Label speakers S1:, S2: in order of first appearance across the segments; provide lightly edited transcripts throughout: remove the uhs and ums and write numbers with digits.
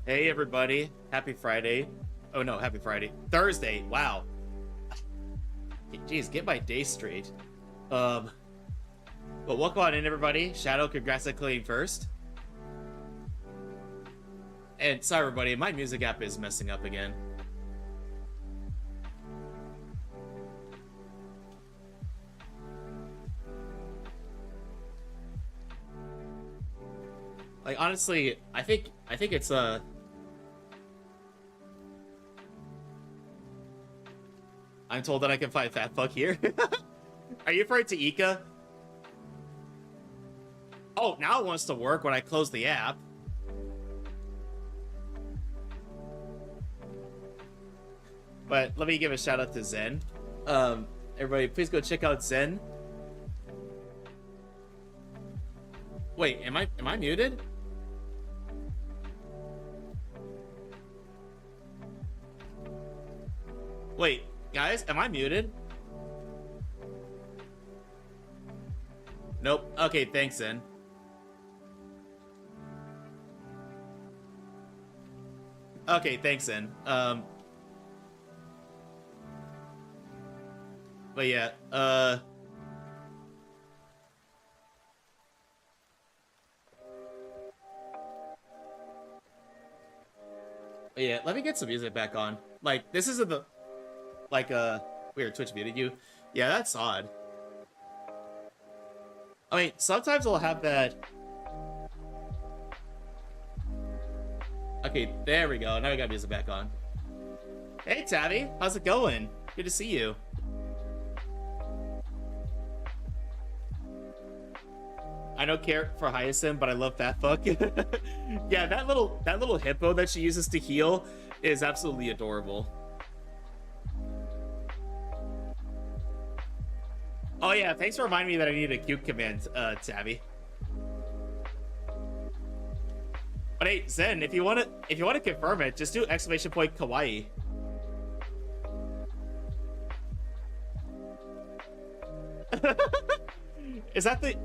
S1: Hey everybody, happy Friday. Oh no, happy Friday. Thursday, wow. Jeez, get my day straight. Um, but welcome on in everybody. Shadow, congrats on cleaning first. And sorry everybody, my music app is messing up again. Like honestly, I think it's I'm told that I can find fat fuck here. Are you referring to Ika? Oh, now it wants to work when I close the app. But let me give a shout out to Zen. Everybody, please go check out Zen. Wait, am I muted? Wait, guys, am I muted? Nope. Okay, thanks, Zen. Okay, thanks, Zen. But yeah, let me get some music back on. Like, this isn't the, like, weird, Twitch muted you. Yeah, that's odd. I mean, sometimes I'll have that. Okay, there we go. Now we got music back on. Hey, Tabby, how's it going? Good to see you. I don't care for Hyacinth, but I love Fat Fuck. Yeah, that little hippo that she uses to heal is absolutely adorable. Oh yeah, thanks for reminding me that I need a cute command, Tabby. But hey, Zen, if you wanna confirm it, just do exclamation point kawaii. Is that the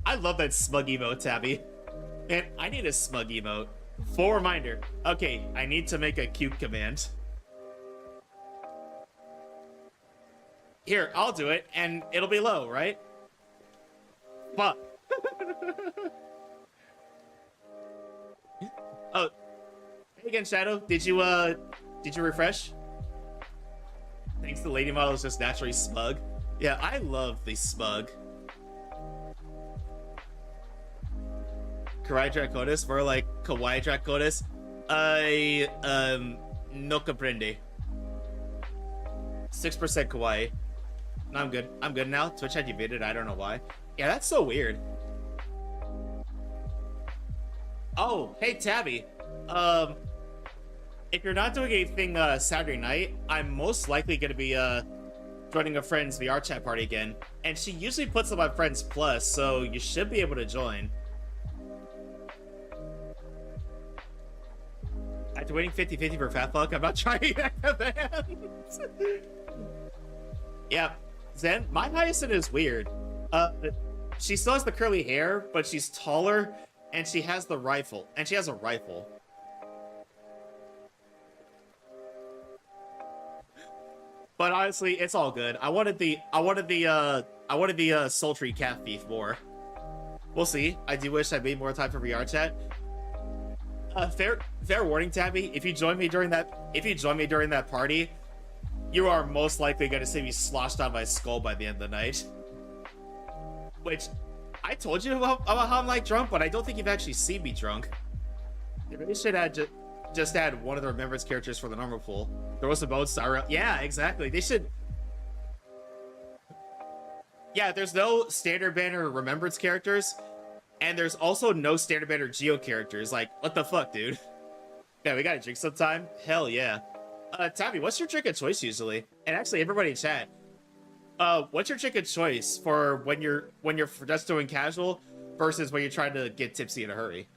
S1: I love that smug emote, Tabby. Man, I need a smug emote. Full reminder. Okay, I need to make a cute command. Here, I'll do it, and it'll be low, right? Fuck. Oh, hey again, Shadow. Did you refresh? Thanks, the lady model is just naturally smug. Yeah, I love the smug. Kurai Draconis, more like Kawaii Draconis. No comprende. 6% Kawaii. No, I'm good. I'm good now. Twitch had you muted. I don't know why. Yeah, that's so weird. Oh, hey, Tabby. If you're not doing anything Saturday night, I'm most likely going to be joining a friend's VR chat party again. And she usually puts up on Friends Plus, so you should be able to join. After waiting 50-50 for Fat Fuck, I'm not trying that command. Yeah, Zen, my Hyacinth is weird. She still has the curly hair, but she's taller, and she has the rifle. And she has a rifle. But honestly, it's all good. I wanted the sultry cat thief more. We'll see. I do wish I made more time for VR chat. Fair warning, Tabby. If you join me during that party, you are most likely going to see me sloshed on my skull by the end of the night. Which, I told you about how I'm like drunk, but I don't think you've actually seen me drunk. They really should have just add one of the remembrance characters for the normal pool. There was a boat star. Yeah, exactly. They should. Yeah, there's no standard banner remembrance characters, and there's also no standard banner Geo characters. Like, what the fuck, dude? Yeah, we gotta drink sometime. Hell yeah. Tabby, what's your drink of choice usually? And actually, everybody in chat, what's your drink of choice for when you're just doing casual versus when you're trying to get tipsy in a hurry?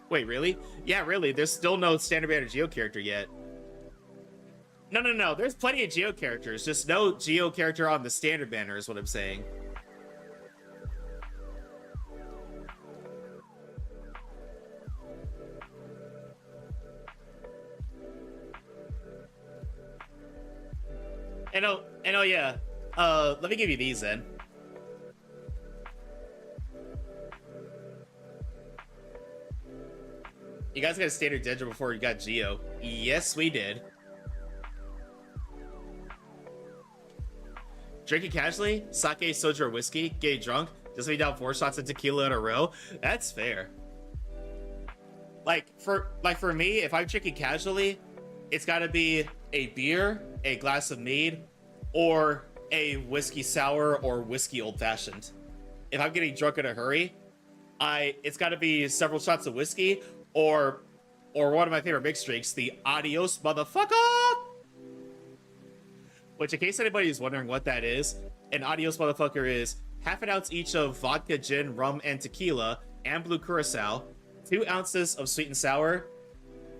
S1: Wait, really? Yeah, really. There's still no standard banner Geo character yet. No, no, no. There's plenty of Geo characters. Just no Geo character on the standard banner is what I'm saying. And oh yeah. Let me give you these then. You guys got a standard Dendro before you got Geo. Yes, we did. Drinking casually, sake, soju, or whiskey, get drunk, just be down 4 shots of tequila in a row. That's fair. Like for me, if I'm drinking casually, it's got to be a beer, a glass of mead, or a whiskey sour or whiskey old fashioned. If I'm getting drunk in a hurry, it's got to be several shots of whiskey or one of my favorite mixed drinks, the Adios Motherfucker. Which, in case anybody is wondering what that is, an Adios Motherfucker is half an ounce each of vodka, gin, rum, and tequila, and blue curacao, 2 ounces of sweet and sour,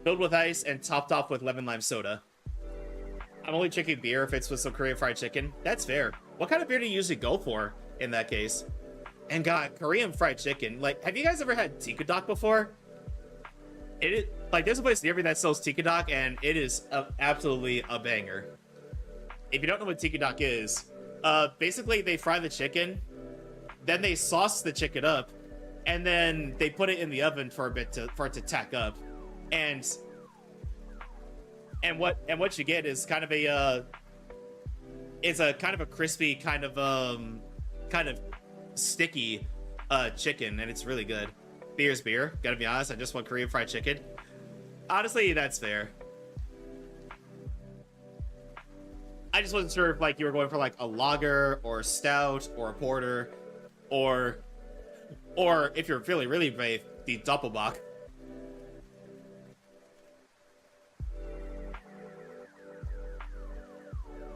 S1: filled with ice, and topped off with lemon lime soda. I'm only drinking beer if it's with some Korean fried chicken. That's fair. What kind of beer do you usually go for in that case? And God, Korean fried chicken. Like, have you guys ever had tikadok before? It is, like, there's a place near me that sells tikadok, and it is absolutely a banger. If you don't know what tikadok is, basically they fry the chicken, then they sauce the chicken up, and then they put it in the oven for a bit for it to tack up, and what you get is kind of a crispy kind of sticky chicken, and it's really good. Beer's beer. Gotta be honest, I just want Korean fried chicken. Honestly, that's fair. I just wasn't sure if like you were going for like a lager or a stout or a porter, or if you're feeling really brave, the Doppelbock.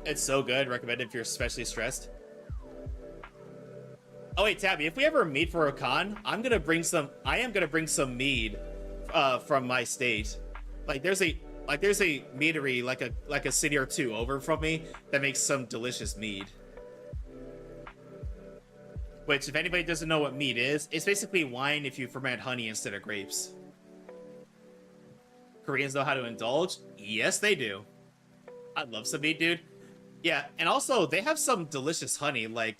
S1: It's so good. Recommend it if you're especially stressed. Oh wait, Tabby, if we ever meet for a con, I am gonna bring some mead from my state. Like there's a meadery like a city or two over from me that makes some delicious mead. Which, if anybody doesn't know what mead is, it's basically wine if you ferment honey instead of grapes. Koreans know how to indulge? Yes, they do. I love some mead, dude. Yeah, and also they have some delicious honey. Like,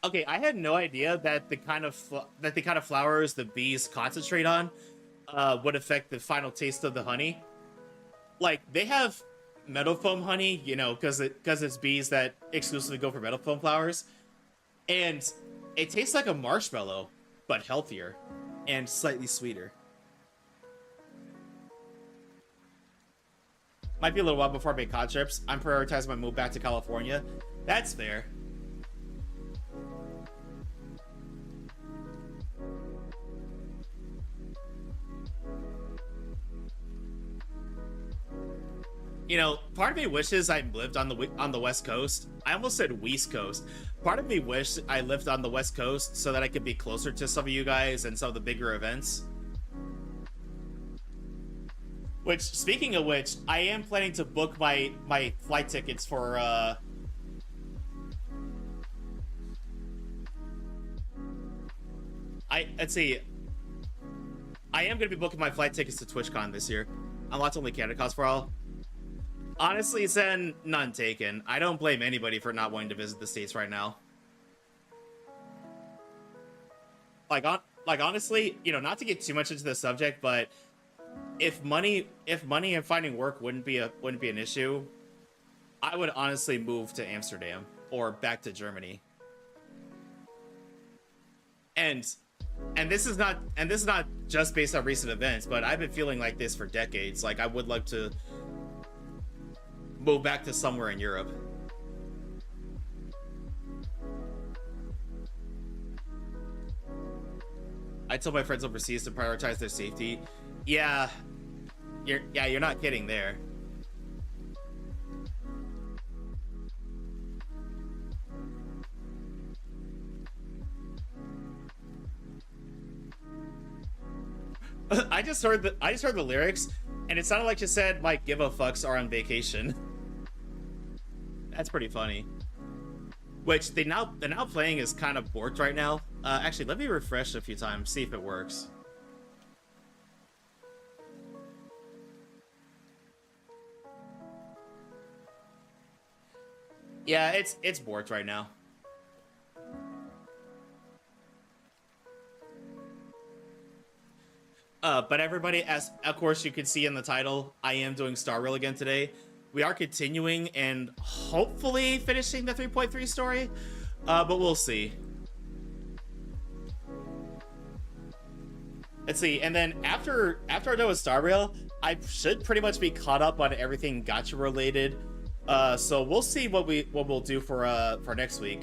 S1: okay, I had no idea that the kind of flowers the bees concentrate on would affect the final taste of the honey. Like, they have meadow foam honey, you know, because it's bees that exclusively go for meadow foam flowers, and it tastes like a marshmallow, but healthier and slightly sweeter. Might be a little while before I make con trips. I'm prioritizing my move back to California. That's fair. You know, part of me wishes I lived on the West Coast. I almost said West Coast. Part of me wished I lived on the West Coast so that I could be closer to some of you guys and some of the bigger events. Which, speaking of which, I am planning to book my flight tickets for let's see. I am gonna be booking my flight tickets to TwitchCon this year. Unlocked only Canada cost for all. Honestly, Zen, none taken. I don't blame anybody for not wanting to visit the States right now. Like honestly, you know, not to get too much into the subject, but if money and finding work wouldn't be an issue, I would honestly move to Amsterdam or back to Germany. And this is not just based on recent events, but I've been feeling like this for decades. Like, I would like to move back to somewhere in Europe. I tell my friends overseas to prioritize their safety. Yeah, you're not kidding there. I just heard the lyrics, and it sounded like you said, like, give a fucks are on vacation. That's pretty funny. Which they're now playing is kind of borked right now. Actually, let me refresh a few times, see if it works. Yeah, it's borked right now. But everybody, as of course you can see in the title, I am doing Star Rail again today. We are continuing and hopefully finishing the 3.3 story, but we'll see. Let's see, and then after I do with Star Rail, I should pretty much be caught up on everything gacha related. So we'll see what we'll do for next week.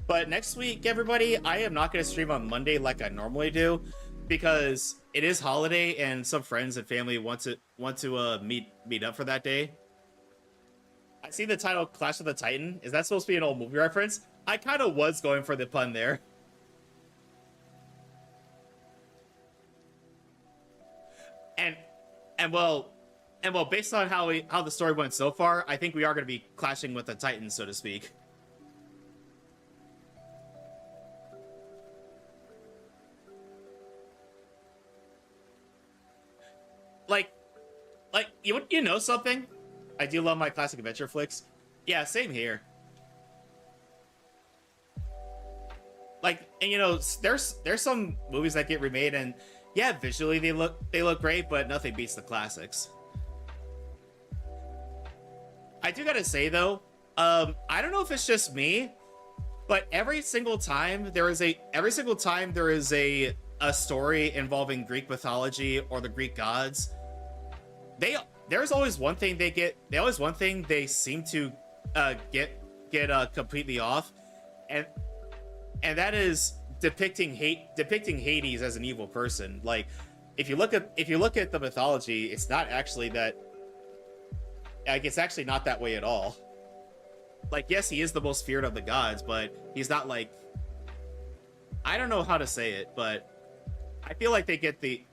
S1: But next week, everybody, I am not going to stream on Monday like I normally do, because it is holiday and some friends and family want to meet up for that day. I see the title Clash of the Titan. Is that supposed to be an old movie reference? I kind of was going for the pun there. And well, based on how the story went so far, I think we are going to be clashing with the Titans, so to speak. Like you know something? I do love my classic adventure flicks. Yeah, same here. Like, and you know, there's some movies that get remade, and yeah, visually they look great, but nothing beats the classics. I do gotta say though, I don't know if it's just me, but every single time there is a story involving Greek mythology or the Greek gods, there's always one thing they seem to get completely off, and that is depicting Hades as an evil person. Like, if you look at the mythology, it's not actually that. Like, it's actually not that way at all. Like, yes, he is the most feared of the gods, but he's not like, I don't know how to say it, but I feel like they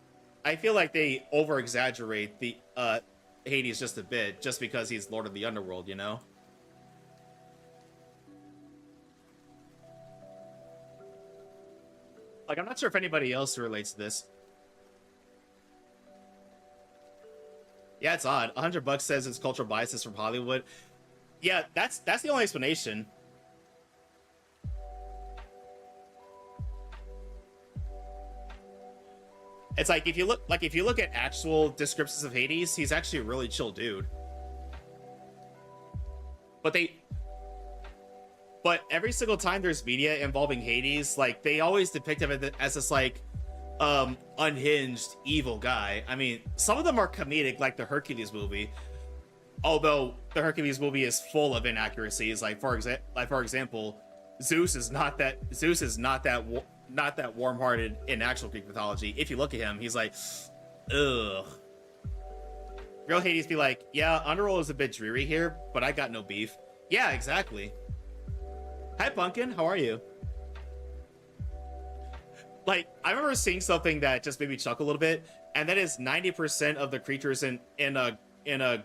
S1: over exaggerate the Hades just a bit, just because he's Lord of the Underworld, you know? Like, I'm not sure if anybody else relates to this. Yeah, it's odd. $100 says it's cultural biases from Hollywood. Yeah, that's the only explanation. It's like if you look at actual descriptions of Hades, he's actually a really chill dude. But every single time there's media involving Hades, like, they always depict him as this like unhinged evil guy. I mean, some of them are comedic, like the Hercules movie, although the Hercules movie is full of inaccuracies. Like, for example, Zeus is not that warm-hearted in actual Greek mythology. If you look at him, he's like, ugh. Real Hades be like, yeah, Underworld is a bit dreary here, but I got no beef. Yeah, exactly. Hi, Pumpkin. How are you? Like, I remember seeing something that just made me chuckle a little bit, and that is 90% of the creatures in a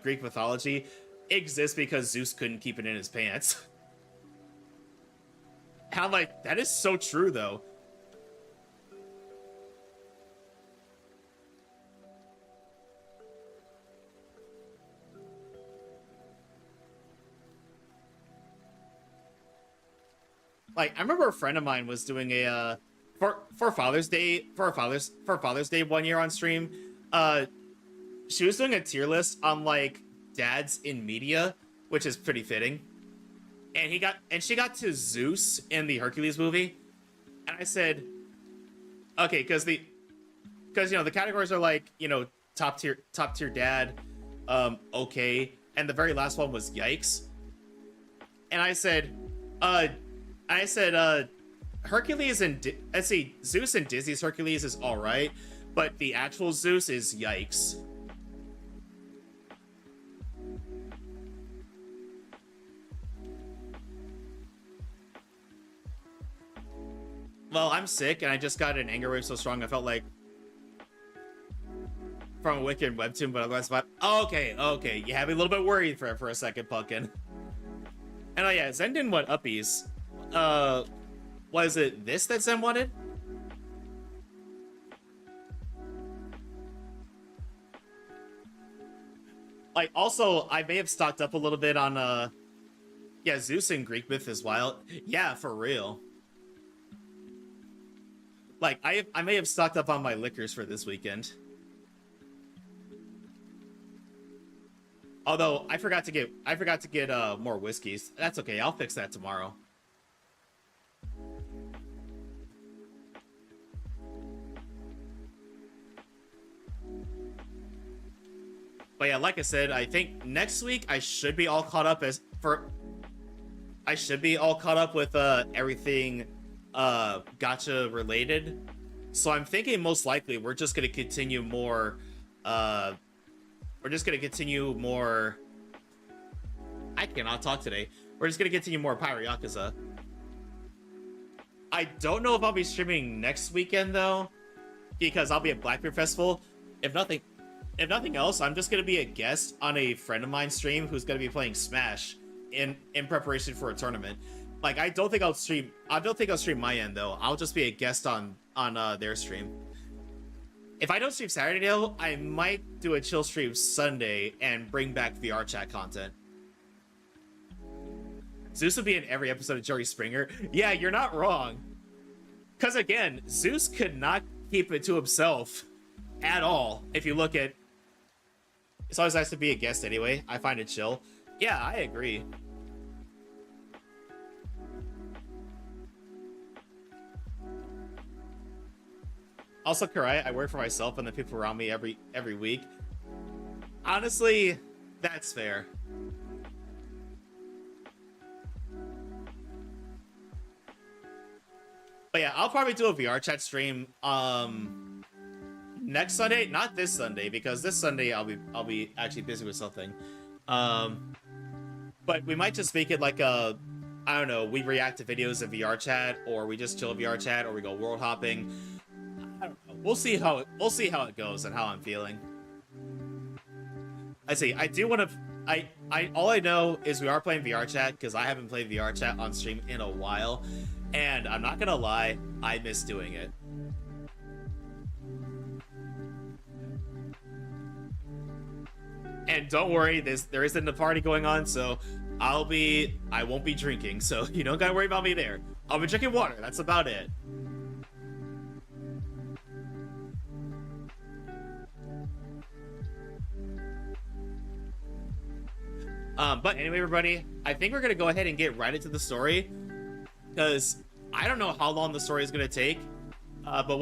S1: Greek mythology exist because Zeus couldn't keep it in his pants. And I'm like, that is so true, though. Like, I remember a friend of mine was doing a for Father's Day one year on stream. She was doing a tier list on like dads in media, which is pretty fitting. And she got to Zeus in the Hercules movie, and I said, okay, because you know the categories are like, you know, top tier dad, okay, and the very last one was yikes, and I said Hercules and let's see, Zeus and Disney's Hercules is all right, but the actual Zeus is yikes. Well, I'm sick, and I just got an anger wave so strong I felt like from a wicked webtoon, but otherwise, oh, okay, you had me a little bit worried for a second, Pumpkin. And oh yeah, Zen didn't want uppies. Was it this that Zen wanted? Like, also, I may have stocked up a little bit on, yeah, Zeus and Greek myth as well. Yeah, for real. Like, I may have stocked up on my liquors for this weekend. Although I forgot to get more whiskeys. That's okay. I'll fix that tomorrow. But yeah, like I said, I think next week I should be all caught up as for I should be all caught up with everything gacha related. So I'm thinking most likely we're just gonna continue more uh we're just gonna continue more I cannot talk today. We're just gonna continue more Pyro Yakuza. I don't know if I'll be streaming next weekend though, because I'll be at Blackbeard Festival. If nothing if nothing else, I'm just gonna be a guest on a friend of mine's stream who's gonna be playing Smash in preparation for a tournament. Like I don't think I'll stream my end though. I'll just be a guest on their stream. If I don't stream Saturday though, I might do a chill stream Sunday and bring back VR chat content. Zeus will be in every episode of Jerry Springer. Yeah, you're not wrong. Because again, Zeus could not keep it to himself at all. If you look at, it's always nice to be a guest anyway. I find it chill. Yeah, I agree. Also, Kurai, I work for myself and the people around me every week. Honestly, that's fair. But yeah, I'll probably do a VR chat stream next Sunday, not this Sunday, because this Sunday I'll be actually busy with something. But we might just make it like a, I don't know, we react to videos in VR chat, or we just chill VR chat, or we go world hopping. I don't know. We'll see how it goes and how I'm feeling. I see. I do want to. All I know is we are playing VR chat because I haven't played VR chat on stream in a while, and I'm not gonna lie, I miss doing it. And don't worry, there isn't a party going on, so I won't be drinking, so you don't gotta worry about me there. I'll be drinking water. That's about it. But anyway, everybody, I think we're gonna go ahead and get right into the story, because I don't know how long the story is gonna take. But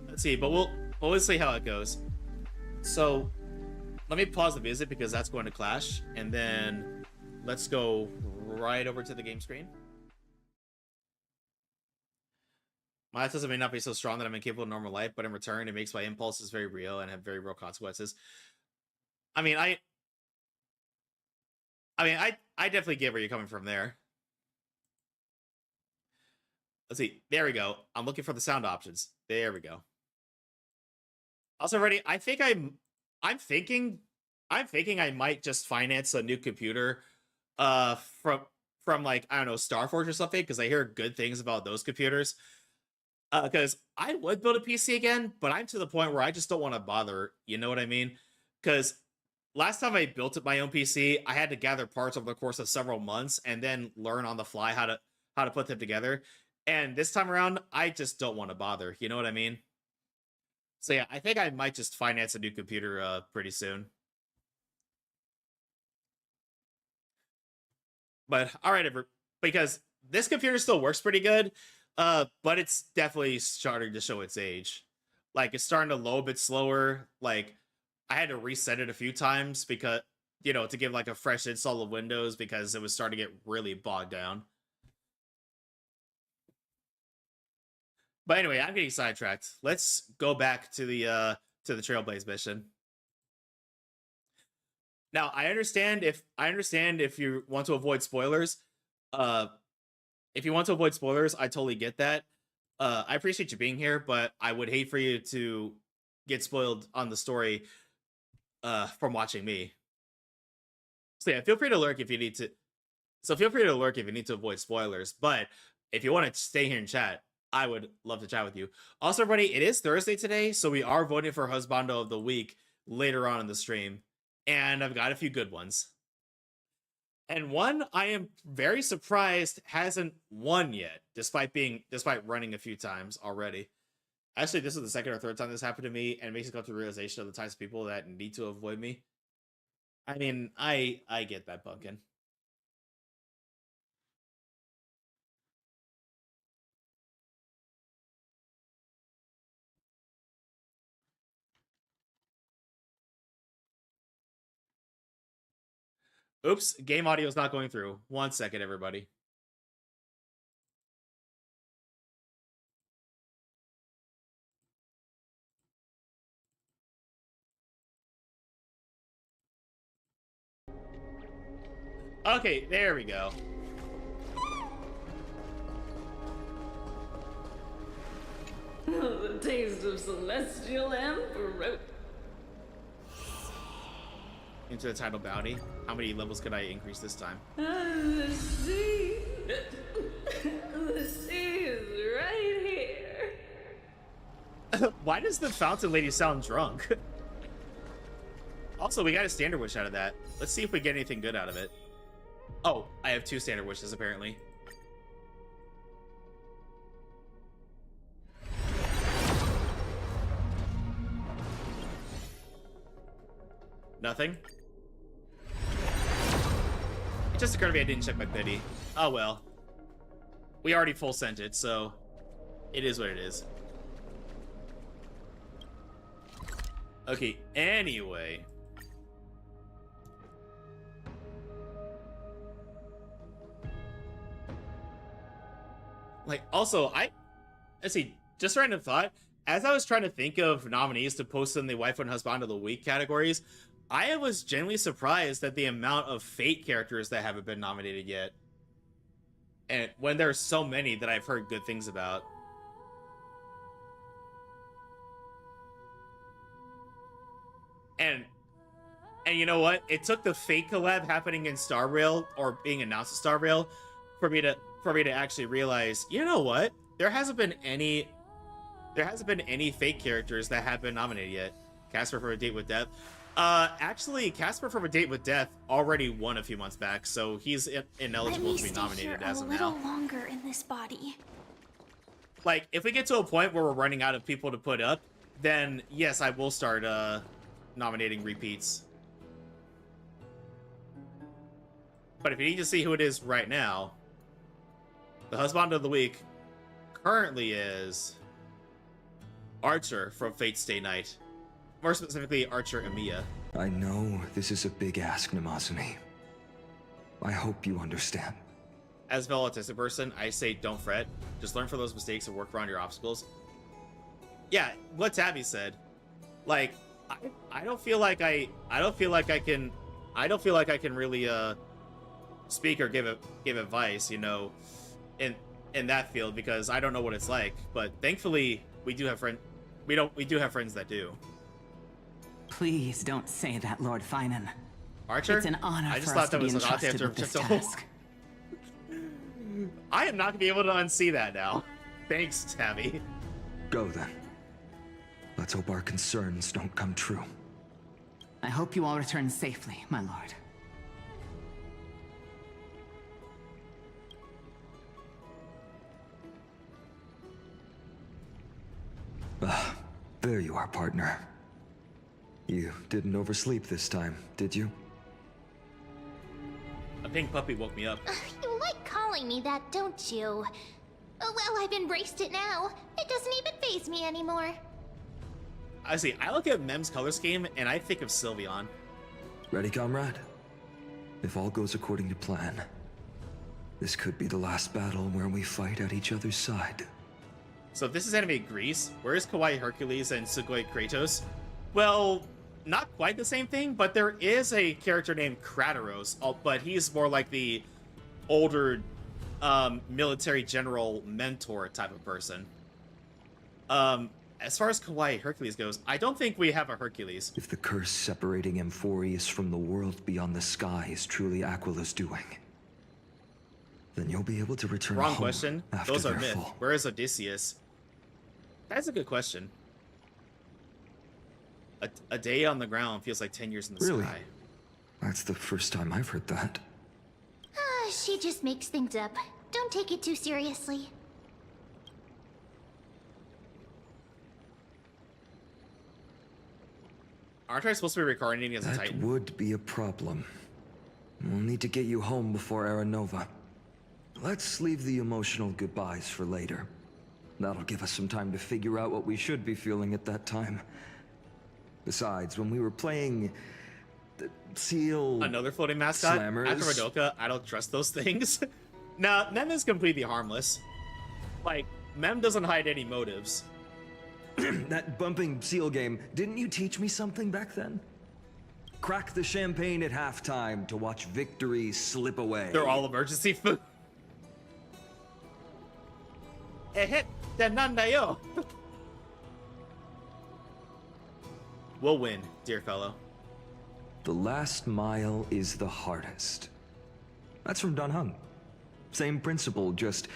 S1: let's see. But we'll see how it goes. So let me pause the music because that's going to clash, and then let's go right over to the game screen. My autism may not be so strong that I'm incapable of normal life, but in return, it makes my impulses very real and have very real consequences. I mean, I definitely get where you're coming from there. Let's see. There we go. I'm looking for the sound options. There we go. Also, ready? I'm thinking I might just finance a new computer, from like, I don't know, Starforge or something, because I hear good things about those computers. Because I would build a PC again, but I'm to the point where I just don't want to bother. You know what I mean? Because last time I built my own PC, I had to gather parts over the course of several months and then learn on the fly how to put them together. And this time around, I just don't want to bother. You know what I mean? So yeah, I think I might just finance a new computer pretty soon. But all right, because this computer still works pretty good, but it's definitely starting to show its age. Like it's starting to load a bit slower. Like I had to reset it a few times because, to give like a fresh install of Windows because it was starting to get really bogged down. But anyway, I'm getting sidetracked. Let's go back to the Trailblaze mission. Now, I understand if you want to avoid spoilers. If you want to avoid spoilers, I totally get that. I appreciate you being here, but I would hate for you to get spoiled on the story from watching me. So yeah, feel free to lurk if you need to. So feel free to lurk if you need to avoid spoilers. But if you want to stay here and chat, I would love to chat with you. Also, everybody, it is Thursday today, so we are voting for Husbando of the Week later on in the stream. And I've got a few good ones. And one I am very surprised hasn't won yet, despite running a few times already. Actually, this is the second or third time this happened to me, and it makes me come to the realization of the types of people that need to avoid me. I mean, I get that, Pumpkin. Oops, game audio is not going through. 1 second, everybody. Okay, there we go.
S2: The taste of celestial Amphoreus.
S1: Into the title bounty. How many levels could I increase this time?
S2: The sea. The sea is right here.
S1: Why does the fountain lady sound drunk? Also, we got a standard wish out of that. Let's see if we get anything good out of it. Oh, I have 2 standard wishes, apparently. Nothing? It just occurred to me I didn't check my pity. Oh well. We already full sent it, so it is what it is. Okay, anyway. Like, also, let's see, just random thought. As I was trying to think of nominees to post in the Wife and Husband of the Week categories, I was genuinely surprised at the amount of Fate characters that haven't been nominated yet. And when there's so many that I've heard good things about. And you know what? It took the Fate collab happening in Star Rail, or being announced at Star Rail, for me to actually realize, you know what? There hasn't been any Fate characters that have been nominated yet. Casper from A Date with Death. Actually, Casper from A Date with Death already won a few months back, so he's ineligible to be nominated as of now.
S3: A little longer in this body.
S1: Like, if we get to a point where we're running out of people to put up, then yes, I will start nominating repeats. But if you need to see who it is right now, the Husband of the Week currently is Archer from Fate Stay Night. More specifically, Archer Emiya.
S4: I know this is a big ask, Namazuni. I hope you understand.
S1: As a fellow autistic person, I say don't fret. Just learn from those mistakes and work around your obstacles. Yeah, what Tabby said. Like, I don't feel like I can really speak or give advice, you know, in that field, because I don't know what it's like. But thankfully, we do have friends that do.
S5: Please don't say that, Lord Finan.
S1: Archer?
S5: It's an honor
S1: I just
S5: for
S1: thought
S5: us
S1: that
S5: to
S1: was
S5: be
S1: an odd
S5: entrusted with this task.
S1: I am not gonna be able to unsee that now. Thanks, Tabby.
S4: Go then. Let's hope our concerns don't come true.
S5: I hope you all return safely, my lord.
S4: Ah, there you are, partner. You didn't oversleep this time, did you?
S1: A pink puppy woke me up.
S3: You like calling me that, don't you? Oh, well, I've embraced it now. It doesn't even faze me anymore.
S1: I see. I look at Mem's color scheme and I think of Sylveon.
S4: Ready, comrade? If all goes according to plan, this could be the last battle where we fight at each other's side.
S1: So if this is anime Greece, where is Kawaii Hercules and Sugoi Kratos? Well, not quite the same thing, but there is a character named Kratos, but he's more like the older military general mentor type of person. As far as Kawaii Hercules goes, I don't think we have a Hercules.
S4: If the curse separating Amphoreus from the world beyond the sky is truly Aquila's doing, Then you'll be able to return
S1: Wrong
S4: home
S1: question.
S4: after
S1: Those are
S4: their
S1: myth.
S4: fall.
S1: Where is Odysseus? That's a good question. A day on the ground feels like 10 years in the
S4: Really?
S1: sky.
S4: That's the first time I've heard that.
S3: She just makes things up. Don't take it too seriously.
S1: Aren't I supposed to be reincarnating as a
S4: That
S1: Titan?
S4: would be a problem. We'll need to get you home before Aranova. Let's leave the emotional goodbyes for later. That'll give us some time to figure out what we should be feeling at that time. Besides, when we were playing the Seal...
S1: Another floating mascot?
S4: Slammers.
S1: After Madoka, I don't trust those things. Nah, Mem is completely harmless. Like, Mem doesn't hide any motives.
S4: That bumping Seal game, didn't you teach me something back then? Crack the champagne at halftime to watch victory slip away.
S1: They're all emergency food. Hit the nandayo. We'll win, dear fellow.
S4: The last mile is the hardest. That's from Dan Heng. Same principle, just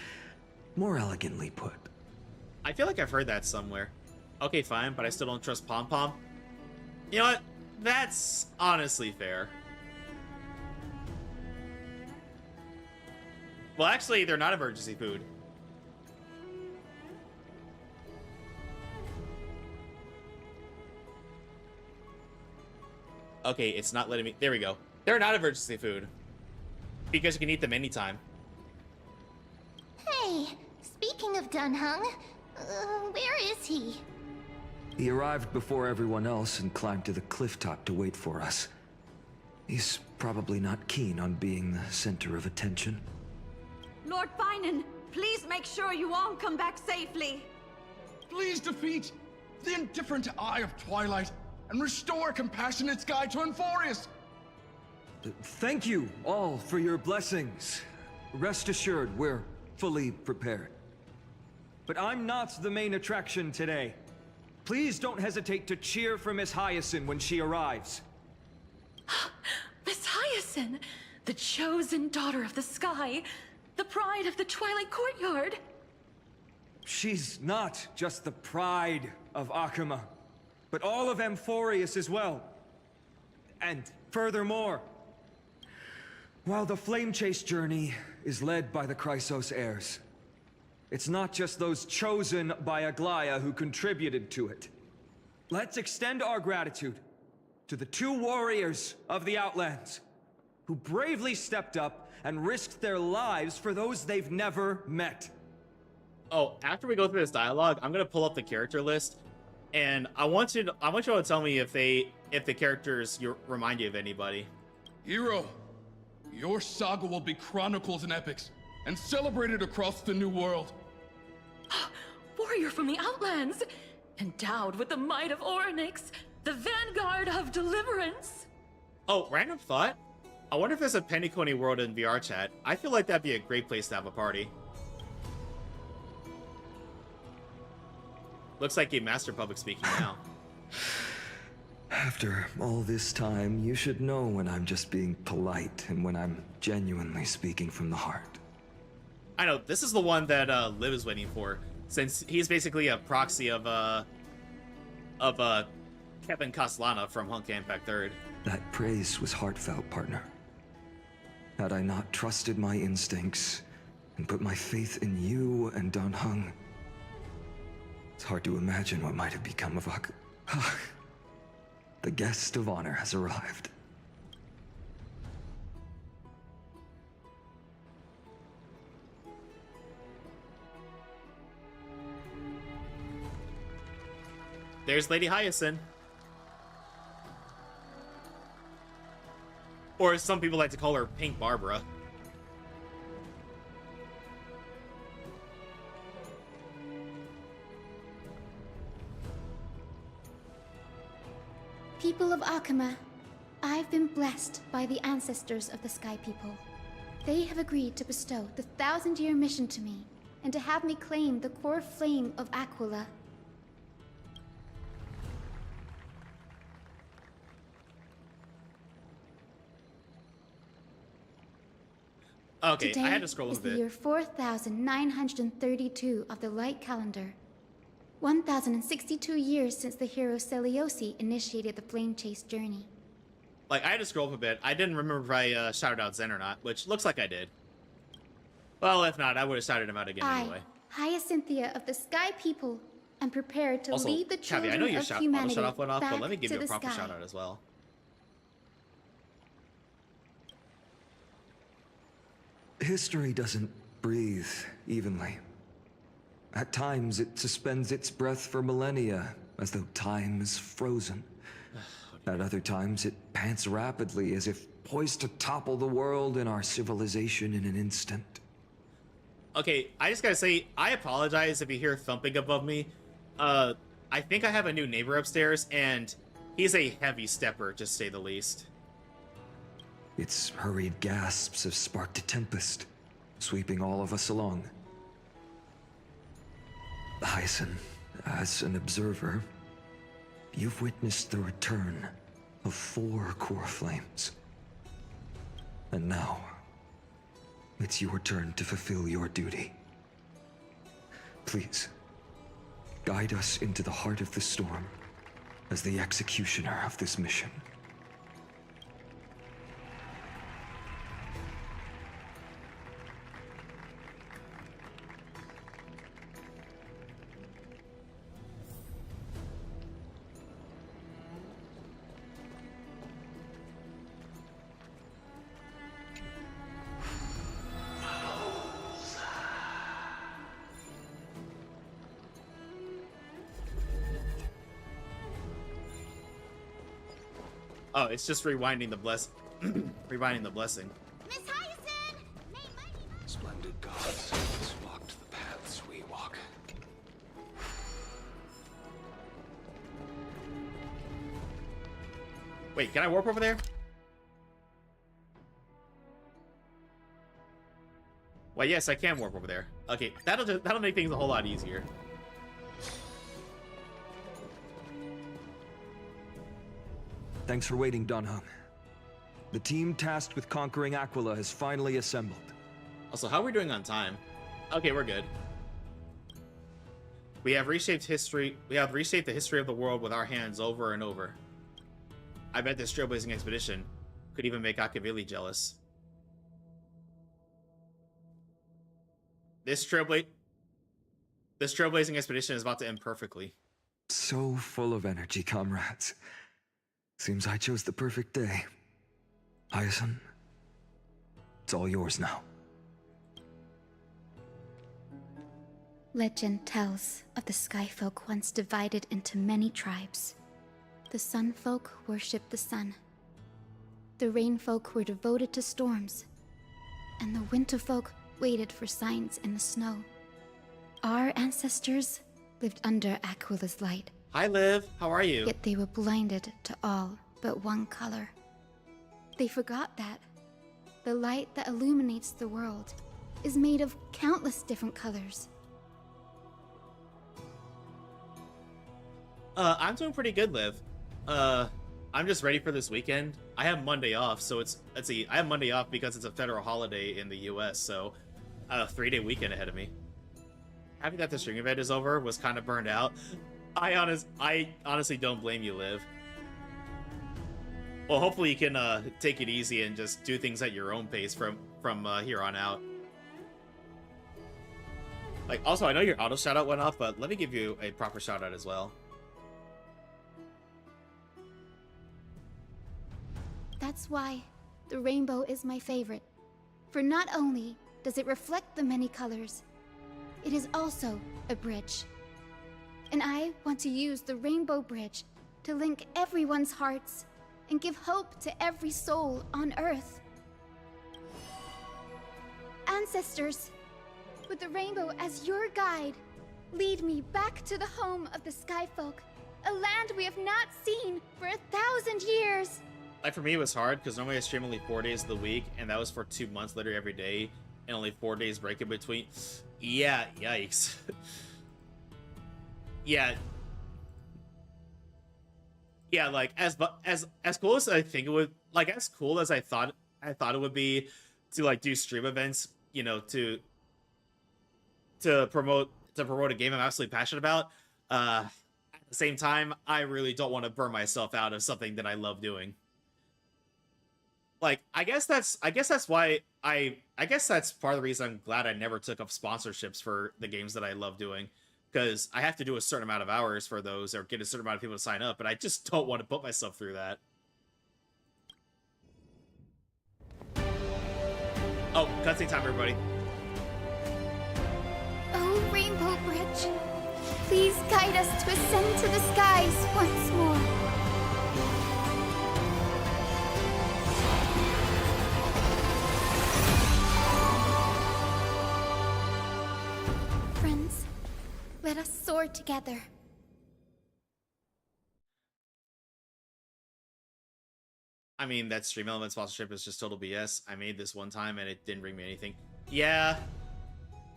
S4: more elegantly put.
S1: I feel like I've heard that somewhere. Okay, fine, but I still don't trust Pom Pom. You know what? That's honestly fair. Well, actually, they're not emergency food. Okay, it's not letting me... There we go. They're not emergency food. Because you can eat them anytime.
S3: Hey, speaking of Dunhung, where is he?
S4: He arrived before everyone else and climbed to the cliff top to wait for us. He's probably not keen on being the center of attention.
S6: Lord Finan, please make sure you all come back safely.
S7: Please defeat the indifferent Eye of Twilight and restore a compassionate sky to Amphoreus.
S4: Thank you all for your blessings. Rest assured, we're fully prepared. But I'm not the main attraction today. Please don't hesitate to cheer for Miss Hyacinth when she arrives.
S8: Miss Hyacinth, the chosen daughter of the sky, the pride of the Twilight Courtyard.
S4: She's not just the pride of Akama, but all of Amphoreus as well. And furthermore, while the Flame Chase journey is led by the Chrysos heirs, it's not just those chosen by Aglaya who contributed to it. Let's extend our gratitude to the 2 warriors of the Outlands who bravely stepped up and risked their lives for those they've never met.
S1: Oh, after we go through this dialogue, I'm gonna pull up the character list, and I want you all to tell me if the characters remind you of anybody.
S7: Hero, your saga will be chronicles and epics, and celebrated across the New World.
S8: Warrior from the Outlands, endowed with the might of Orynyx, the vanguard of deliverance.
S1: Oh, random thought. I wonder if there's a Pennyconey world in VR chat. I feel like that'd be a great place to have a party. Looks like a master public speaking now.
S4: After all this time, you should know when I'm just being polite and when I'm genuinely speaking from the heart.
S1: I know, this is the one that Liv is waiting for, since he's basically a proxy of Kevin Castellana from Hunk Impact 3rd.
S4: That praise was heartfelt, partner. Had I not trusted my instincts and put my faith in you and Dan Heng, it's hard to imagine what might have become of The guest of honor has arrived.
S1: There's Lady Hyacinth. Or as some people like to call her, Pink Barbara.
S9: People of Akama, I've been blessed by the ancestors of the Sky People. They have agreed to bestow the 1,000-year mission to me, and to have me claim the core flame of Aquila.
S1: Okay,
S9: Today
S1: I had to scroll
S9: is
S1: a
S9: the
S1: bit.
S9: year 4932 of the light calendar. 1062 years since the hero Seliosi initiated the flame chase journey.
S1: Like, I had to scroll up a bit. I didn't remember if I shouted out Zen or not, which looks like I did. Well, if not, I would have shouted him out again anyway.
S9: Hyacinthia of the Sky People, am prepared to
S1: Also,
S9: lead the
S1: Cavi,
S9: children
S1: I know your
S9: of
S1: auto
S9: humanity
S1: shut off went off,
S9: back
S1: but let me give
S9: to
S1: you a
S9: the
S1: proper
S9: sky.
S1: shout out as well.
S4: History doesn't breathe evenly. At times, it suspends its breath for millennia, as though time is frozen. At other times, it pants rapidly, as if poised to topple the world and our civilization in an instant.
S1: Okay, I just gotta say, I apologize if you hear thumping above me. I think I have a new neighbor upstairs, and he's a heavy stepper, to say the least.
S4: Its hurried gasps have sparked a tempest, sweeping all of us along. Hyacin, as an observer, you've witnessed the return of 4 core flames. And now, it's your turn to fulfill your duty. Please, guide us into the heart of the storm as the executioner of this mission.
S1: Oh, it's just rewinding the rewinding the blessing.
S3: Miss Hyacinth!
S4: Splendid gods, walked the paths we walk.
S1: Wait, can I warp over there? Well, yes, I can warp over there. Okay, that'll make things a whole lot easier.
S4: Thanks for waiting, Dunhung. The team tasked with conquering Aquila has finally assembled.
S1: Also, how are we doing on time? Okay, we're good. We have reshaped history. We have reshaped the history of the world with our hands over and over. I bet this trailblazing expedition could even make Akavili jealous. This trailblazing expedition is about to end perfectly.
S4: So full of energy, comrades. Seems I chose the perfect day. Hyacin, it's all yours now.
S9: Legend tells of the Sky Folk once divided into many tribes. The Sun Folk worshipped the sun. The Rain Folk were devoted to storms. And the Winter Folk waited for signs in the snow. Our ancestors lived under Aquila's light.
S1: Hi, Liv. How are you?
S9: Yet they were blinded to all but one color. They forgot that the light that illuminates the world is made of countless different colors.
S1: I'm doing pretty good, Liv. I'm just ready for this weekend. I have Monday off, so let's see, I have Monday off because it's a federal holiday in the US, so a 3-day weekend ahead of me. Happy that the string event is over, was kind of burned out. I honestly don't blame you, Liv. Well, hopefully you can take it easy and just do things at your own pace from here on out. Like, also, I know your auto shout-out went off, but let me give you a proper shout-out as well.
S9: That's why the rainbow is my favorite. For not only does it reflect the many colors, it is also a bridge. And I want to use the Rainbow Bridge to link everyone's hearts and give hope to every soul on Earth. Ancestors, with the rainbow as your guide, lead me back to the home of the Skyfolk, a land we have not seen for 1,000 years.
S1: Like, for me, it was hard, because normally I stream only 4 days of the week, and that was for 2 months, literally every day, and only 4 days break in between. Yeah, yikes. Yeah. Yeah, like, as cool as I think it would, like, as cool as I thought it would be like do stream events, you know, to promote a game I'm absolutely passionate about. At the same time, I really don't want to burn myself out of something that I love doing. Like, I guess that's why I guess that's part of the reason I'm glad I never took up sponsorships for the games that I love doing, because I have to do a certain amount of hours for those or get a certain amount of people to sign up, and I just don't want to put myself through that. Oh, cutscene time, everybody.
S9: Oh, Rainbow Bridge, please guide us to ascend to the skies once more. Friends, let us soar together.
S1: I mean, that Stream Element sponsorship is just total BS. I made this one time and it didn't bring me anything. Yeah.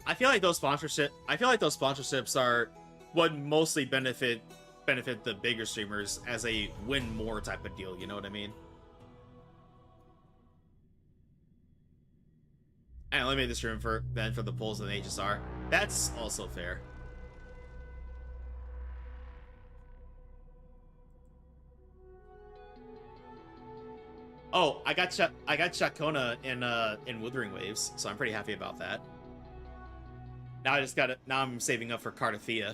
S1: I feel like those sponsorships are what mostly benefit the bigger streamers as a win more type of deal, you know what I mean? And let me make this room for the polls and the HSR. That's also fair. Oh, I got Chacona in Withering Waves, so I'm pretty happy about that. Now I'm saving up for Cardathea.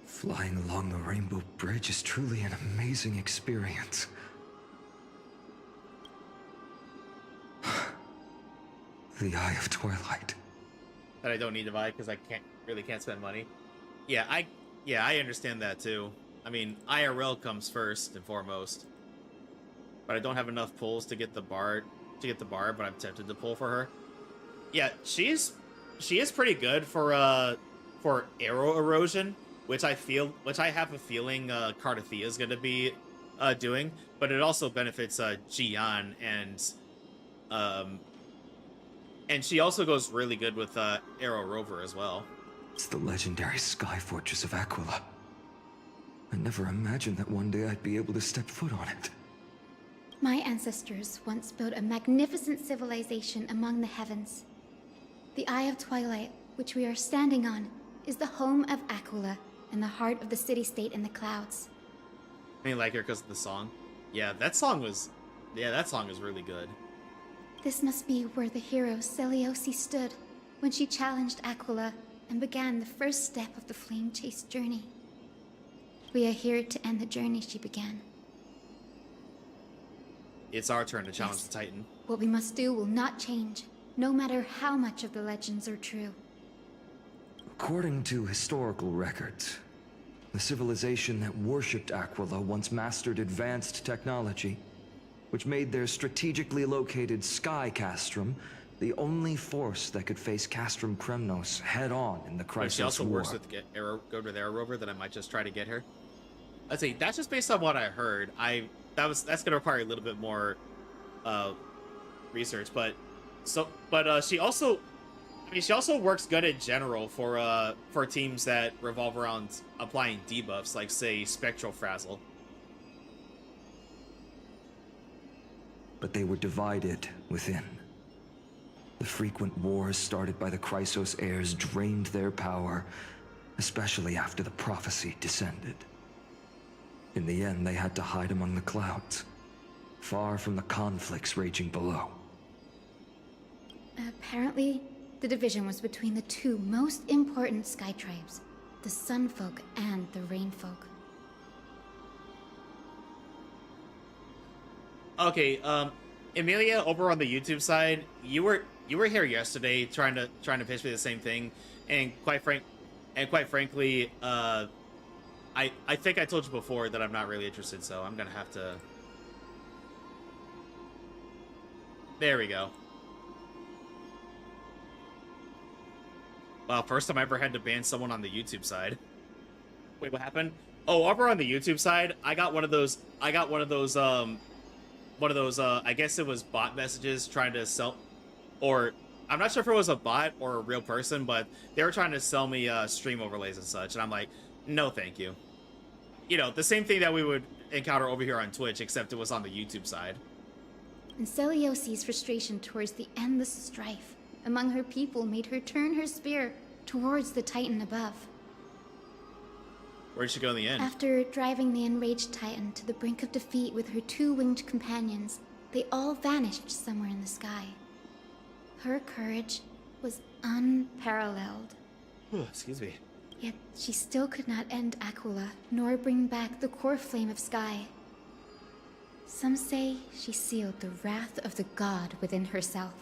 S4: Flying along the Rainbow Bridge is truly an amazing experience. The Eye of Twilight.
S1: That I don't need to buy because I can't spend money. Yeah, I understand that too. I mean, IRL comes first and foremost. But I don't have enough pulls to get the bar, but I'm tempted to pull for her. Yeah, she is pretty good for arrow erosion, which I have a feeling Cardathea is going to be doing, but it also benefits Jian and she also goes really good with Arrow Rover as well.
S4: It's the legendary Sky Fortress of Aquila. I never imagined that one day I'd be able to step foot on it.
S9: My ancestors once built a magnificent civilization among the heavens. The Eye of Twilight, which we are standing on, is the home of Aquila and the heart of the city-state in the clouds.
S1: I mean, like her because of the song. Yeah, that song is really good.
S9: This must be where the hero Celiosi stood when she challenged Aquila and began the first step of the flame chase journey. We are here to end the journey she began.
S1: It's our turn to challenge the Titan.
S9: What we must do will not change, no matter how much of the legends are true.
S4: According to historical records, the civilization that worshipped Aquila once mastered advanced technology, which made their strategically located Sky Castrum the only force that could face Castrum Kremnos head-on in the Chrysos War.
S1: She also works with go to the Arrow Rover, that I might just try to get her. Let's see, that's just based on what I heard. That's gonna require a little bit more research, but she also works good in general for teams that revolve around applying debuffs, like say Spectral Frazzle.
S4: But they were divided within. The frequent wars started by the Chrysos heirs drained their power, especially after the prophecy descended. In the end, they had to hide among the clouds, far from the conflicts raging below.
S9: Apparently, the division was between the two most important sky tribes, the Sunfolk and the Rainfolk.
S1: Okay, Emilia, over on the YouTube side, you were here yesterday trying to pitch me the same thing, and quite frankly, I think I told you before that I'm not really interested, so I'm gonna have to. There we go. Well, first time I ever had to ban someone on the YouTube side. Wait, what happened? Oh, over on the YouTube side, I got one of those. I guess it was bot messages trying to sell, or I'm not sure if it was a bot or a real person, but they were trying to sell me stream overlays and such, and I'm like, no, thank you. You know, the same thing that we would encounter over here on Twitch, except it was on the YouTube side.
S9: and Celiosi's frustration towards the endless strife among her people made her turn her spear towards the Titan above.
S1: Where'd she go in the end?
S9: After driving the enraged Titan to the brink of defeat with her two-winged companions, they all vanished somewhere in the sky. Her courage was unparalleled.
S1: Excuse me.
S9: Yet she still could not end Aquila, nor bring back the core flame of sky. Some say she sealed the wrath of the god within herself,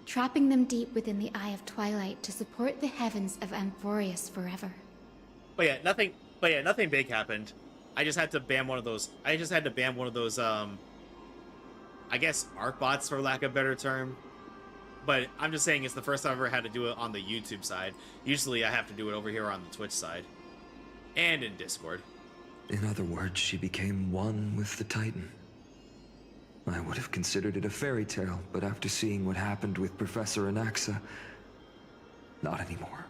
S9: trapping them deep within the Eye of Twilight to support the heavens of Amphoreus forever.
S1: But yeah, nothing big happened. I just had to ban one of those. I guess arc bots, for lack of a better term. But I'm just saying it's the first time I've ever had to do it on the YouTube side. Usually I have to do it over here on the Twitch side. And in Discord.
S4: In other words, she became one with the Titan. I would have considered it a fairy tale, but after seeing what happened with Professor Anaxa, not anymore.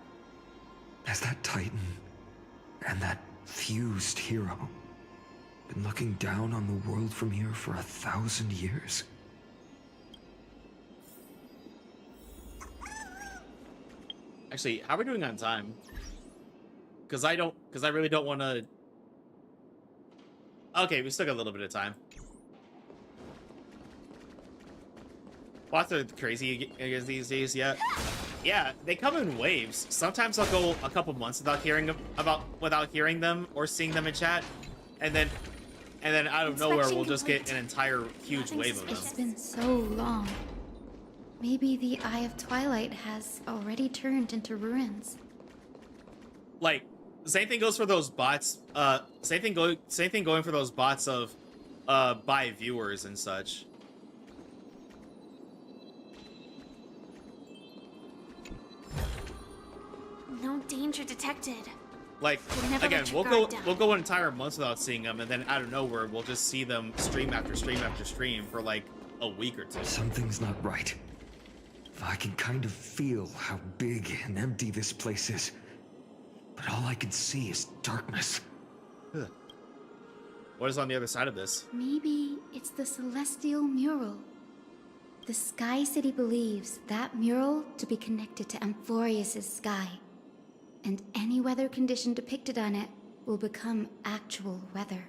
S4: Has that Titan and that fused hero been looking down on the world from here for 1,000 years?
S1: Actually, how are we doing on time? Because I really don't want to... Okay, we still got a little bit of time. Bots are crazy these days, yeah. Yeah, they come in waves. Sometimes I'll go a couple months without hearing them or seeing them in chat, and then out of nowhere we'll just get an entire huge wave of them.
S9: It's been so long. Maybe the Eye of Twilight has already turned into ruins.
S1: Like, same thing goes for those bots. Same thing going for those bots of by viewers and such.
S3: No danger detected.
S1: Like,
S3: Never
S1: again,
S3: let your
S1: we'll
S3: guard
S1: go an entire month without seeing them, and then out of nowhere we'll just see them stream after stream after stream for like a week or two.
S4: Something's not right. I can kind of feel how big and empty this place is. But all I can see is darkness.
S1: What is on the other side of this?
S9: Maybe it's the celestial mural. The Sky City believes that mural to be connected to Amphoreus' sky. And any weather condition depicted on it will become actual weather.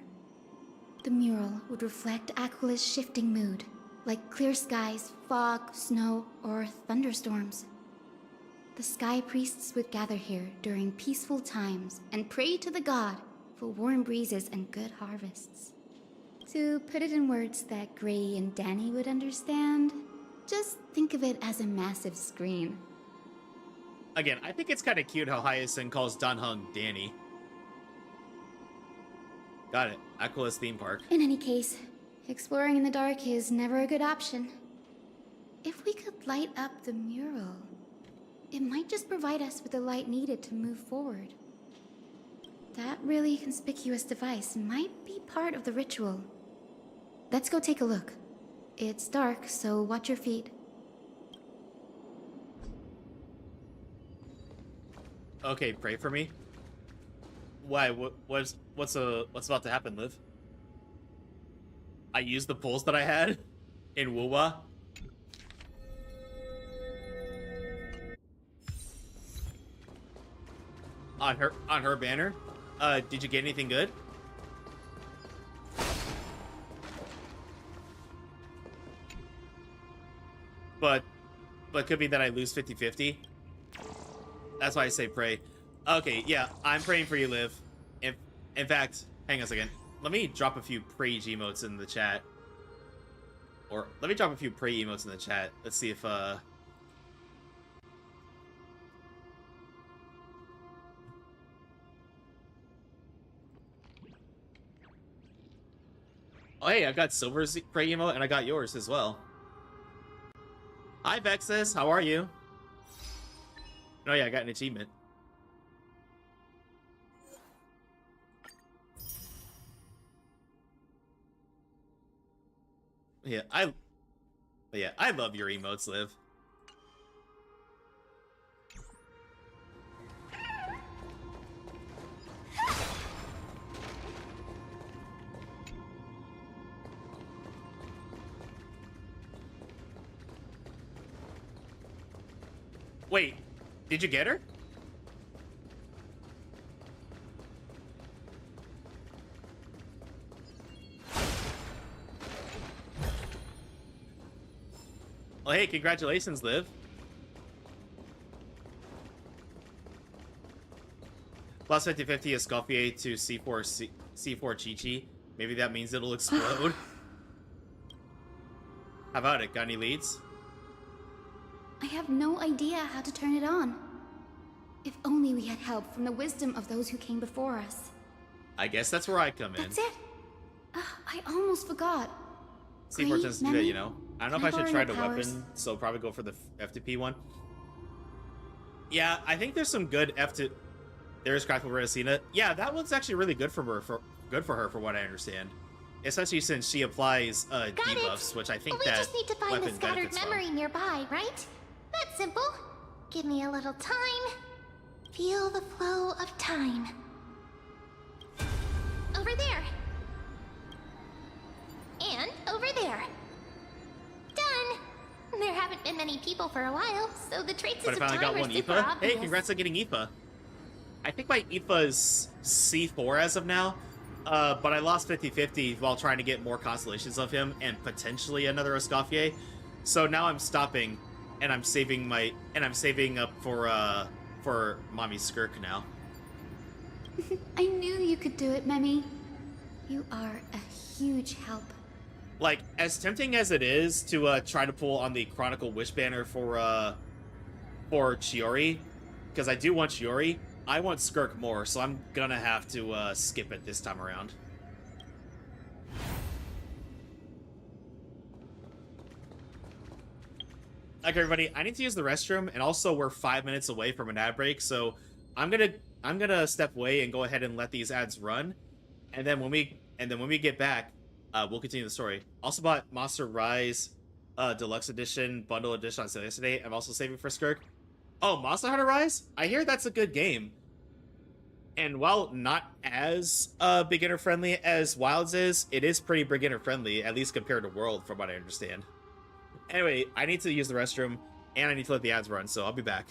S9: The mural would reflect Aquila's shifting mood, like clear skies, fog, snow, or thunderstorms. The Sky Priests would gather here during peaceful times and pray to the god for warm breezes and good harvests. To put it in words that Gray and Danny would understand, just think of it as a massive screen.
S1: Again, I think it's kind of cute how Hyacinth calls Danhung Danny. Got it. Aquila's theme park.
S9: In any case, exploring in the dark is never a good option. If we could light up the mural, it might just provide us with the light needed to move forward. That really conspicuous device might be part of the ritual. Let's go take a look. It's dark, so watch your feet.
S1: Okay, pray for me. Why? What's about to happen, Liv? I used the pulls that I had in Wuwa. On her banner. Did you get anything good? But could be that I lose 50-50. That's why I say pray. Okay, yeah, I'm praying for you, Liv. In fact, hang on a second. Let me drop a few praise emotes in the chat. Or let me drop a few pray emotes in the chat. Let's see if Oh hey, I've got Silver's pray emote and I got yours as well. Hi Vexus, how are you? Oh yeah, I got an achievement. Yeah, I love your emotes, Liv. Wait, did you get her? Well, hey, congratulations, Liv. Plus 50-50 Escoffier to C4 Chi-Chi. Maybe that means it'll explode. How about it? Got any leads?
S9: I have no idea how to turn it on. If only we had help from the wisdom of those who came before us.
S1: I guess that's where I come in.
S9: That's it. I almost forgot.
S1: C4 tends to do that, you know. I don't know if I should try the
S9: powers?
S1: weapon, so probably go for the FTP one. Yeah, I think there's some good There's Crackle Resina. Yeah, that one's actually really good for her, for what I understand. Especially since she applies debuffs, which I think
S3: we
S1: that
S3: just need to find the
S1: weapon
S3: scattered
S1: benefits from.
S3: memory nearby, right? That's simple. Give me a little time. Feel the flow of time. Over there. And over there. Done. There haven't been many people for a while, so the traces
S1: But I
S3: of
S1: finally
S3: time
S1: got
S3: are
S1: one
S3: super
S1: IFA.
S3: obvious.
S1: Hey, congrats on getting IFA. I think my IFA is C4 as of now. But I lost 50-50 while trying to get more constellations of him and potentially another Escoffier. So now I'm stopping and I'm saving up for Mommy Skirk now.
S9: I knew you could do it, Memi. You are a huge help.
S1: Like, as tempting as it is to try to pull on the Chronicle Wish banner for Chiori, because I do want Chiori, I want Skirk more, so I'm gonna have to skip it this time around. Okay, everybody, I need to use the restroom, and also we're 5 minutes away from an ad break, so I'm gonna step away and go ahead and let these ads run, and then when we get back, we'll continue the story. Also bought Monster Rise Deluxe Edition, Bundle Edition on sale yesterday. I'm also saving for Skirk. Oh, Monster Hunter Rise? I hear that's a good game. And while not as beginner-friendly as Wilds is, it is pretty beginner-friendly, at least compared to World, from what I understand. Anyway, I need to use the restroom, and I need to let the ads run, so I'll be back.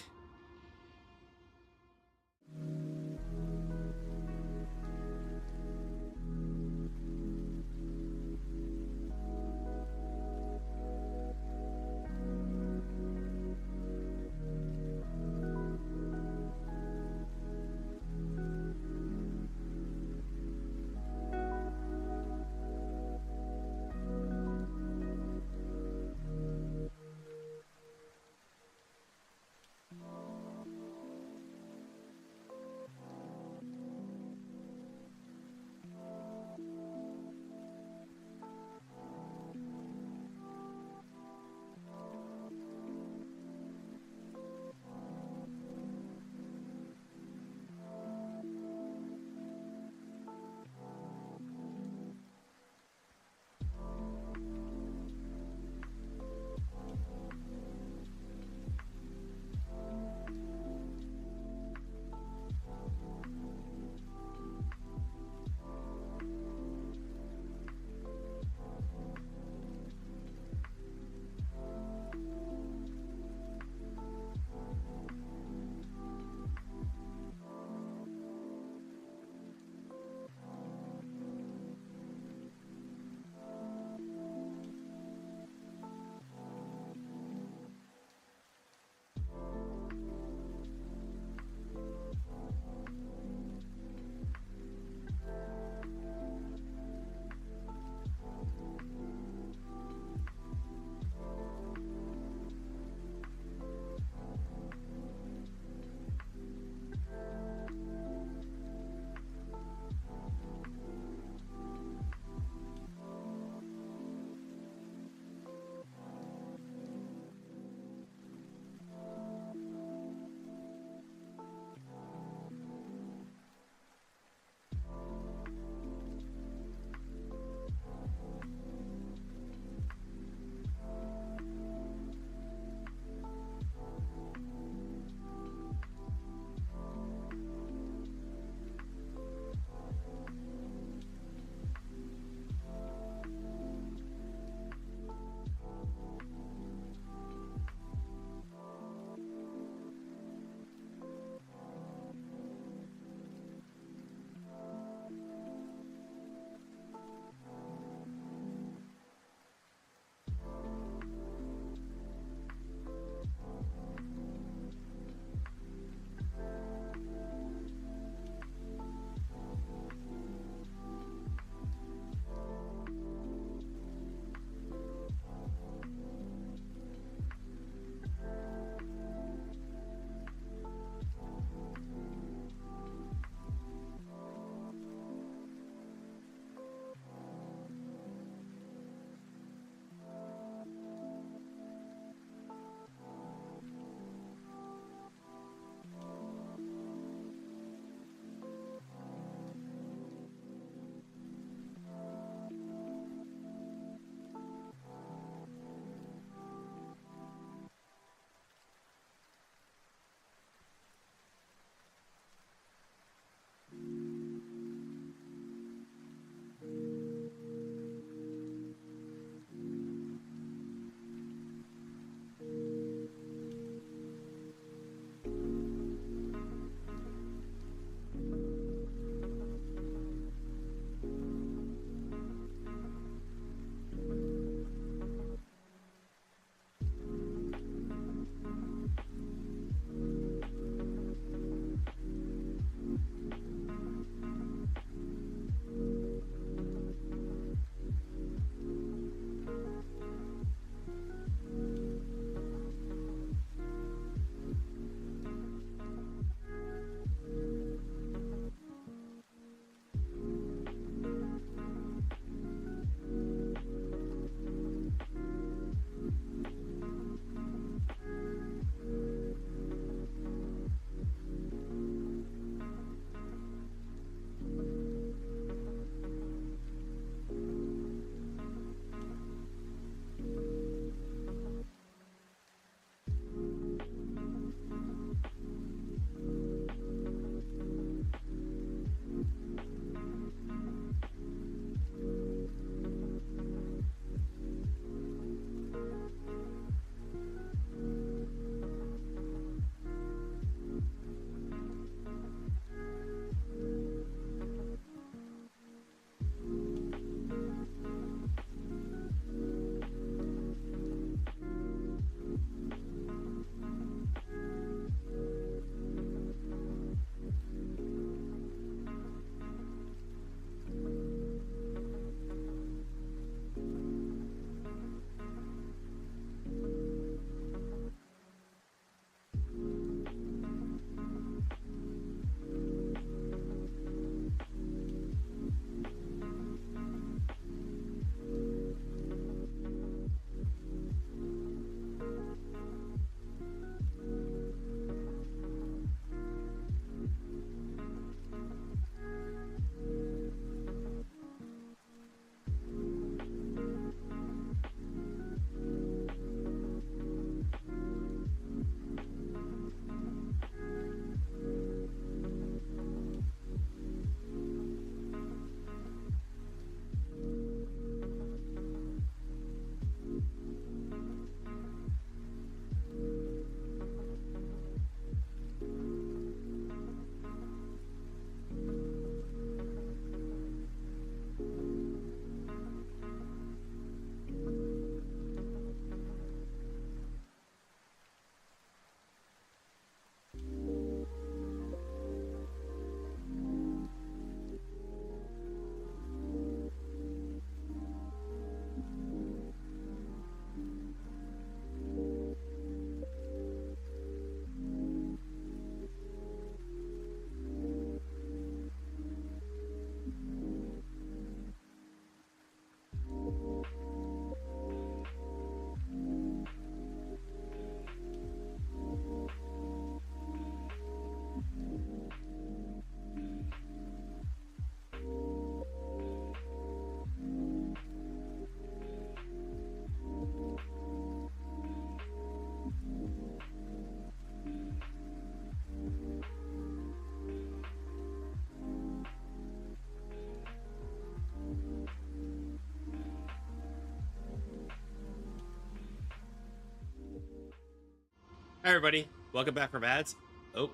S1: Hi, everybody. Welcome back from ads. Oh,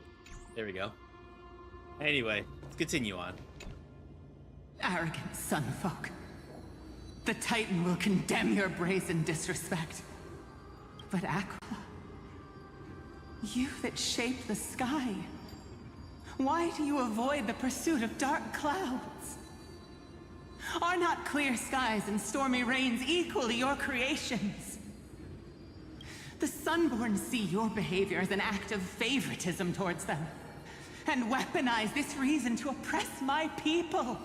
S1: there we go. Anyway, let's continue on.
S5: Arrogant sunfolk. The Titan will condemn your brazen disrespect. But Aquila, you that shape the sky, why do you avoid the pursuit of dark clouds? Are not clear skies and stormy rains equally your creations? The Sunborn see your behavior as an act of favoritism towards them, and weaponize this reason to oppress my people.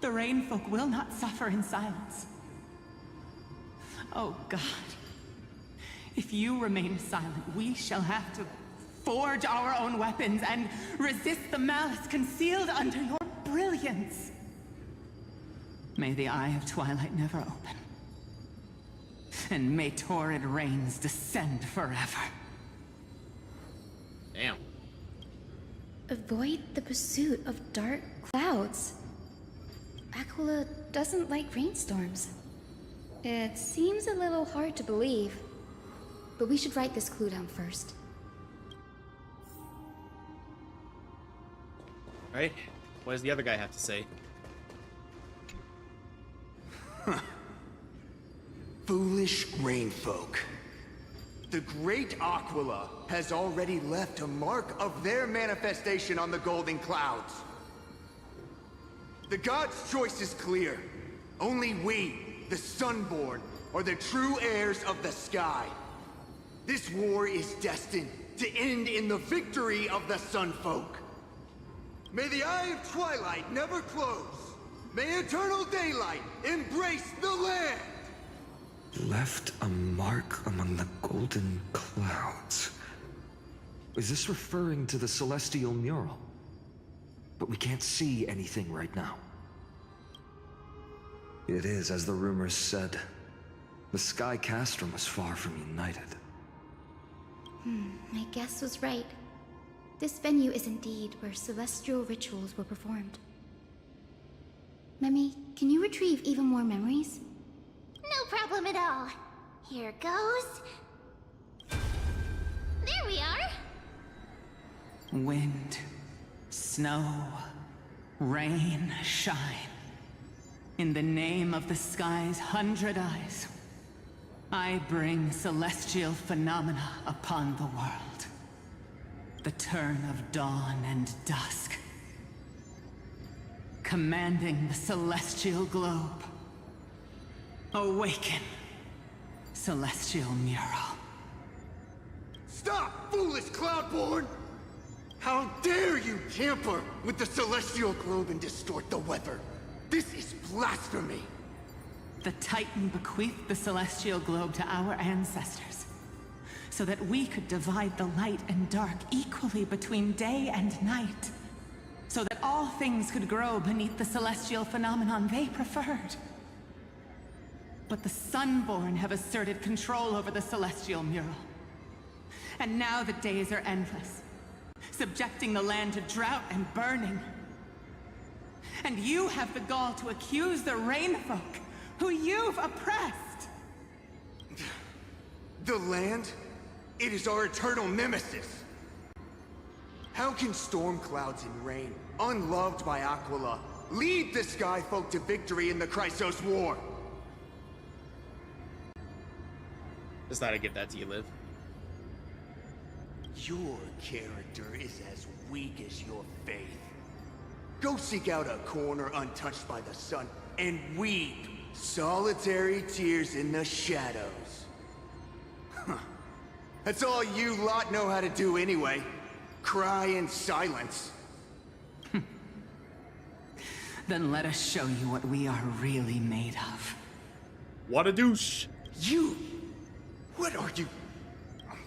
S5: The Rainfolk will not suffer in silence. Oh God, if you remain silent, we shall have to forge our own weapons and resist the malice concealed under your brilliance. May the Eye of Twilight never open, and may torrid rains descend forever.
S1: Damn.
S9: Avoid the pursuit of dark clouds. Aquila doesn't like rainstorms. It seems a little hard to believe, but we should write this clue down first.
S1: Right? What does the other guy have to say?
S10: Foolish rainfolk. The great Aquila has already left a mark of their manifestation on the golden clouds. The gods' choice is clear. Only we, the Sunborn, are the true heirs of the sky. This war is destined to end in the victory of the Sunfolk. May the Eye of Twilight never close. May eternal daylight embrace the land!
S4: Left a mark among the golden clouds. Is this referring to the celestial mural? But we can't see anything right now. It is, as the rumors said. The Sky Castrum was far from united.
S9: My guess was right. This venue is indeed where celestial rituals were performed. Memi, can you retrieve even more memories?
S3: No problem at all. Here goes. There we are.
S5: Wind, snow, rain, shine. In the name of the sky's 100 eyes, I bring celestial phenomena upon the world. The turn of dawn and dusk. Commanding the celestial globe. Awaken, celestial mural.
S10: Stop, foolish Cloudborn! How dare you tamper with the celestial globe and distort the weather? This is blasphemy!
S5: The Titan bequeathed the celestial globe to our ancestors, so that we could divide the light and dark equally between day and night, so that all things could grow beneath the celestial phenomenon they preferred. But the Sunborn have asserted control over the celestial mural. And now the days are endless, subjecting the land to drought and burning. And you have the gall to accuse the Rainfolk, who you've oppressed!
S10: The land? It is our eternal nemesis! How can storm clouds and rain, unloved by Aquila, lead the Skyfolk to victory in the Chrysos War?
S1: Just thought I'd give that to you, Liv.
S10: Your character is as weak as your faith. Go seek out a corner untouched by the sun and weep solitary tears in the shadows. Huh. That's all you lot know how to do anyway. Cry in silence.
S5: Then let us show you what we are really made of.
S1: What a douche!
S10: You! What are you?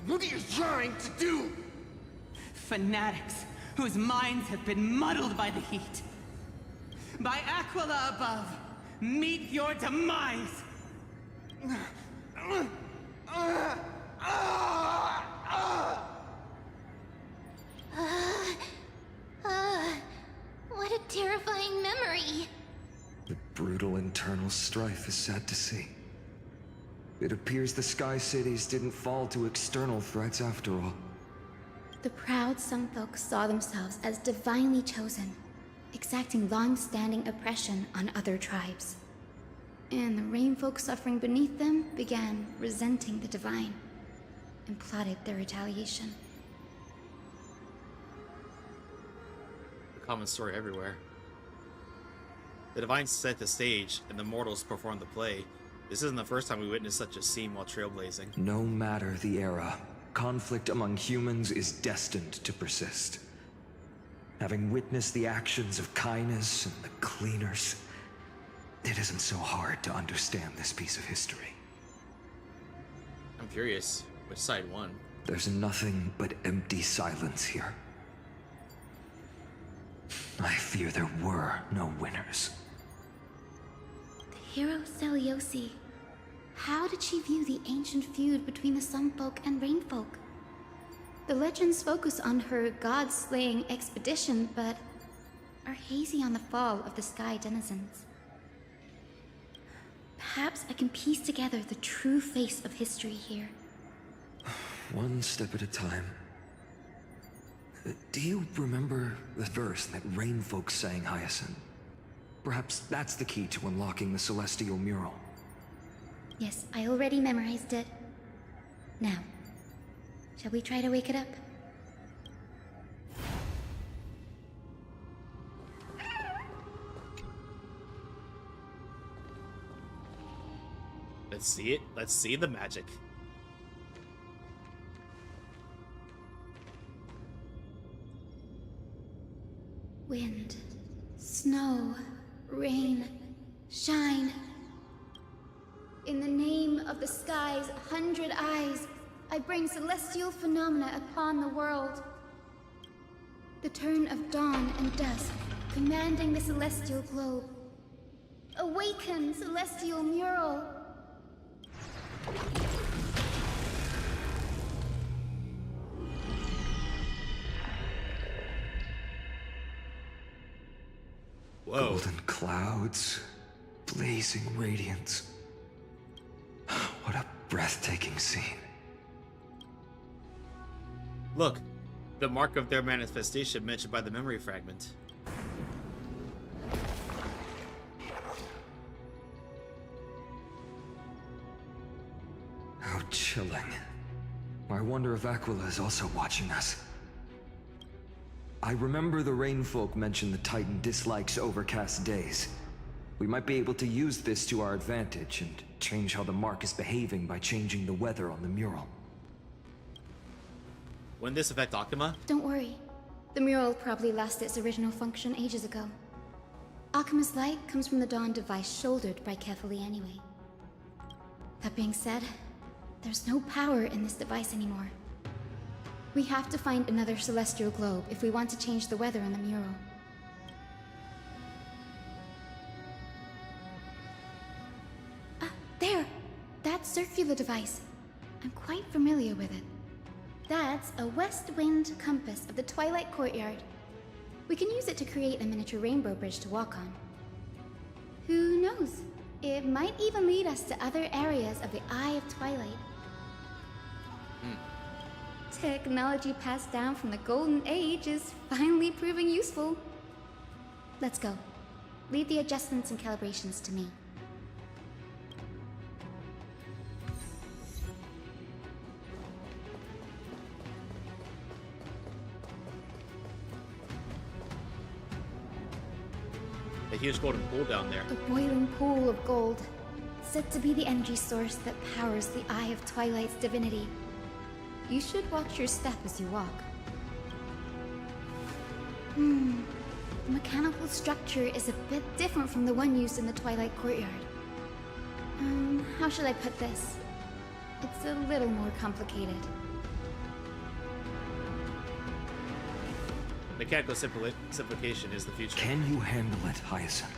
S10: What are you trying to do?
S5: Fanatics whose minds have been muddled by the heat. By Aquila above, meet your demise!
S3: What a terrifying memory.
S4: The brutal internal strife is sad to see. It appears the Sky Cities didn't fall to external threats after all.
S9: The proud Sunfolk saw themselves as divinely chosen, exacting long-standing oppression on other tribes. And the Rainfolk suffering beneath them began resenting the divine and plotted their retaliation.
S1: A common story everywhere. The divine set the stage, and the mortals performed the play. This isn't the first time we witnessed such a scene while trailblazing.
S4: No matter the era, conflict among humans is destined to persist. Having witnessed the actions of Kindness and the Cleaners, it isn't so hard to understand this piece of history.
S1: I'm curious, which side won?
S4: There's nothing but empty silence here. I fear there were no winners.
S9: The hero Celiosi. How did she view the ancient feud between the Sunfolk and Rainfolk? The legends focus on her god-slaying expedition, but are hazy on the fall of the Sky Denizens. Perhaps I can piece together the true face of history here.
S4: One step at a time. Do you remember the verse that Rainfolk sang, Hyacinth? Perhaps that's the key to unlocking the Celestial Mural.
S9: Yes, I already memorized it. Now, shall we try to wake it up?
S1: Let's see it. Let's see the magic.
S9: Wind, snow, rain, shine. In the name of the sky's 100 eyes, I bring celestial phenomena upon the world. The turn of dawn and dusk, commanding the celestial globe. Awaken, celestial mural!
S1: Whoa.
S4: Golden clouds, blazing radiance. What a breathtaking scene.
S1: Look, the mark of their manifestation mentioned by the memory fragment.
S4: How chilling. I wonder if Aquila is also watching us. I remember the Rainfolk mentioned the Titan dislikes overcast days. We might be able to use this to our advantage and change how the mark is behaving by changing the weather on the mural.
S1: Wouldn't this affect Akuma?
S9: Don't worry. The mural probably lost its original function ages ago. Akuma's light comes from the dawn device shouldered by Kefali anyway. That being said, there's no power in this device anymore. We have to find another celestial globe if we want to change the weather on the mural. There! That circular device. I'm quite familiar with it. That's a west wind compass of the Twilight Courtyard. We can use it to create a miniature rainbow bridge to walk on. Who knows? It might even lead us to other areas of the Eye of Twilight. Technology passed down from the Golden Age is finally proving useful. Let's go. Leave the adjustments and calibrations to me.
S1: A huge golden pool down there.
S9: A boiling pool of gold, said to be the energy source that powers the Eye of Twilight's divinity. You should watch your step as you walk. The mechanical structure is a bit different from the one used in the Twilight Courtyard. How should I put this? It's a little more complicated.
S1: Mechanical simplification is the future.
S4: Can you handle it, Hyacinth?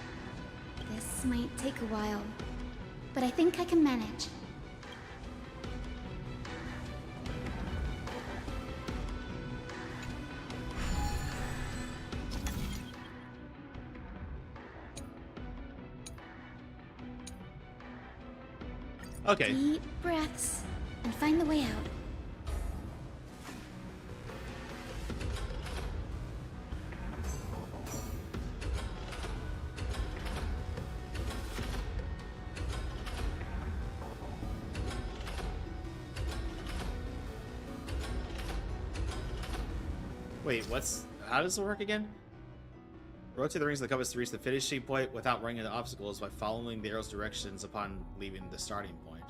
S9: This might take a while, but I think I can manage.
S1: Okay.
S9: Deep breaths and find the way out.
S1: Wait, how does it work again? Rotate the rings of the compass to reach the finishing point without running into obstacles by following the arrow's directions upon leaving the starting point.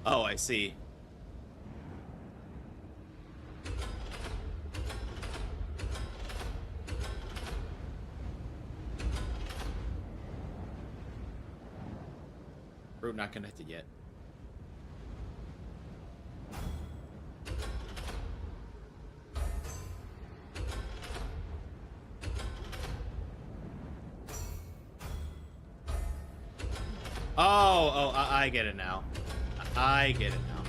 S1: Oh, I see. Route not connected yet. Oh, I get it now. I get it now.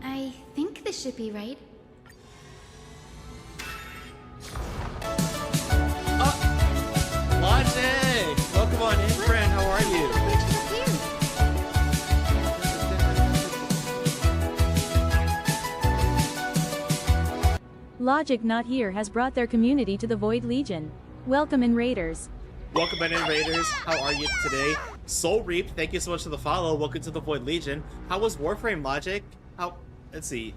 S9: I think this should be right.
S1: Logic! Welcome on in, friend. How are you?
S11: Logic Not Here has brought their community to the Void Legion. Welcome in, Raiders.
S1: Welcome in, Raiders. How are you today? Soul Reap, thank you so much for the follow. Welcome to the Void Legion. How was Warframe, Logic? Let's see.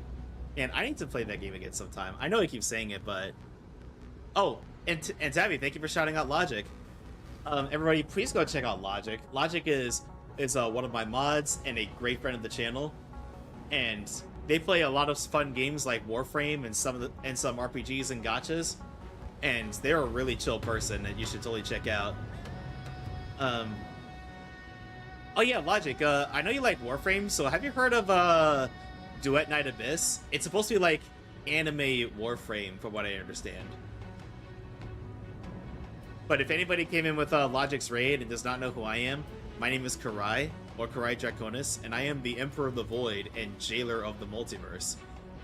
S1: Man, I need to play that game again sometime. I know I keep saying it, but... Oh, and Tabby, thank you for shouting out Logic. Everybody, please go check out Logic. Logic is one of my mods and a great friend of the channel. And they play a lot of fun games like Warframe and some RPGs and gachas. And they're a really chill person that you should totally check out. Oh yeah, Logic, I know you like Warframe, so have you heard of Duet Night Abyss? It's supposed to be like anime Warframe, from what I understand. But if anybody came in with Logic's raid and does not know who I am, my name is Kurai, or Kurai Draconis, and I am the Emperor of the Void and Jailer of the Multiverse.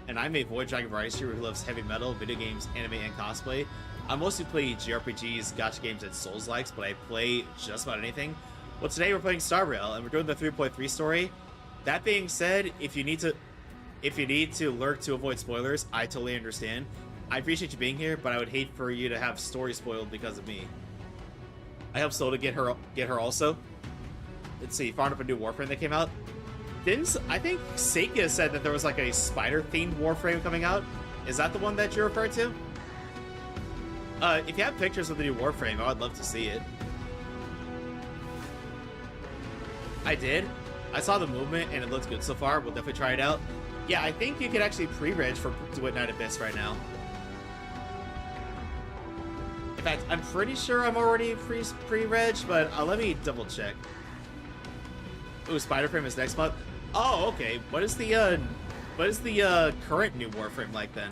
S1: And I'm a Void Dragon variety streamer who loves heavy metal, video games, anime, and cosplay. I mostly play JRPGs, gacha games, and Souls-likes, but I play just about anything. Well, today we're playing Star Rail, and we're doing the 3.3 story. That being said, if you need to lurk to avoid spoilers, I totally understand. I appreciate you being here, but I would hate for you to have story spoiled because of me. I hope so to get her also. Let's see, found up a new Warframe that came out. I think Seika said that there was like a spider-themed Warframe coming out. Is that the one that you referred to? If you have pictures of the new Warframe, I would love to see it. I did. I saw the movement and it looks good so far. We'll definitely try it out. Yeah, I think you can actually pre-reg for Duet Night Abyss right now. In fact, I'm pretty sure I'm already pre-reg, but let me double check. Ooh, Spider-Frame is next month. Oh, okay. What is the current new Warframe like then?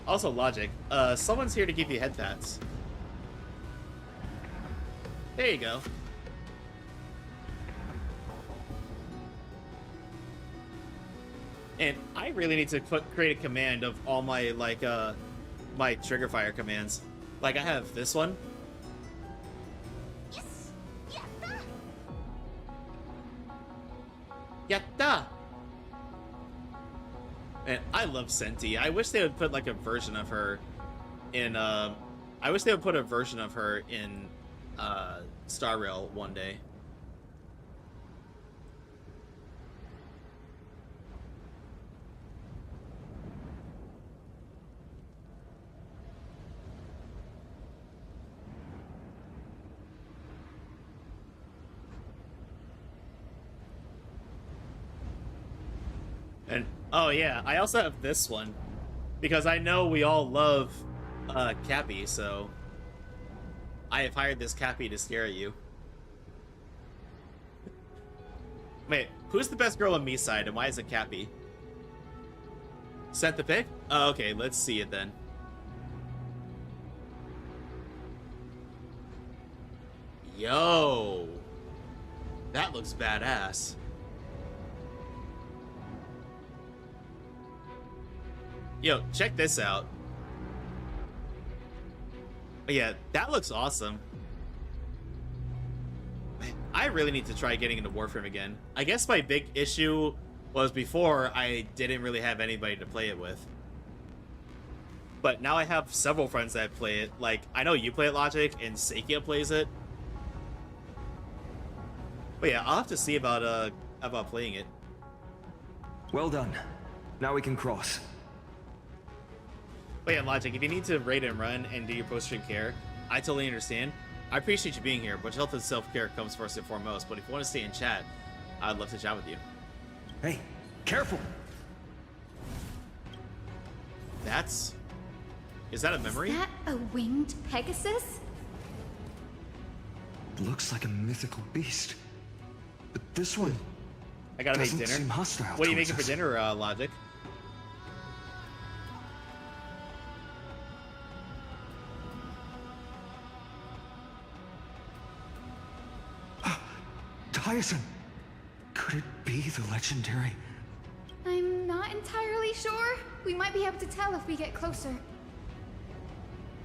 S1: Also Logic, someone's here to give you head pats. There you go. And I really need to create a command of all my, like, my trigger fire commands. Like, I have this one.
S3: Yes! Yatta!
S1: Yatta! And I love Senti. I wish they would put, like, a version of her in, I wish they would put a version of her in, Star Rail one day. And oh yeah, I also have this one because I know we all love Cappy, so I have hired this Cappy to stare at you. Wait, who's the best girl on me side and why is it Cappy? Set the pick? Oh, okay, let's see it then. Yo, that looks badass. Yo, check this out. Oh, yeah, that looks awesome. Man, I really need to try getting into Warframe again. I guess my big issue was before I didn't really have anybody to play it with. But now I have several friends that play it. Like, I know you play it, Logic, and Sakia plays it. But yeah, I'll have to see about playing it.
S4: Well done. Now we can cross.
S1: But yeah, Logic, if you need to raid and run and do your post-stream care, I totally understand. I appreciate you being here, but health and self-care comes first and foremost. But if you want to stay in chat, I'd love to chat with you.
S4: Hey, careful!
S1: Is that a memory?
S9: Is that a winged Pegasus?
S4: Looks like a mythical beast. But this one
S1: I gotta make
S4: doesn't
S1: dinner.
S4: seem hostile
S1: What are you
S4: towards
S1: making for
S4: us.
S1: dinner, Logic?
S4: Tyson! Could it be the legendary?
S9: I'm not entirely sure. We might be able to tell if we get closer.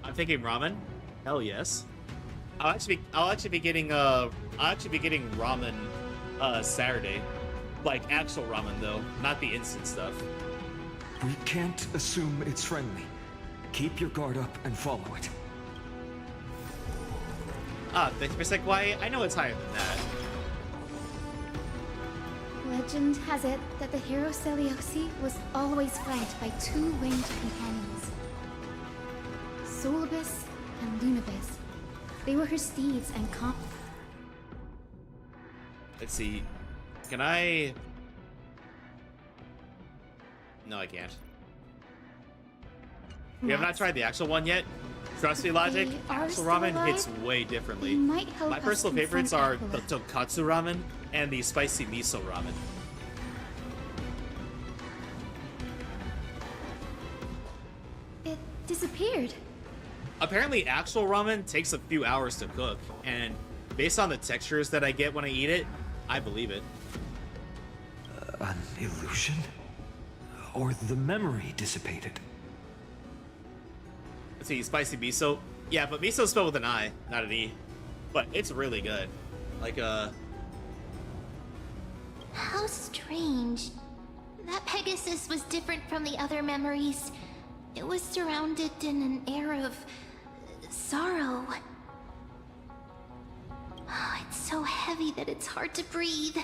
S1: I'm thinking ramen. Hell yes. I'll actually be getting ramen Saturday. Like actual ramen though, not the instant stuff.
S4: We can't assume it's friendly. Keep your guard up and follow it.
S1: Thanks for saying why. I know it's higher than that.
S9: Legend has it that the hero Seliosi was always fed by two winged companions, Solibus and Lunibus. They were her steeds and comp.
S1: Let's see. Can I? No, I can't. We have not tried the actual one yet. Trust me, Logic.
S9: They are
S1: Actual
S9: still
S1: ramen
S9: alive?
S1: hits way differently.
S9: They might help
S1: My
S9: us
S1: personal favorites are
S9: confront
S1: the
S9: Aquila.
S1: tonkatsu ramen and the spicy miso ramen.
S9: It disappeared.
S1: Apparently, actual ramen takes a few hours to cook, and based on the textures that I get when I eat it, I believe it.
S4: An illusion? Or the memory dissipated?
S1: Let's see, spicy miso. Yeah, but miso's spelled with an I, not an E. But it's really good. Like,
S3: How strange. That Pegasus was different from the other memories. It was surrounded in an air of sorrow. Oh, it's so heavy that it's hard to breathe.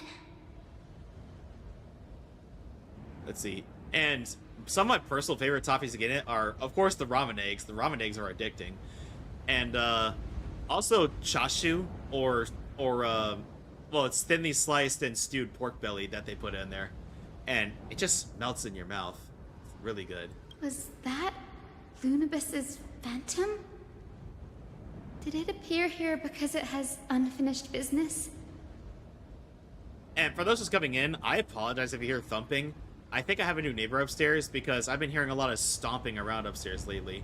S1: Let's see. And some of my personal favorite toppings to get in it are, of course, the ramen eggs. The ramen eggs are addicting. And, also chashu, or, well, it's thinly sliced and stewed pork belly that they put in there. And it just melts in your mouth. It's really good.
S9: Was that Lunibus's phantom? Did it appear here because it has unfinished business?
S1: And for those just coming in, I apologize if you hear thumping. I think I have a new neighbor upstairs because I've been hearing a lot of stomping around upstairs lately.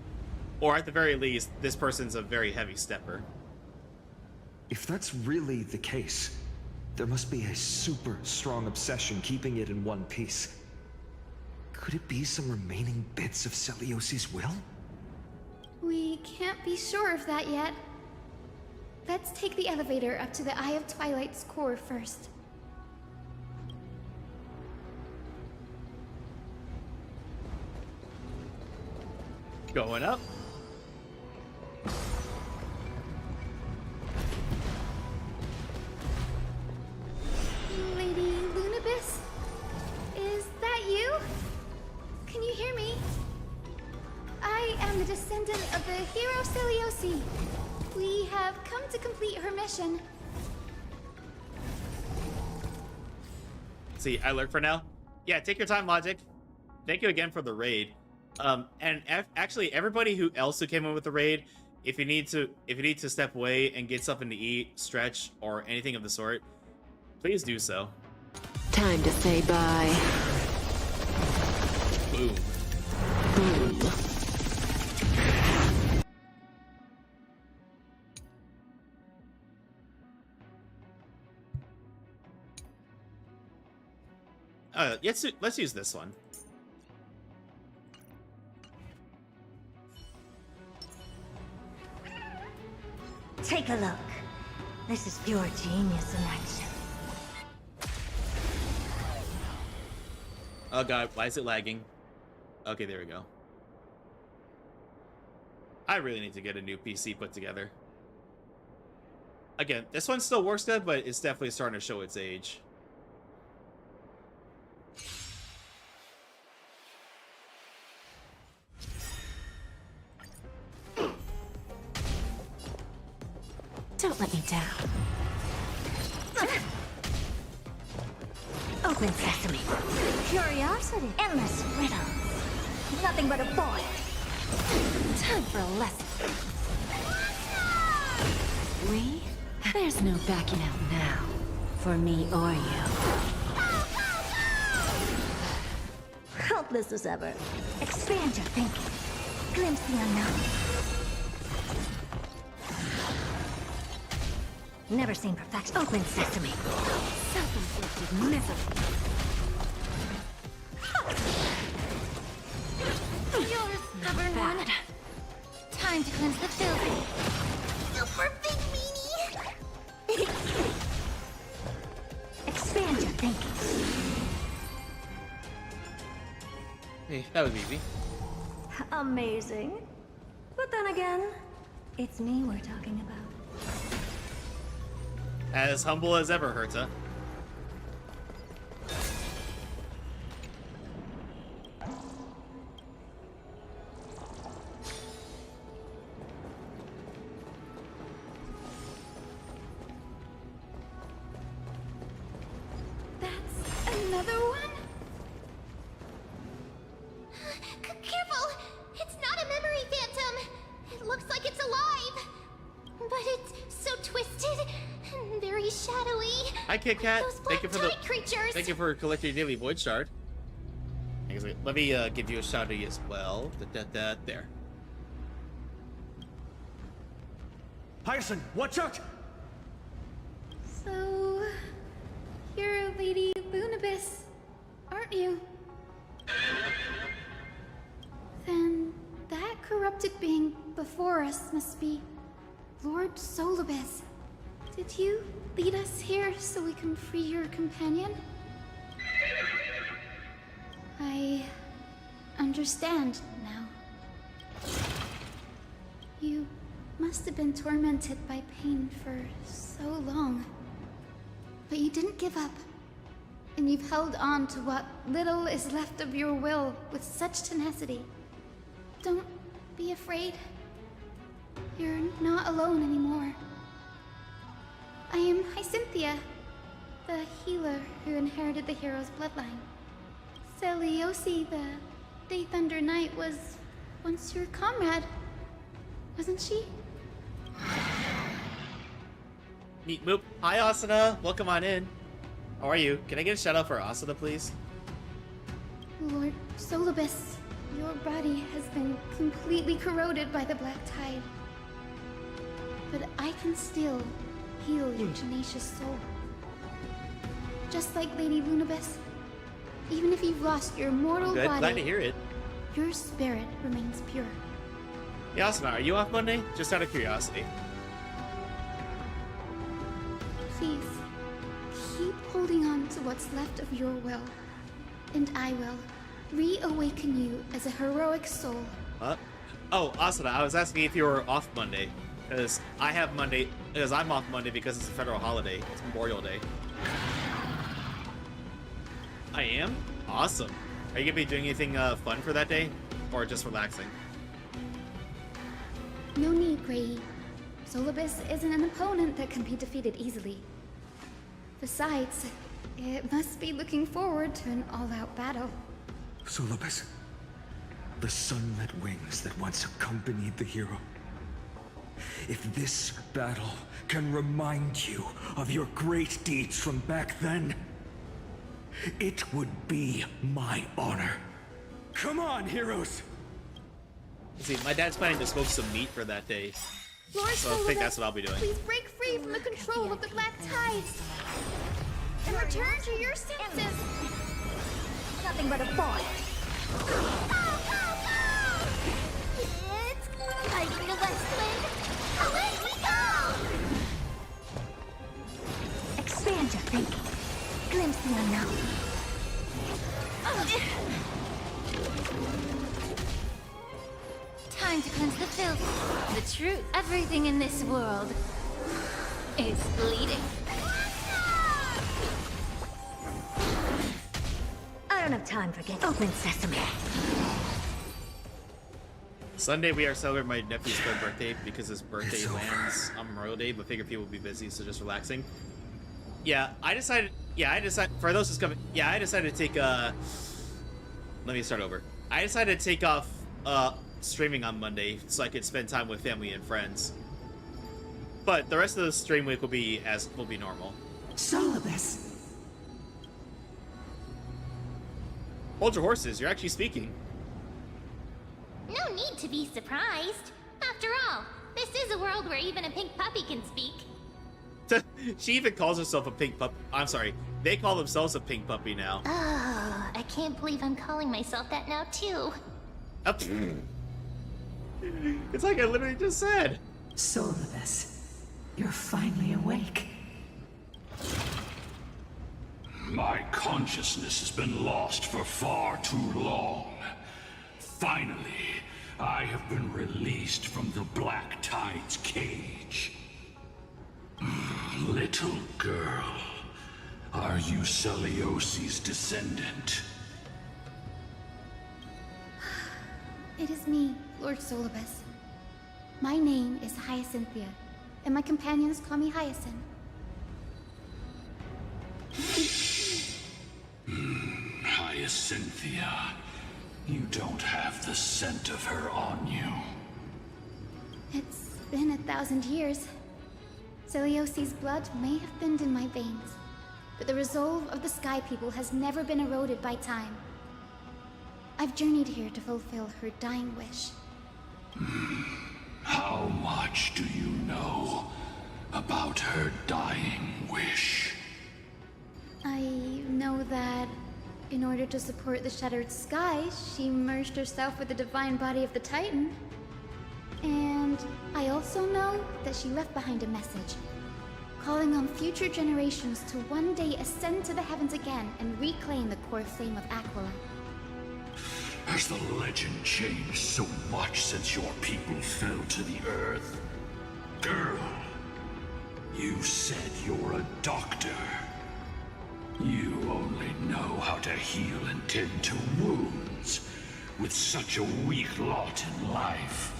S1: Or at the very least, this person's a very heavy stepper.
S4: If that's really the case, there must be a super strong obsession keeping it in one piece. Could it be some remaining bits of Celiosi's will?
S9: We can't be sure of that yet. Let's take the elevator up to the Eye of Twilight's core first.
S1: Going up.
S9: Lady Lunibus? Is that you? Can you hear me? I am the descendant of the hero Celiosi. We have come to complete her mission.
S1: See, I lurk for now. Yeah, take your time, Logic. Thank you again for the raid. And actually, everybody who came in with the raid, if you need to step away and get something to eat, stretch, or anything of the sort, please do so.
S12: Time to say bye.
S1: Boom.
S12: Boom.
S1: Let's use this one.
S13: Take a look. This is pure genius in action.
S1: Oh god, why is it lagging? Okay, there we go. I really need to get a new PC put together. Again, this one still works good, but it's definitely starting to show its age.
S13: Don't let me down. Open sesame. Curiosity. Endless riddles. Nothing but a boy. Time for a lesson. We? There's no backing out now. For me or you. Helpless as ever. Expand your thinking. Glimpse the unknown. Never seen perfection. Open sesame. Self-inflicted misery.
S3: Yours, stubborn one. Time to cleanse the filth. Super big meanie.
S13: Expand your thinking.
S1: Hey, that was easy.
S13: Amazing. But then again, it's me we're talking about.
S1: As humble as ever, Herta.
S3: That's another one? Careful! It's not a memory phantom! It looks like it's alive! But it's so twisted and very shadowy.
S1: Hi, Kit Kat.
S3: Those black creatures.
S1: Thank you for collecting your daily void shard. Let me give you a shout out as well. There.
S4: Hyacinth, watch out!
S9: So, you're Lady Lunabis, aren't you? Then that corrupted being before us must be Lord Solibus. Did you lead us here so we can free your companion? I understand now. You must have been tormented by pain for so long. But you didn't give up. And you've held on to what little is left of your will with such tenacity. Don't be afraid. You're not alone anymore. I am Hyacinthia, the healer who inherited the hero's bloodline. Celiosi, the Day Thunder Knight, was once your comrade, wasn't she?
S1: Meet Moop. Hi, Asuna. Welcome on in. How are you? Can I get a shout out for Asuna, please?
S9: Lord Solibus, your body has been completely corroded by the Black Tide. But I can still heal your tenacious soul. Just like Lady Lunabis, even if you've lost your mortal
S1: Good.
S9: body,
S1: Glad to hear it.
S9: your spirit remains pure.
S1: Yeah, Asuna, are you off Monday? Just out of curiosity.
S9: Please, keep holding on to what's left of your will, and I will reawaken you as a heroic soul.
S1: Oh, Asuna, I was asking if you were off Monday. Because I'm off Monday because it's a federal holiday. It's Memorial Day. I am? Awesome. Are you gonna be doing anything fun for that day? Or just relaxing?
S9: No need, Grey. Solibus isn't an opponent that can be defeated easily. Besides, It must be looking forward to an all-out battle.
S4: Solobus, the sunlit wings that once accompanied the hero. If this battle can remind you of your great deeds from back then, it would be my honor. Come on, heroes!
S1: See, my dad's planning to smoke some meat for that day.
S9: Lord
S1: So I think that's what I'll be doing.
S9: Please break free from the control of the black tides and return to your senses.
S13: Nothing but a boy. It's fighting the west wind. Away we go! Expand your thinking. Glimpse the unknown.
S3: Time to cleanse the filth. The truth. Everything in this world is bleeding.
S13: I don't have time for getting open sesame.
S1: Sunday we are celebrating my nephew's third birthday because his birthday lands on Memorial Day, but figure people will be busy, so just relaxing. Yeah, I decided for those who's coming. Yeah, I decided to take let me start over. I decided to take off streaming on Monday so I could spend time with family and friends. But the rest of the stream week will be normal.
S5: Solobus.
S1: Hold your horses, you're actually speaking.
S3: No need to be surprised. After all, this is a world where even a pink puppy can speak.
S1: She even calls herself a pink puppy. I'm sorry, they call themselves a pink puppy now.
S3: Oh, I can't believe I'm calling myself that now too.
S1: It's like I literally just said.
S5: Solobus, you're finally awake.
S14: My consciousness has been lost for far too long. Finally, I have been released from the Black Tide's cage. Little girl, are you Celiosi's descendant?
S9: It is me, Lord Solobus. My name is Hyacinthia, and my companions call me Hyacinth.
S14: Hyacinthia, you don't have the scent of her on you.
S9: It's been 1,000 years. Celiosi's blood may have thinned in my veins, but the resolve of the Sky People has never been eroded by time. I've journeyed here to fulfill her dying wish.
S14: How much do you know about her dying wish?
S9: I know that in order to support the shattered sky, she merged herself with the divine body of the Titan. And I also know that she left behind a message, calling on future generations to one day ascend to the heavens again and reclaim the core flame of Aquila.
S14: Has the legend changed so much since your people fell to the earth? Girl, you said you're a doctor. You only know how to heal and tend to wounds with such a weak lot in life.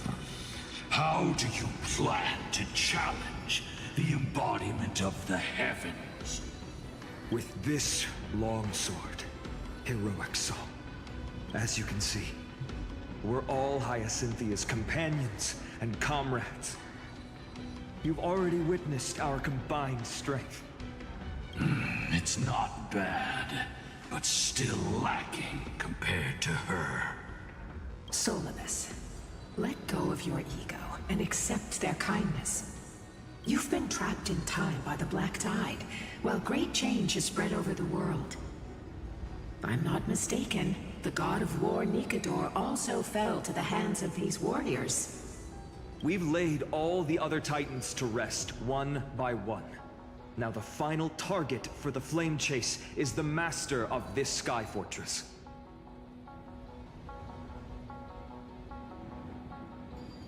S14: How do you plan to challenge the embodiment of the heavens?
S4: With this long sword, heroic soul. As you can see, we're all Hyacinthia's companions and comrades. You've already witnessed our combined strength.
S14: It's not bad, but still lacking compared to her.
S5: Solobus, let go of your ego and accept their kindness. You've been trapped in time by the Black Tide, while great change has spread over the world. If I'm not mistaken, the god of war Nikador also fell to the hands of these warriors.
S4: We've laid all the other Titans to rest, one by one. Now the final target for the Flame Chase is the master of this Sky Fortress.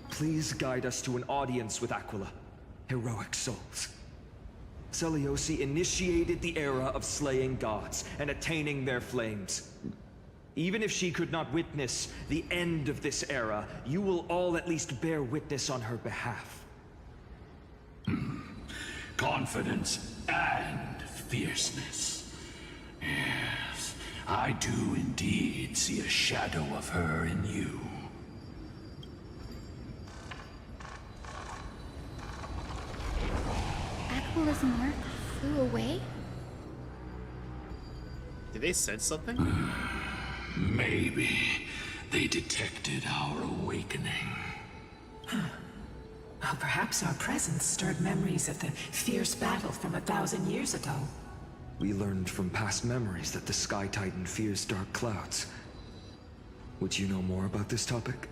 S4: Please guide us to an audience with Aquila, heroic souls. Celiosi initiated the era of slaying gods and attaining their flames. Even if she could not witness the end of this era, you will all at least bear witness on her behalf.
S14: Confidence and fierceness. I do indeed see a shadow of her in you.
S9: Aqua's mark flew away?
S1: Did they sense something?
S14: Maybe they detected our awakening.
S5: Well, perhaps our presence stirred memories of the fierce battle from 1,000 years ago.
S4: We learned from past memories that the Sky Titan fears dark clouds. Would you know more about this topic?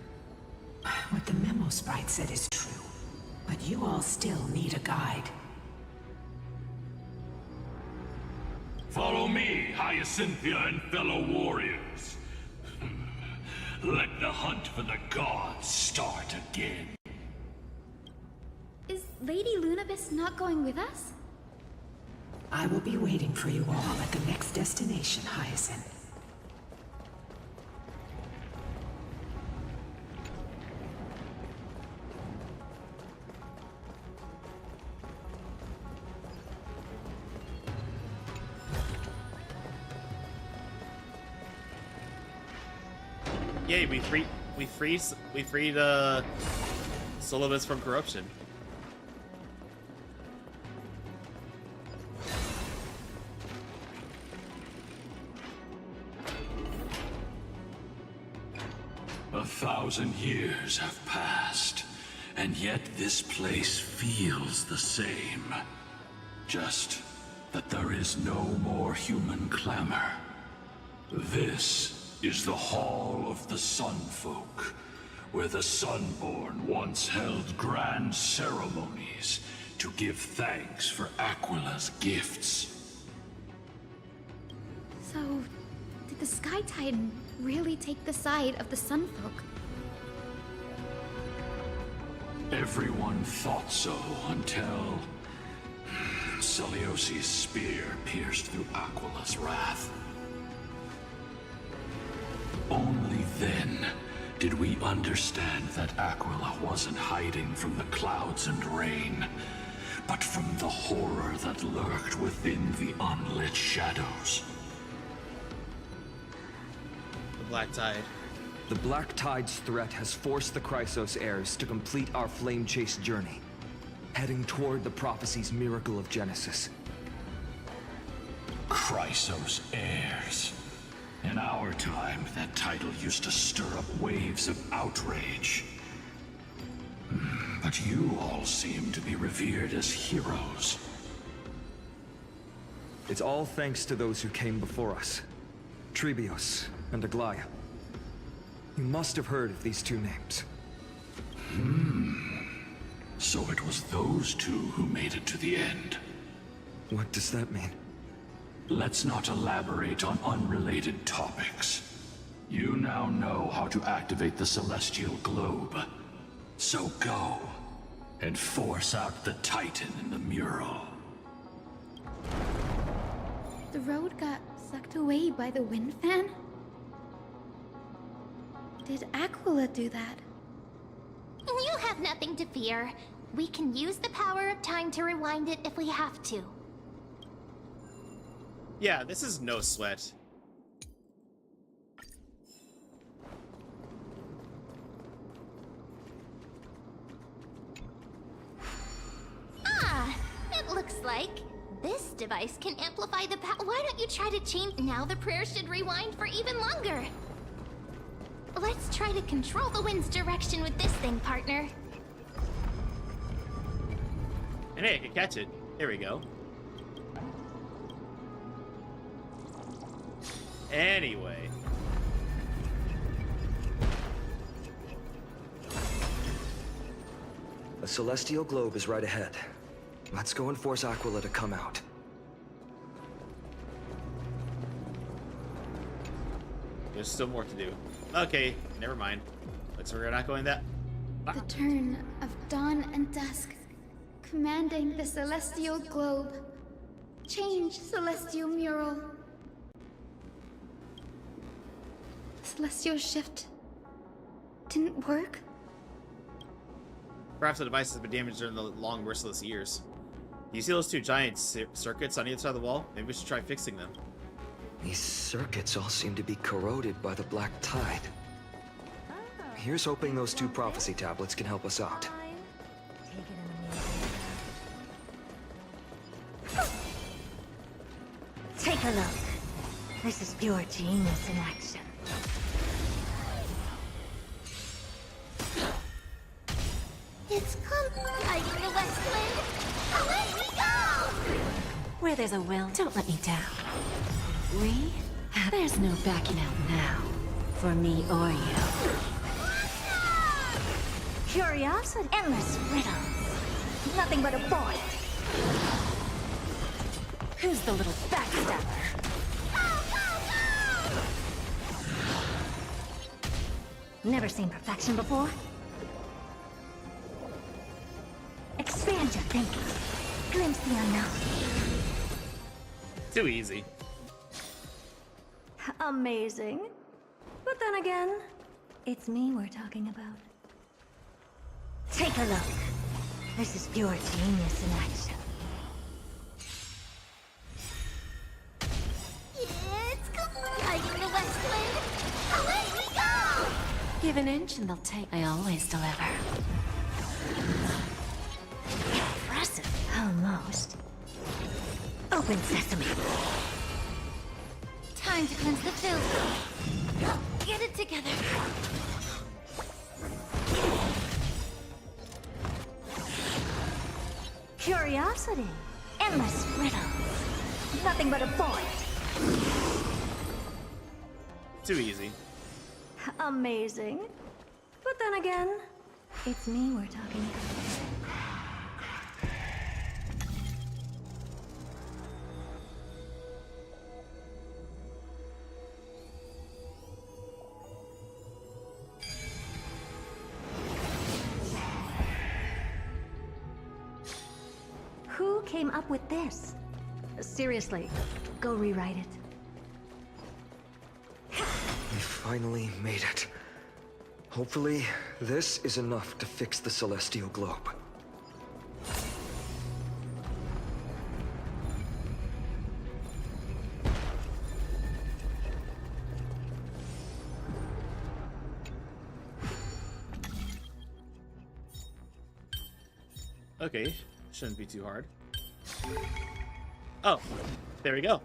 S5: What the memo sprite said is true, but you all still need a guide.
S14: Follow me, Hyacinthia and fellow warriors. Let the hunt for the gods start again.
S9: Is Lady Lunabis not going with us?
S5: I will be waiting for you all at the next destination, Hyacinth.
S1: Yay, we freed Solobus from corruption.
S14: A 1,000 years have passed, and yet this place feels the same. Just that there is no more human clamor. This is the Hall of the Sun Folk, where the Sunborn once held grand ceremonies to give thanks for Aquila's gifts.
S9: So, did the Sky Titan really take the side of the Sunfolk?
S14: Everyone thought so until Celiosi's spear pierced through Aquila's wrath. Only then did we understand that Aquila wasn't hiding from the clouds and rain, but from the horror that lurked within the unlit shadows.
S1: The Black Tide.
S4: The Black Tide's threat has forced the Chrysos heirs to complete our flame chase journey, heading toward the prophecy's miracle of Genesis.
S14: Chrysos heirs. In our time, that title used to stir up waves of outrage. But you all seem to be revered as heroes.
S4: It's all thanks to those who came before us. Trebios and Aglaya. You must have heard of these two names.
S14: So it was those two who made it to the end.
S4: What does that mean?
S14: Let's not elaborate on unrelated topics. You now know how to activate the celestial globe. So go, and force out the Titan in the mural.
S9: The road got sucked away by the wind fan? Did Aquila do that?
S3: You have nothing to fear. We can use the power of time to rewind it if we have to.
S1: Yeah, this is no sweat.
S3: Ah, it looks like this device can amplify the power. Why don't you try to change? Now the prayer should rewind for even longer. Let's try to control the wind's direction with this thing, partner.
S1: And hey, I can catch it. There we go. Anyway.
S4: A celestial globe is right ahead. Let's go and force Aquila to come out.
S1: There's still more to do. Okay, never mind. Looks like we're not going that.
S9: The turn of dawn and dusk, commanding the celestial globe. Change celestial mural. Celestial shift didn't work?
S1: Perhaps the device has been damaged during the long, merciless years. Do you see those two giant circuits on either side of the wall? Maybe we should try fixing them.
S15: These circuits all seem to be corroded by the black tide. Here's hoping those two prophecy tablets can help us out.
S13: Take a look. This is pure genius in action.
S3: It's come like the west wind. Away we go!
S12: Where there's a will, don't let me down. There's no backing out now. For me or you.
S13: Curiosity. Endless riddles. Nothing but a void.
S12: Who's the little backstabber?
S13: Never seen perfection before? Expand your thinking. Glimpse the unknown.
S1: Too easy.
S13: Amazing. But then again, it's me we're talking about. Take a look. This is pure genius in action.
S3: It's come like the west wind. Away we go!
S12: Give an inch and they'll take. I always deliver.
S13: Impressive. Almost. Open sesame.
S3: Time to cleanse the filth. Get it together.
S13: Curiosity. Endless riddles. Nothing but a void.
S1: Too easy.
S13: Amazing. But then again, it's me we're talking about. Who came up with this? Seriously, go rewrite it.
S15: We finally made it. Hopefully, this is enough to fix the celestial globe.
S1: Okay, shouldn't be too hard. Oh, there we go.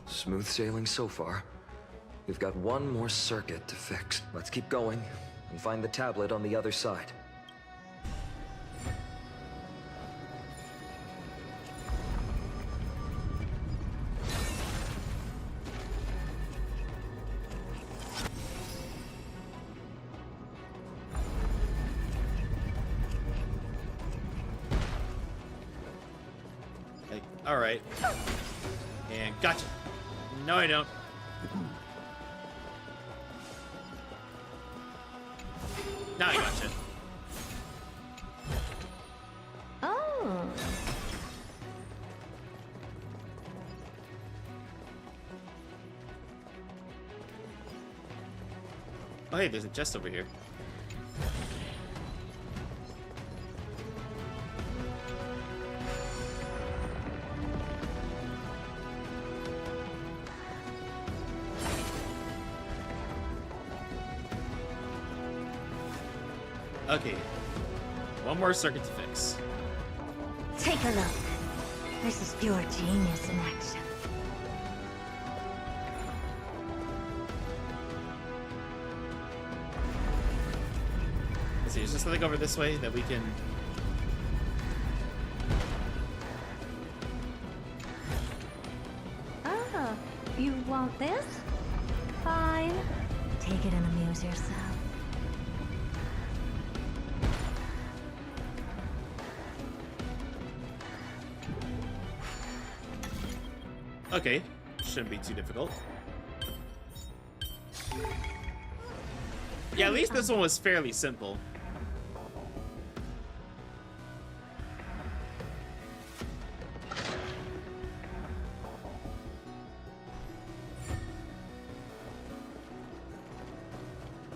S15: Smooth sailing so far. We've got one more circuit to fix. Let's keep going and find the tablet on the other side.
S1: All right. And gotcha. No, I don't. Now I gotcha.
S13: Oh.
S1: Oh, hey, there's a chest over here. Okay, one more circuit to fix.
S13: Take a look. This is pure genius in action.
S1: Let's see, is there something over this way that we can...
S13: Ah, you want this? Fine. Take it and amuse yourself.
S1: Okay, shouldn't be too difficult. Yeah, at least this one was fairly simple.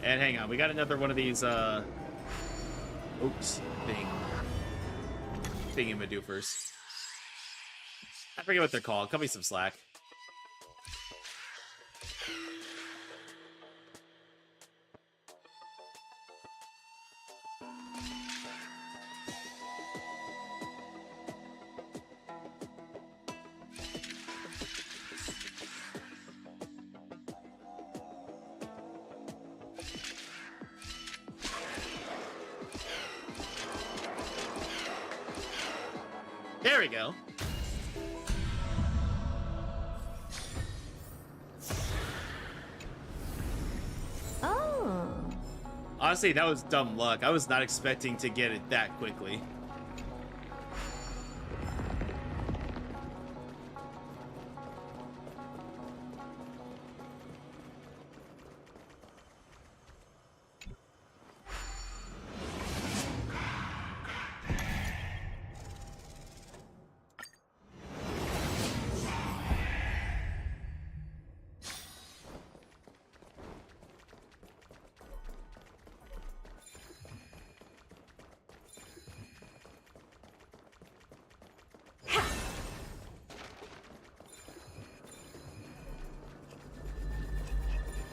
S1: And hang on, we got another one of these Oops. Thingy-madoofers. I forget what they're called. Cut me some slack. There we go.
S13: Oh.
S1: Honestly, that was dumb luck. I was not expecting to get it that quickly.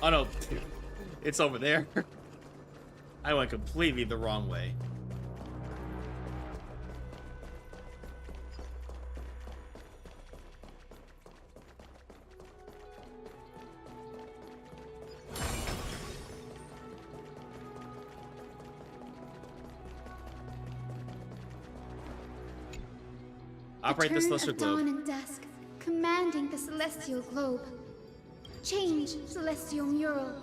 S1: Oh no, it's over there. I went completely the wrong way. Operate the celestial globe.
S9: Dawn and dusk, commanding the celestial globe. Change, celestial mural.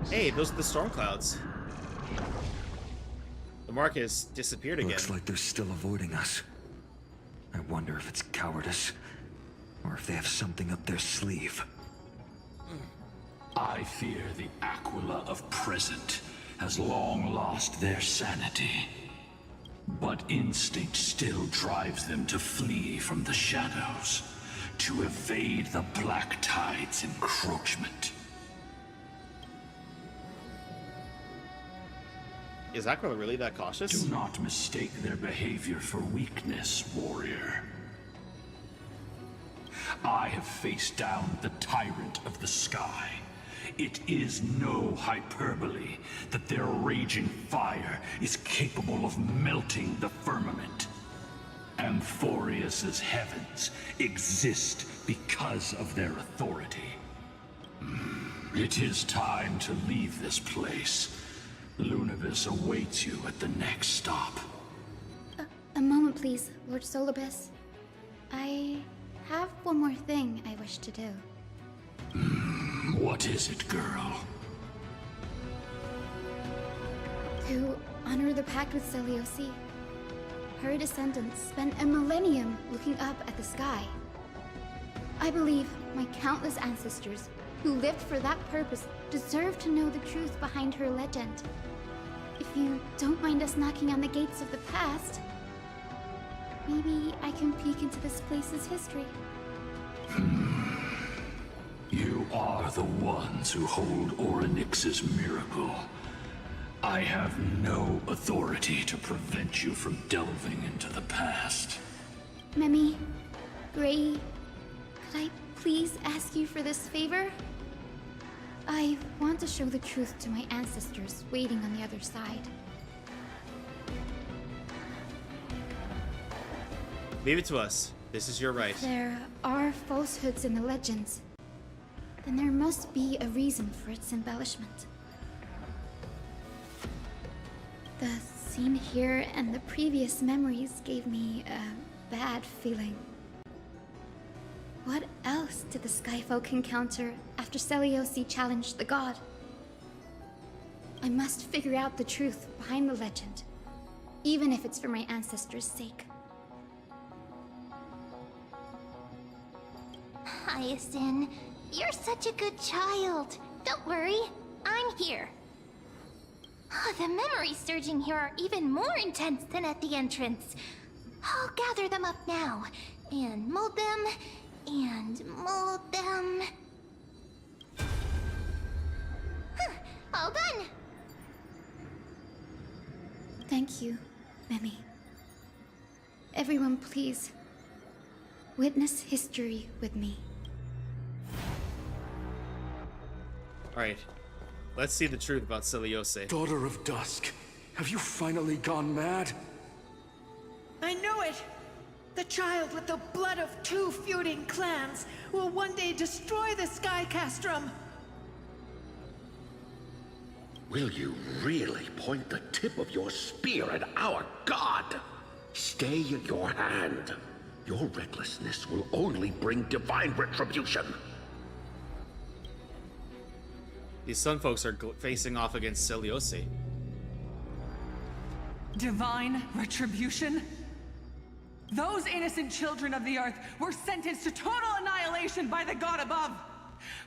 S1: Hey, those are the storm clouds. The mark has disappeared again.
S15: Looks like they're still avoiding us. I wonder if it's cowardice, or if they have something up their sleeve.
S14: I fear the Aquila of present has long lost their sanity. But instinct still drives them to flee from the shadows, to evade the Black Tide's encroachment.
S1: Is Aquila really that cautious?
S14: Do not mistake their behavior for weakness, warrior. I have faced down the tyrant of the sky. It is no hyperbole that their raging fire is capable of melting the firmament. Amphoreus's heavens exist because of their authority. It is time to leave this place. Lunavis awaits you at the next stop.
S9: A moment, please, Lord Solibus. I have one more thing I wish to do.
S14: What is it, girl?
S9: To honor the pact with Selioci. Her descendants spent a millennium looking up at the sky. I believe my countless ancestors who lived for that purpose deserve to know the truth behind her legend. If you don't mind us knocking on the gates of the past, maybe I can peek into this place's history.
S14: You are the ones who hold Orynyx's miracle. I have no authority to prevent you from delving into the past.
S9: Memi, Gray, could I please ask you for this favor? I want to show the truth to my ancestors waiting on the other side.
S1: Leave it to us. This is your right.
S9: There are falsehoods in the legends. Then there must be a reason for its embellishment. The scene here and the previous memories gave me a bad feeling. What else did the Skyfolk encounter after Selioci challenged the god? I must figure out the truth behind the legend, even if it's for my ancestors' sake.
S3: Hyacinth, you're such a good child. Don't worry, I'm here. The memories surging here are even more intense than at the entrance. I'll gather them up now, and mold them, and mold them. Huh, all done!
S9: Thank you, Mimi. Everyone, please. Witness history with me.
S1: Alright. Let's see the truth about Celiose.
S7: Daughter of Dusk, have you finally gone mad?
S16: I knew it! The child with the blood of 2 feuding clans will one day destroy the Sky Castrum!
S14: Will you really point the tip of your spear at our god? Stay your hand. Your recklessness will only bring divine retribution.
S1: These Sun folks are facing off against Celiose.
S5: Divine retribution? Those innocent children of the Earth were sentenced to total annihilation by the god above,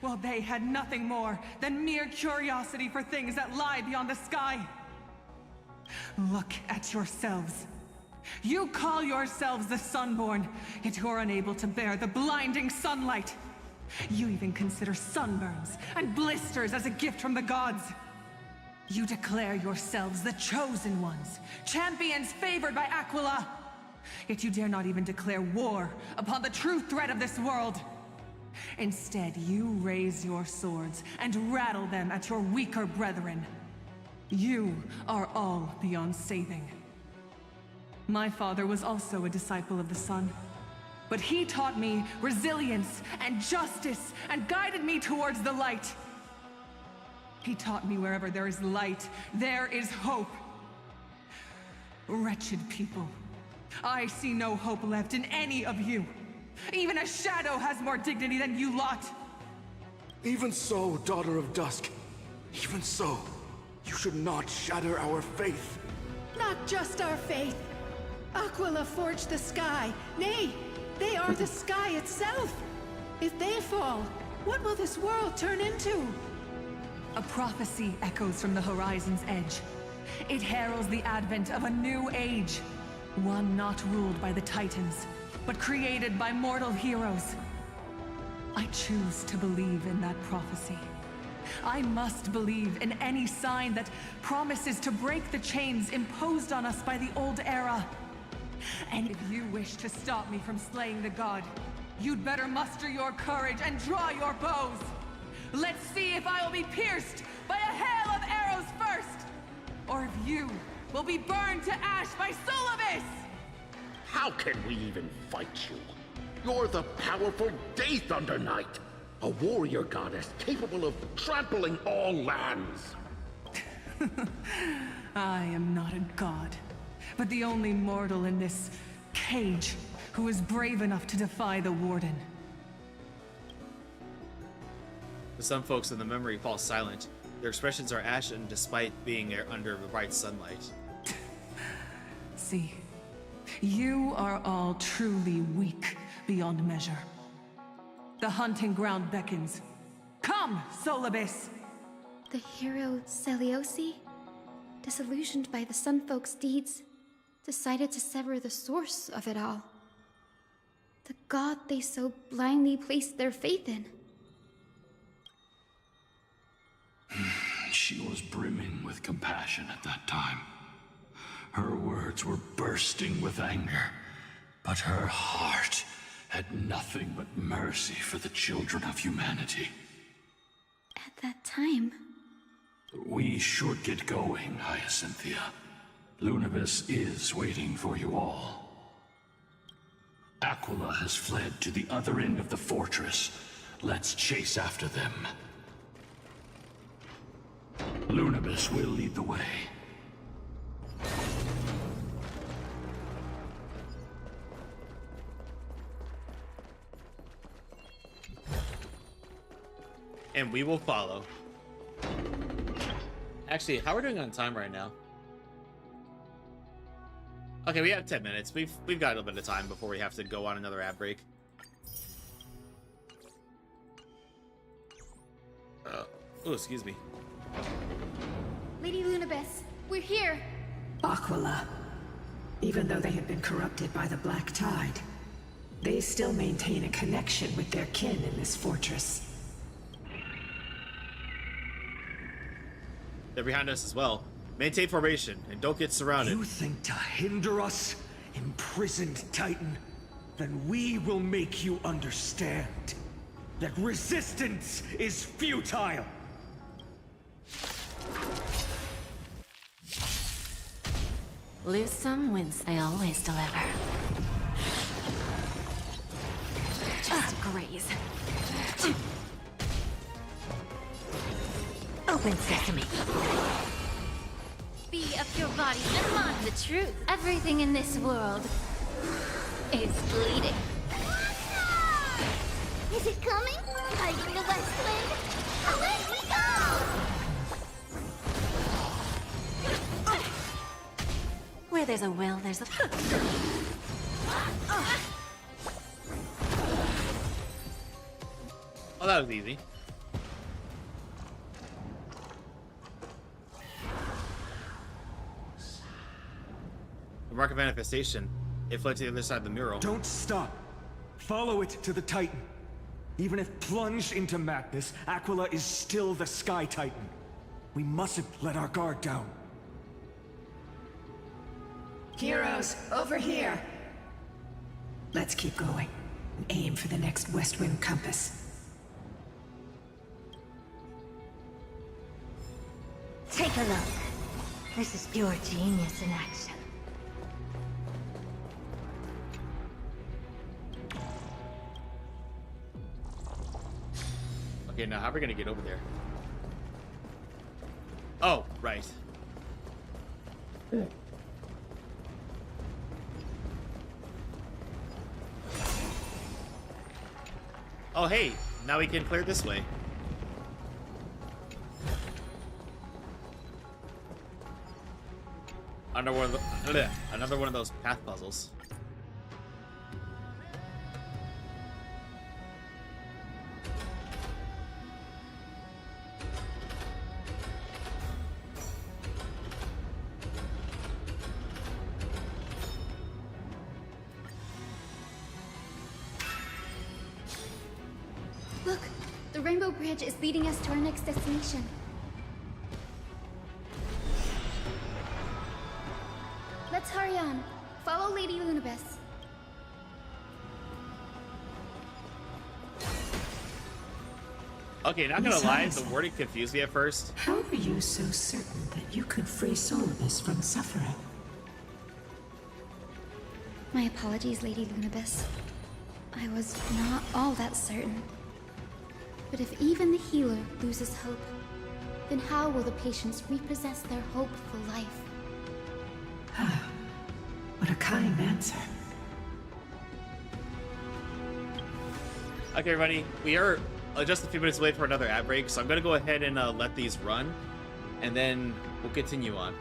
S5: while they had nothing more than mere curiosity for things that lie beyond the sky. Look at yourselves. You call yourselves the Sunborn, yet you're unable to bear the blinding sunlight. You even consider sunburns and blisters as a gift from the gods. You declare yourselves the chosen ones, champions favored by Aquila. Yet you dare not even declare war upon the true threat of this world. Instead, you raise your swords and rattle them at your weaker brethren. You are all beyond saving. My father was also a disciple of the sun, but he taught me resilience and justice and guided me towards the light. He taught me wherever there is light, there is hope. Wretched people, I see no hope left in any of you. Even a shadow has more dignity than you lot.
S7: Even so, Daughter of Dusk. Even so, you should not shatter our faith.
S16: Not just our faith. Aquila forged the sky. Nay, they are the sky itself. If they fall, what will this world turn into?
S5: A prophecy echoes from the horizon's edge. It heralds the advent of a new age. One not ruled by the Titans, but created by mortal heroes. I choose to believe in that prophecy. I must believe in any sign that promises to break the chains imposed on us by the old era. And if you wish to stop me from slaying the god, you'd better muster your courage and draw your bows. Let's see if I will be pierced by a hail of arrows first, or if you will be burned to ash by Solibus!
S14: How can we even fight you? You're the powerful Day Thunder Knight, a warrior goddess capable of trampling all lands.
S5: I am not a god, but the only mortal in this cage who is brave enough to defy the Warden.
S1: Some folks in the memory fall silent. Their expressions are ashen despite being under the bright sunlight.
S5: See, you are all truly weak beyond measure. The hunting ground beckons. Come, Solibus!
S9: The hero Celiose, disillusioned by the Sunfolk's deeds, decided to sever the source of it all. The god they so blindly placed their faith in.
S14: She was brimming with compassion at that time. Her words were bursting with anger, but her heart had nothing but mercy for the children of humanity.
S9: At that time...
S14: We should get going, Hyacinthia. Lunibus is waiting for you all. Aquila has fled to the other end of the fortress. Let's chase after them. Lunibus will lead the way.
S1: And we will follow. Actually, how are we doing on time right now? Okay, we have 10 minutes. We've got a little bit of time before we have to go on another ad break. Oh, excuse me.
S9: Lady Lunibus, we're here.
S17: Aquila. Even though they have been corrupted by the Black Tide,
S16: They still maintain a connection with their kin in this fortress.
S1: They're behind us as well. Maintain formation and don't get surrounded.
S4: You think to hinder us, imprisoned Titan? Then we will make you understand that resistance is futile!
S12: Lose some, wins. They always deliver. Just graze. Open sesame.
S3: Be of your body and mind the truth. Everything in this world is bleeding. Is it coming? Fighting the west wind? Away we go!
S12: Where there's a will, there's a...
S1: Oh, that was easy. The mark of manifestation. It fled to the other side of the mural.
S4: Don't stop. Follow it to the Titan. Even if plunged into madness, Aquila is still the Sky Titan. We mustn't let our guard down.
S16: Heroes, over here! Let's keep going and aim for the next west wind compass.
S13: Take a look. This is pure genius in action.
S1: Okay, now how are we gonna get over there? Oh, right. Oh, hey, now we can clear this way. Another one of those path puzzles.
S9: Look, the Rainbow Bridge is leading us to our next destination. Let's hurry on. Follow Lady Lunabis.
S1: Okay, not gonna lie, the wording confused me at first.
S16: How are you so certain that you could free Solibus from suffering?
S9: My apologies, Lady Lunabis. I was not all that certain. But if even the healer loses hope, then how will the patients repossess their hope for life?
S16: What a kind answer.
S1: Okay, everybody, we are just a few minutes away for another ad break, so I'm gonna go ahead and let these run, and then we'll continue on.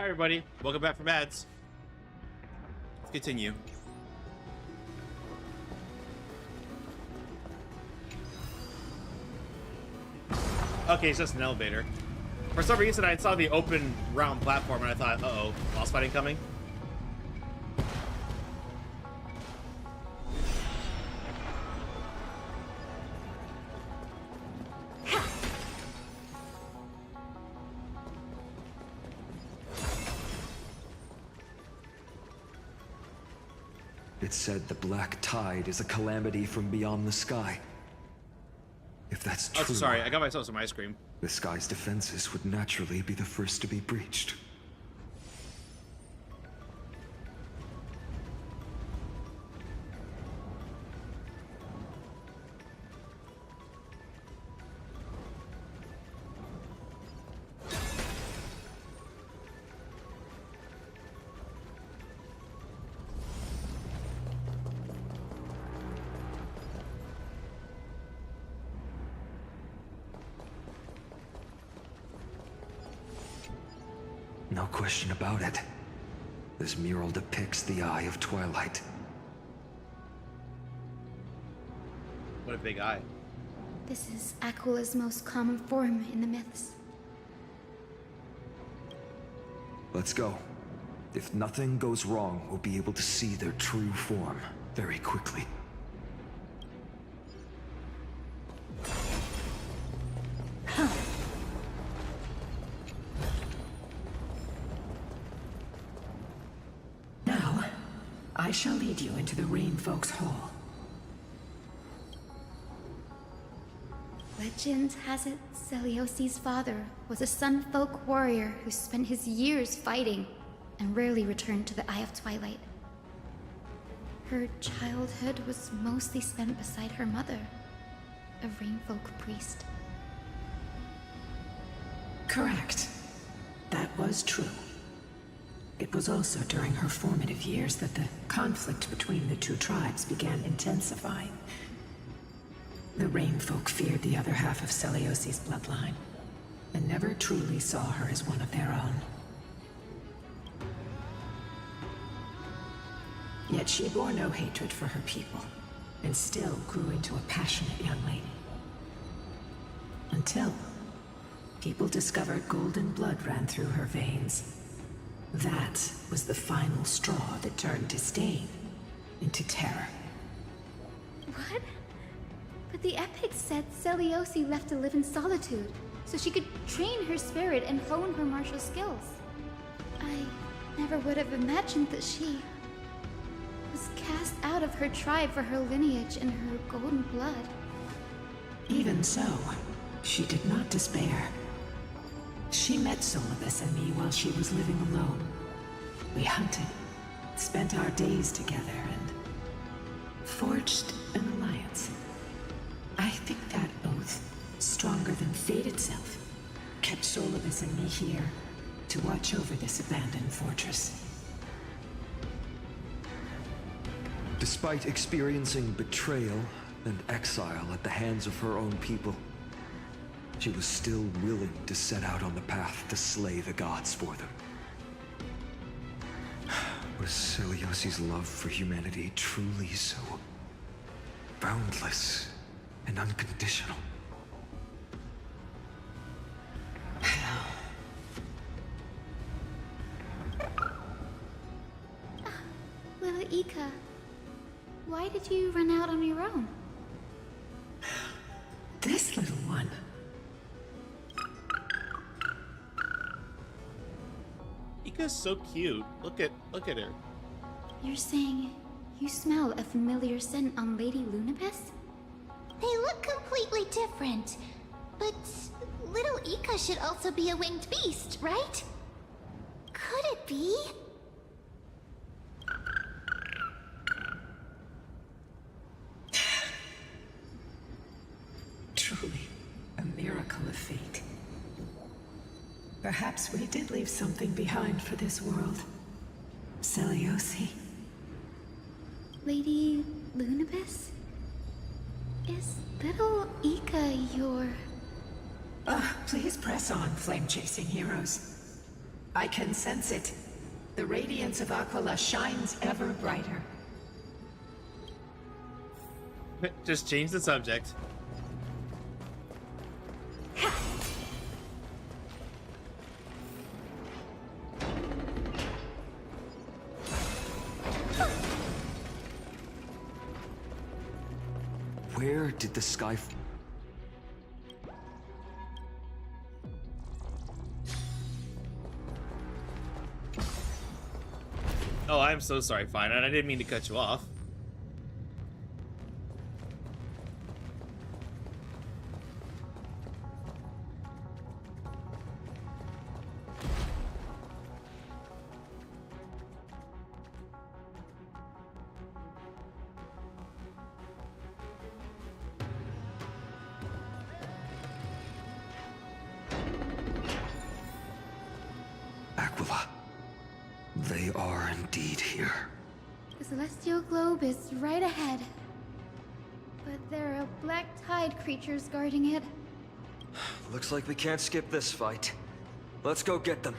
S1: everybody. Welcome back from ads. Let's continue. Okay, it's just an elevator. For some reason, I saw the open round platform and I thought, uh-oh, boss fighting coming?
S15: It said the black tide is a calamity from beyond the sky. If that's true...
S1: Oh, sorry, I got myself some ice cream.
S15: The sky's defenses would naturally be the first to be breached. No question about it. This mural depicts the Eye of Twilight.
S1: What a big eye.
S9: This is Aquila's most common form in the myths.
S15: Let's go. If nothing goes wrong, we'll be able to see their true form very quickly.
S17: I shall lead you into the Rain Folk's Hall.
S9: Legend has it Celiosi's father was a Sun Folk warrior who spent his years fighting and rarely returned to the Eye of Twilight. Her childhood was mostly spent beside her mother, a Rain Folk priest.
S17: Correct. That was true. It was also during her formative years that the conflict between the two tribes began intensifying. The Rain Folk feared the other half of Celiosi's bloodline, and never truly saw her as one of their own. Yet she bore no hatred for her people, and still grew into a passionate young lady. Until people discovered golden blood ran through her veins. That was the final straw that turned disdain into terror.
S9: What? But the epics said Celiosi left to live in solitude, so she could train her spirit and hone her martial skills. I never would have imagined that she was cast out of her tribe for her lineage and her golden blood.
S17: Even so, she did not despair. She met Solibus and me while she was living alone. We hunted, spent our days together, and forged an alliance. I think that oath, stronger than fate itself, kept Solibus and me here to watch over this abandoned fortress.
S15: Despite experiencing betrayal and exile at the hands of her own people, she was still willing to set out on the path to slay the gods for them. Was Celiosi's love for humanity truly so boundless and unconditional?
S9: Little Ika, why did you run out on your own?
S17: This little one.
S1: Ika's so cute. Look at her.
S9: You're saying you smell a familiar scent on Lady Lunabis?
S3: They look completely different. But little Ika should also be a winged beast, right? Could it be?
S17: Truly, a miracle of fate. Perhaps we did leave something behind for this world. Celiosi.
S9: Lady Lunabis? Is little Ika your...
S17: Please press on, flame-chasing heroes. I can sense it. The radiance of Aquila shines ever brighter.
S1: Just change the subject.
S15: Where did the sky...
S1: Oh, I'm so sorry, Fine. I didn't mean to cut you off.
S15: Aquila. They are indeed here.
S9: The celestial globe is right ahead. But there are black tide creatures guarding it.
S15: Looks like we can't skip this fight. Let's go get them.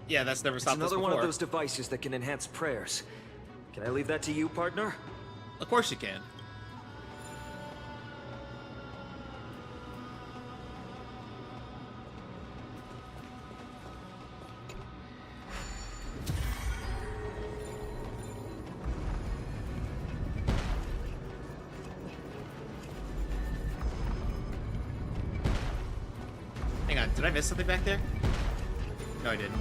S1: Yeah, that's never
S15: It's
S1: stopped us
S15: another
S1: before.
S15: one of those devices that can enhance prayers. Can I leave that to you, partner?
S1: Of course you can. Hang on, did I miss something back there? No, I didn't.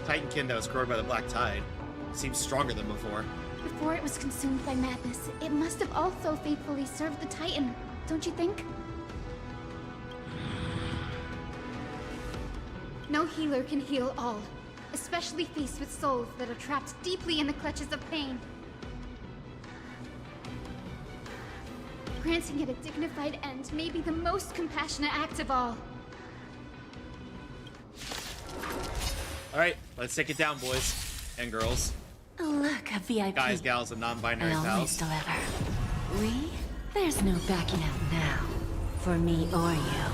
S1: Titankin that was corroded by the black tide seems stronger than before.
S9: Before it was consumed by madness, it must have also faithfully served the Titan, don't you think? No healer can heal all, especially faced with souls that are trapped deeply in the clutches of pain. Granting it a dignified end may be the most compassionate act of all.
S1: Alright, let's take it down, boys and girls.
S12: Look, a VIP.
S1: Guys, gals, and non-binary
S12: I'll always
S1: pals.
S12: deliver. We? There's no backing out now. For me or you.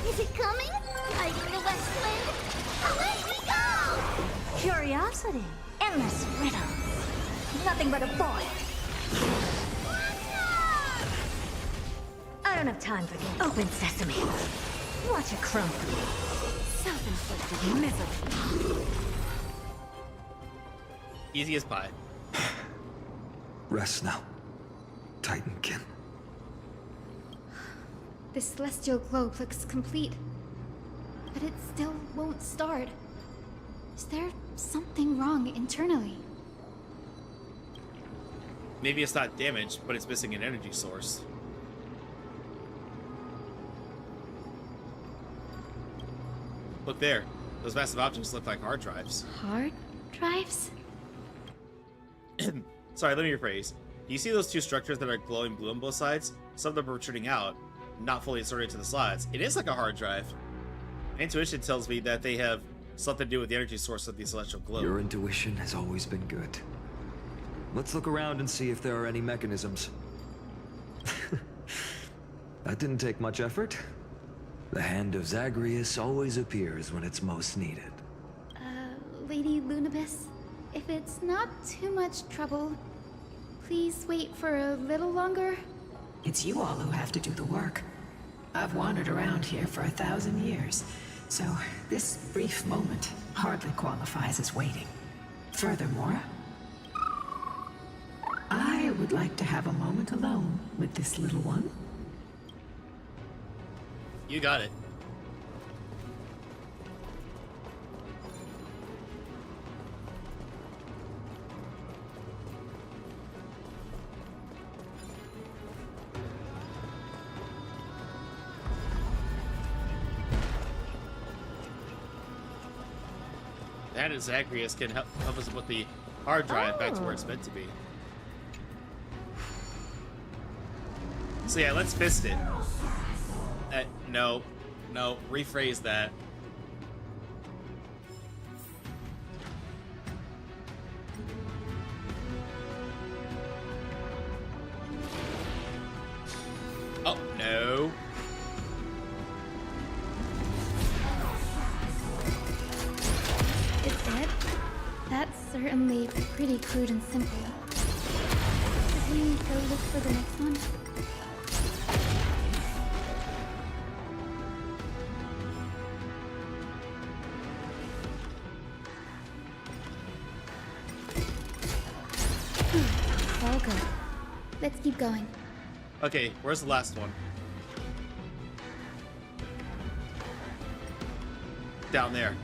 S3: Is it coming? Like the West Wind? Away we go!
S13: Curiosity. Endless riddles. Nothing but a boy. I don't have time for games.
S12: Open sesame.
S13: Watch it crumble.
S12: Self-inflicted misery.
S1: Easy as pie.
S15: Rest now, Titankin.
S9: The celestial globe looks complete, but it still won't start. Is there something wrong internally?
S1: Maybe it's not damaged, but it's missing an energy source. Look there. Those massive objects look like hard drives.
S9: Hard drives?
S1: Sorry, let me rephrase. Do you see those two structures that are glowing blue on both sides? Some of them are protruding out, not fully inserted to the slides. It is like a hard drive. My intuition tells me that they have something to do with the energy source of the celestial globe.
S15: Your intuition has always been good. Let's look around and see if there are any mechanisms. That didn't take much effort. The hand of Zagreus always appears when it's most needed.
S9: Lady Lunibus, if it's not too much trouble, please wait for a little longer.
S17: It's you all who have to do the work. I've wandered around here for 1,000 years, so this brief moment hardly qualifies as waiting. Furthermore, I would like to have a moment alone with this little one.
S1: You got it. That is Zagreus can help us put the hard drive back to where it's meant to be. So yeah, let's fist it. No, rephrase that.
S9: daughter and Leif are pretty crude and simple. Should we go look for the next one? All good. Let's keep going.
S1: Okay, where's the last one? Down there.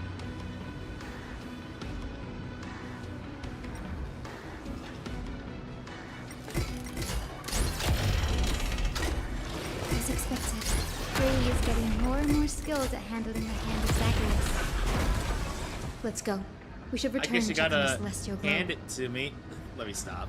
S9: As expected, Brady is getting more and more skilled at handling the hand of Zacharias. Let's go. We should
S1: I
S9: return
S1: guess you
S9: and check on the
S1: gotta
S9: celestial globe.
S1: hand it to me. Let me stop.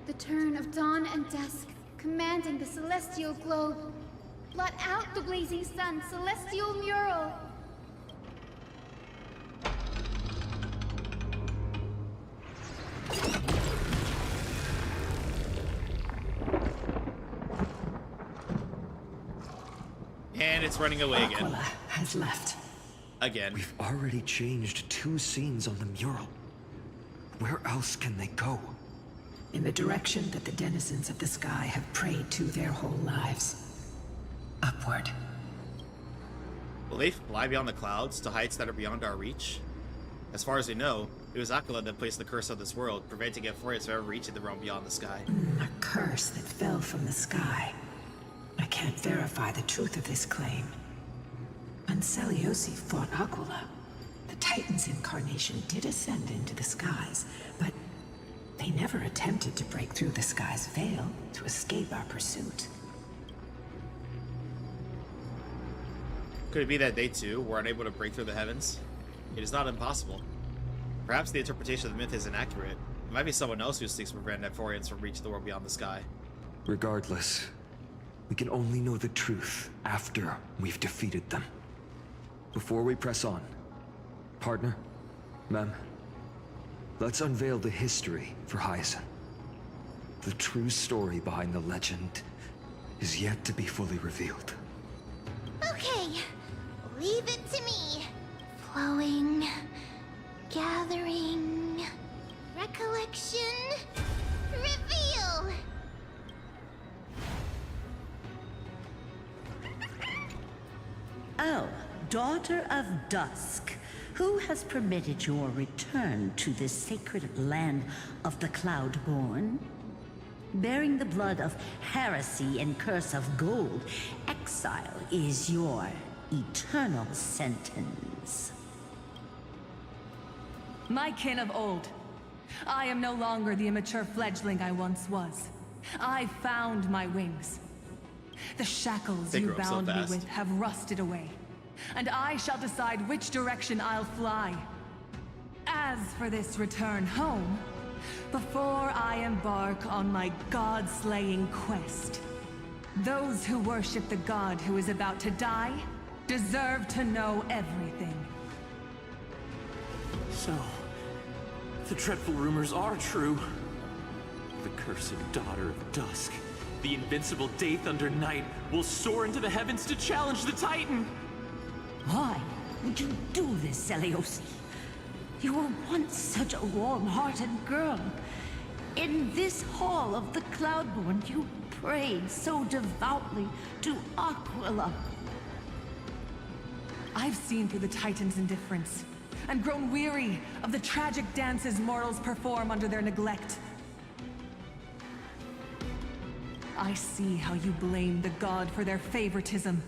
S9: The turn of dawn and dusk, commanding the celestial globe. Blot out the blazing sun, celestial mural.
S1: And it's running away again.
S17: Aquila has left.
S1: Again.
S15: We've already changed 2 scenes on the mural. Where else can they go?
S17: In the direction that the denizens of the sky have prayed to their whole lives. Upward.
S1: Will they fly beyond the clouds to heights that are beyond our reach? As far as we know, it was Aquila that placed the curse on this world, preventing Amphoreus from ever reaching the realm beyond the sky.
S17: A curse that fell from the sky. I can't verify the truth of this claim. When Seliosi fought Aquila, the Titan's incarnation did ascend into the skies, but they never attempted to break through the sky's veil to escape our pursuit.
S1: Could it be that they too were unable to break through the heavens? It is not impossible. Perhaps the interpretation of the myth is inaccurate. It might be someone else who seeks to prevent Amphoreans from reaching the world beyond the sky.
S15: Regardless, we can only know the truth after we've defeated them. Before we press on, partner, ma'am, let's unveil the history for Hyacinth. The true story behind the legend is yet to be fully revealed.
S3: Okay, leave it to me. Flowing, gathering, recollection, reveal.
S18: Oh, daughter of dusk, who has permitted your return to this sacred land of the Cloudborn? Bearing the blood of heresy and curse of gold, exile is your eternal sentence.
S8: My kin of old. I am no longer the immature fledgling I once was. I found my wings. The shackles
S1: They
S8: you
S1: grew up so
S8: bound me
S1: fast.
S8: with have rusted away, and I shall decide which direction I'll fly. As for this return home, before I embark on my god-slaying quest, those who worship the god who is about to die deserve to know everything.
S19: So, the dreadful rumors are true. The cursed daughter of dusk, the invincible Day Thunder Knight, will soar into the heavens to challenge the Titan!
S18: Why would you do this, Seliosi? You were once such a warm-hearted girl. In this hall of the Cloudborn, you prayed so devoutly to Aquila.
S8: I've seen through the Titan's indifference, and grown weary of the tragic dances mortals perform under their neglect. I see how you blame the god for their favoritism,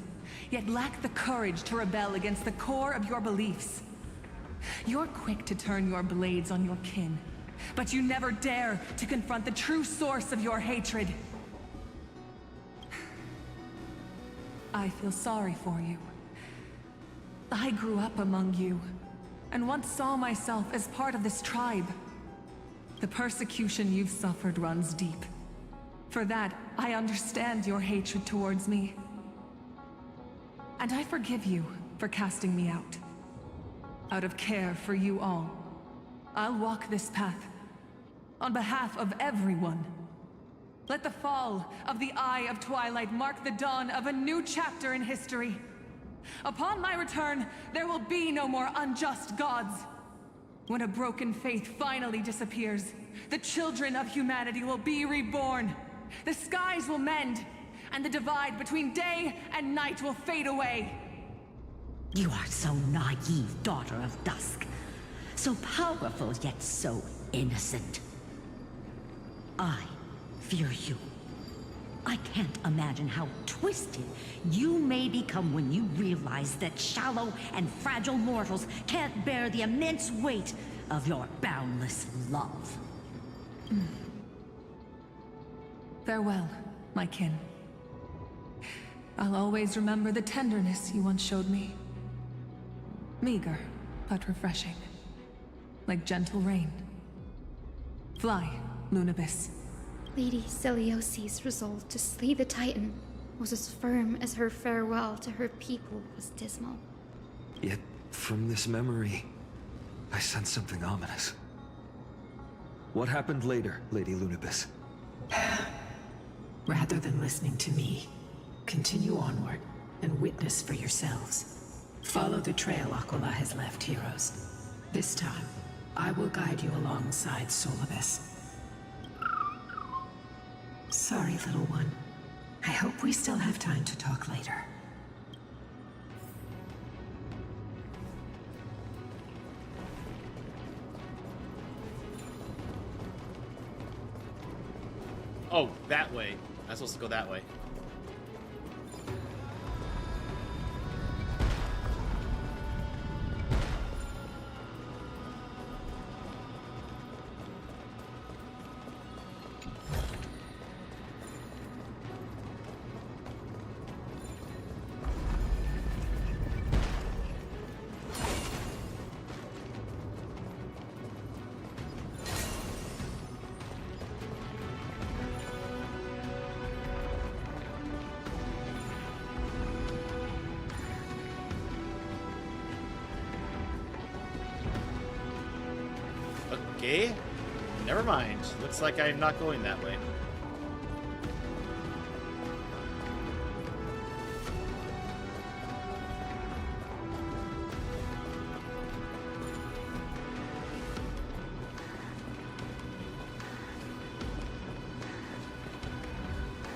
S8: yet lack the courage to rebel against the core of your beliefs. You're quick to turn your blades on your kin, but you never dare to confront the true source of your hatred. I feel sorry for you. I grew up among you, and once saw myself as part of this tribe. The persecution you've suffered runs deep. For that, I understand your hatred towards me. And I forgive you for casting me out. Out of care for you all, I'll walk this path on behalf of everyone. Let the fall of the Eye of Twilight mark the dawn of a new chapter in history. Upon my return, there will be no more unjust gods. When a broken faith finally disappears, the children of humanity will be reborn. The skies will mend, and the divide between day and night will fade away.
S18: You are so naive, daughter of dusk. So powerful, yet so innocent. I fear you. I can't imagine how twisted you may become when you realize that shallow and fragile mortals can't bear the immense weight of your boundless love.
S8: Farewell, my kin. I'll always remember the tenderness you once showed me. Meager, but refreshing. Like gentle rain. Fly, Lunibus.
S9: Lady Celiosi's resolve to slay the Titan was as firm as her farewell to her people was dismal.
S15: Yet, from this memory, I sense something ominous. What happened later, Lady Lunibus?
S17: Rather than listening to me, continue onward and witness for yourselves. Follow the trail Aquila has left, heroes. This time, I will guide you alongside Solibus. Sorry, little one. I hope we still have time to talk later.
S1: Oh, that way. I'm supposed to go that way. Okay, never mind. Looks like I'm not going that way.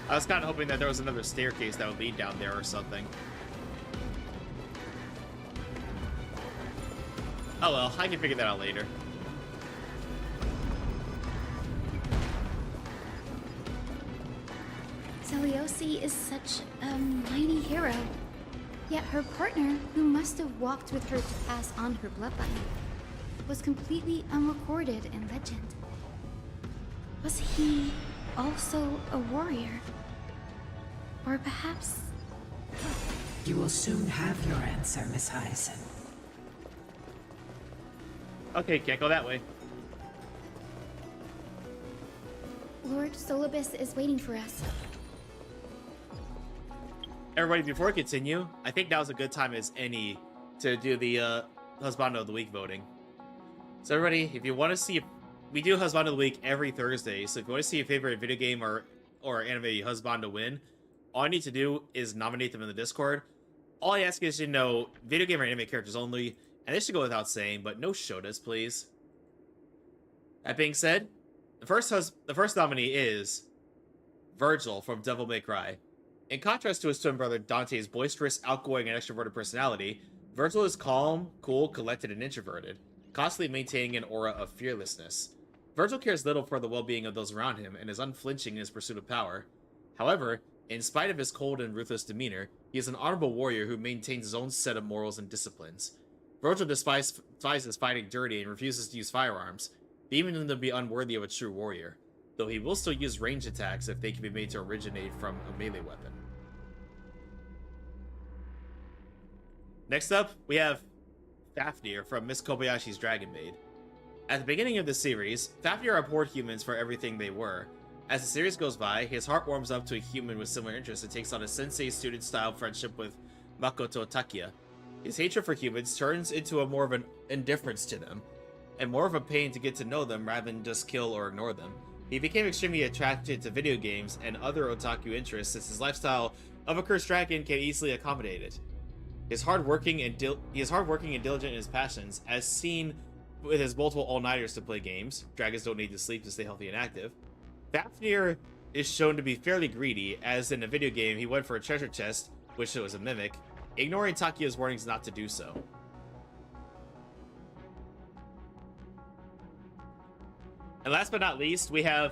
S1: I was kind of hoping that there was another staircase that would lead down there or something. Oh well, I can figure that out later.
S9: Celiosi is such a mighty hero. Yet her partner, who must have walked with her to pass on her bloodline, was completely unrecorded in legend. Was he also a warrior? Or perhaps...
S17: You will soon have your answer, Miss Hyacinth.
S1: Okay, can't go that way.
S9: Lord Solibus is waiting for us.
S1: Everybody, before we continue, I think now's a good time as any to do the Husband of the Week voting. So everybody, if you want to see... We do Husband of the Week every Thursday, so if you want to see your favorite video game or anime husband to win, all you need to do is nominate them in the Discord. All I ask is, you know, video game or anime characters only, and this should go without saying, but no shotas, please. That being said, the first nominee is Virgil from Devil May Cry. In contrast to his twin brother Dante's boisterous, outgoing, and extroverted personality, Virgil is calm, cool, collected, and introverted, constantly maintaining an aura of fearlessness. Virgil cares little for the well-being of those around him and is unflinching in his pursuit of power. However, in spite of his cold and ruthless demeanor, he is an honorable warrior who maintains his own set of morals and disciplines. Virgil despises fighting dirty and refuses to use firearms, deeming them to be unworthy of a true warrior, though he will still use ranged attacks if they can be made to originate from a melee weapon. Next up, we have Fafnir from Miss Kobayashi's Dragon Maid. At the beginning of the series, Fafnir abhorred humans for everything they were. As the series goes by, his heart warms up to a human with similar interests and takes on a sensei-student-style friendship with Makoto Takia. His hatred for humans turns into a more of an indifference to them, and more of a pain to get to know them rather than just kill or ignore them. He became extremely attracted to video games and other otaku interests since his lifestyle of a cursed dragon can easily accommodate it. He is hardworking and diligent in his passions, as seen with his multiple all-nighters to play games. Dragons don't need to sleep to stay healthy and active. Fafnir is shown to be fairly greedy, as in a video game he went for a treasure chest, which was a mimic, ignoring Takia's warnings not to do so. And last but not least, we have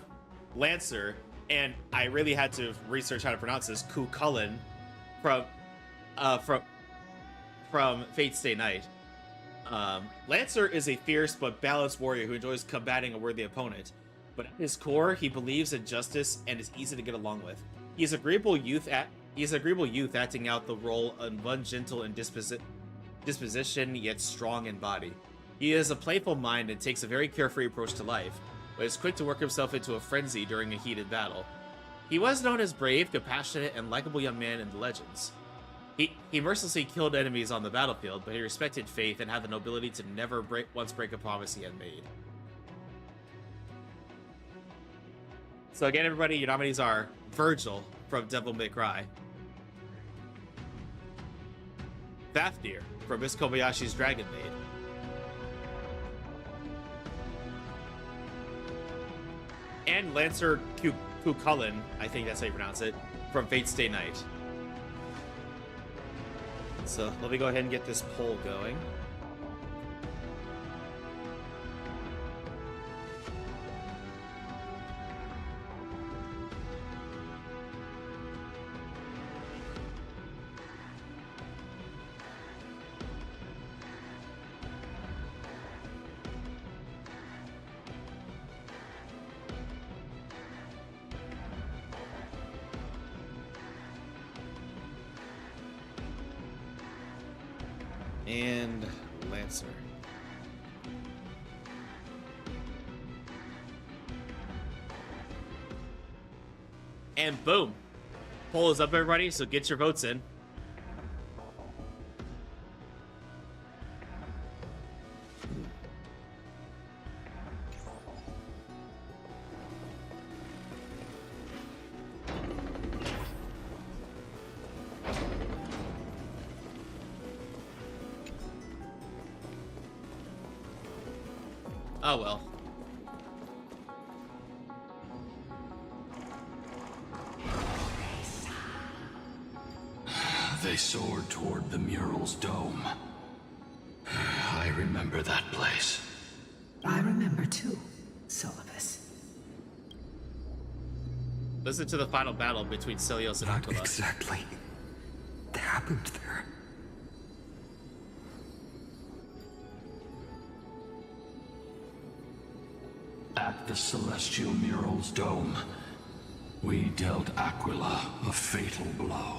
S1: Lancer, and I really had to research how to pronounce this, Kukulin, from Fate Stay Night. Lancer is a fierce but balanced warrior who enjoys combating a worthy opponent, but at his core, he believes in justice and is easy to get along with. He is agreeable youth acting out the role of one gentle in disposition, yet strong in body. He has a playful mind and takes a very carefree approach to life, but is quick to work himself into a frenzy during a heated battle. He was known as brave, compassionate, and likable young man in the legends. He mercilessly killed enemies on the battlefield, but he respected faith and had the nobility to never break a promise he had made. So again, everybody, your nominees are Virgil from Devil May Cry, Fafnir from Miss Kobayashi's Dragon Maid, and Lancer Kukulin, I think that's how you pronounce it, from Fate Stay Night. So let me go ahead and get this poll going. And Lancer. And boom. Poll is up, everybody, so get your votes in. Oh well.
S14: They soared toward the mural's dome. I remember that place.
S17: I remember too, Solibus.
S1: Listen to the final battle between Celios and Aquila.
S15: Exactly. It happened there.
S14: At the celestial mural's dome, we dealt Aquila a fatal blow.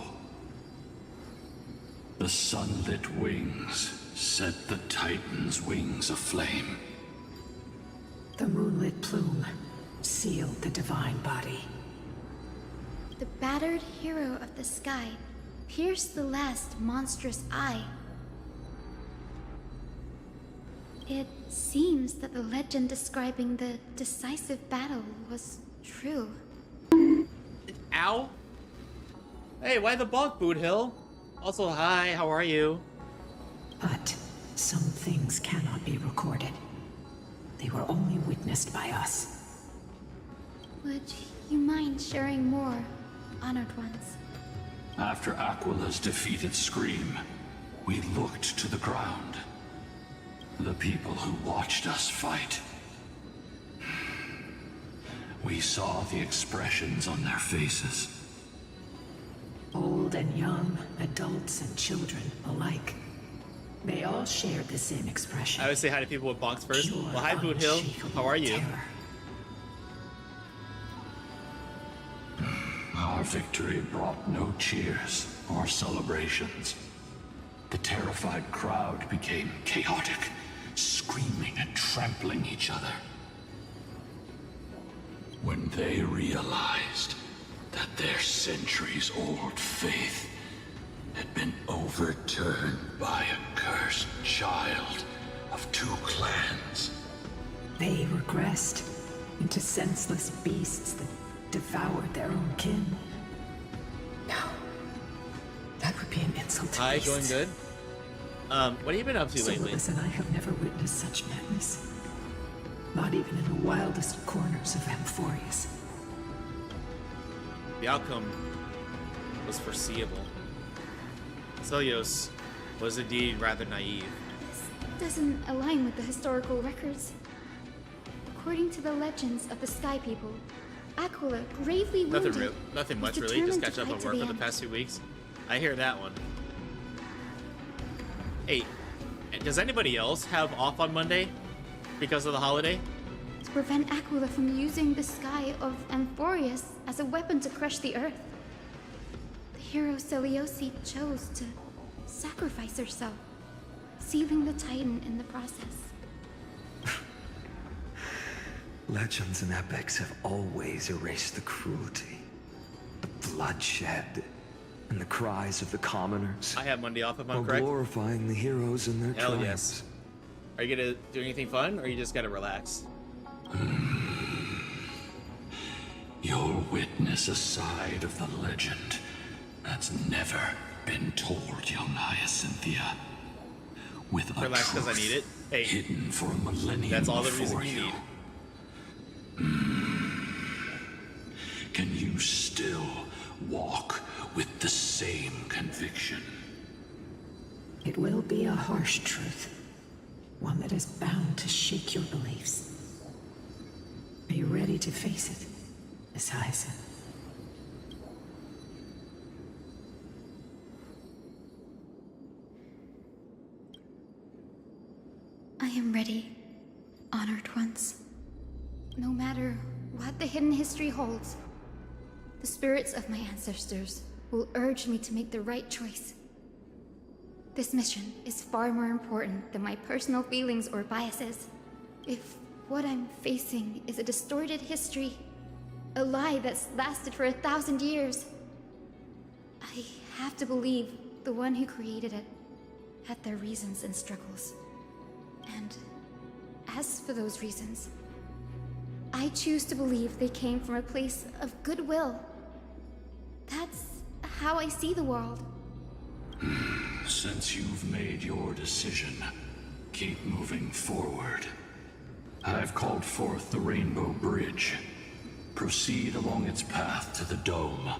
S14: The sunlit wings set the Titan's wings aflame.
S17: The moonlit plume sealed the divine body.
S9: The battered hero of the sky pierced the last monstrous eye. It seems that the legend describing the decisive battle was true.
S1: Ow! Hey, why the bog, Boot Hill? Also, hi, how are you?
S17: But some things cannot be recorded. They were only witnessed by us.
S9: Would you mind sharing more, honored ones?
S14: After Aquila's defeated scream, we looked to the ground. The people who watched us fight. We saw the expressions on their faces.
S17: Old and young, adults and children alike. They all shared the same expression.
S1: I would say hi to people with bonks first. Well, hi, Boot Hill. How are you?
S14: Our victory brought no cheers or celebrations. The terrified crowd became chaotic, screaming and trampling each other. When they realized that their centuries-old faith had been overturned by a cursed child of two clans.
S17: They regressed into senseless beasts that devoured their own kin. No. That would be an insult to
S1: Hi,
S17: beasts.
S1: going good? What have you been up to lately?
S17: Solus and I have never witnessed such madness. Not even in the wildest corners of Amphoreus.
S1: The outcome was foreseeable. Celios was indeed rather naive.
S9: This doesn't align with the historical records. According to the legends of the Sky People, Aquila, gravely wounded,
S1: Nothing much
S9: was
S1: really. Just
S9: determined
S1: catch
S9: to
S1: up
S9: fight
S1: on
S9: to
S1: work
S9: the
S1: for the
S9: end.
S1: past 2 weeks. I hear that one. Hey, does anybody else have off on Monday because of the holiday?
S9: To prevent Aquila from using the sky of Amphoreus as a weapon to crush the earth. The hero Celiosi chose to sacrifice herself, sealing the Titan in the process.
S15: Legends and epics have always erased the cruelty, the bloodshed, and the cries of the commoners.
S1: I have Monday off if I'm
S15: while
S1: correct.
S15: glorifying the heroes and their
S1: Hell
S15: triumphs.
S1: yes. Are you gonna do anything fun, or you just gotta relax?
S14: You'll witness a side of the legend that's never been told, young Hyacinthia. With a
S1: Relax because I
S14: truth
S1: need it. Hey,
S14: hidden for a millennium
S1: that's all the
S14: before
S1: reason you need.
S14: Can you still walk with the same conviction?
S17: It will be a harsh truth. One that is bound to shake your beliefs. Are you ready to face it, Miss Hyacinth?
S9: I am ready, honored ones. No matter what the hidden history holds, the spirits of my ancestors will urge me to make the right choice. This mission is far more important than my personal feelings or biases. If what I'm facing is a distorted history, a lie that's lasted for 1,000 years, I have to believe the one who created it had their reasons and struggles. And as for those reasons, I choose to believe they came from a place of goodwill. That's how I see the world.
S14: Since you've made your decision, keep moving forward. I've called forth the Rainbow Bridge. Proceed along its path to the Dome,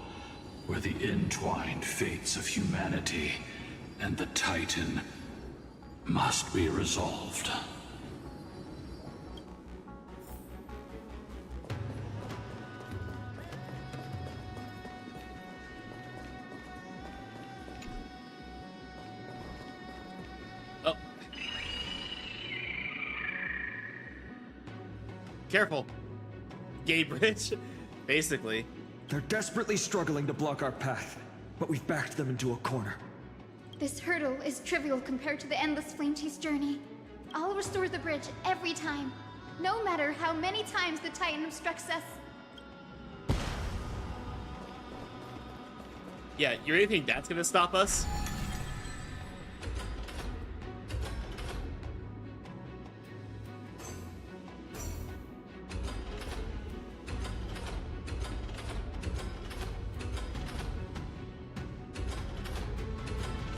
S14: where the entwined fates of humanity and the Titan must be resolved.
S1: Oh. Careful. Gay bridge, basically.
S15: They're desperately struggling to block our path, but we've backed them into a corner.
S9: This hurdle is trivial compared to the endless flame chase journey. I'll restore the bridge every time, no matter how many times the Titan obstructs us.
S1: Yeah, you really think that's gonna stop us?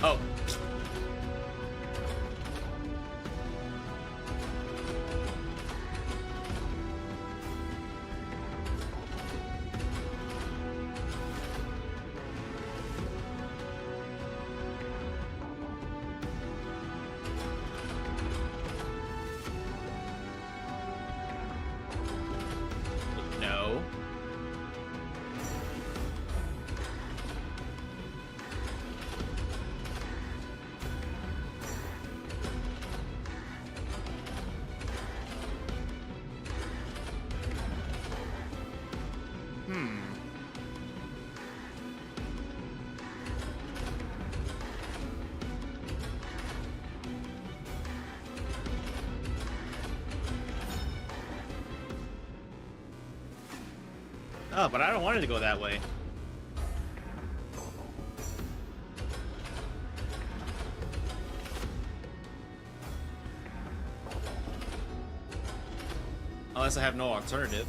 S1: Oh. No. Oh, but I don't want it to go that way. Unless I have no alternative.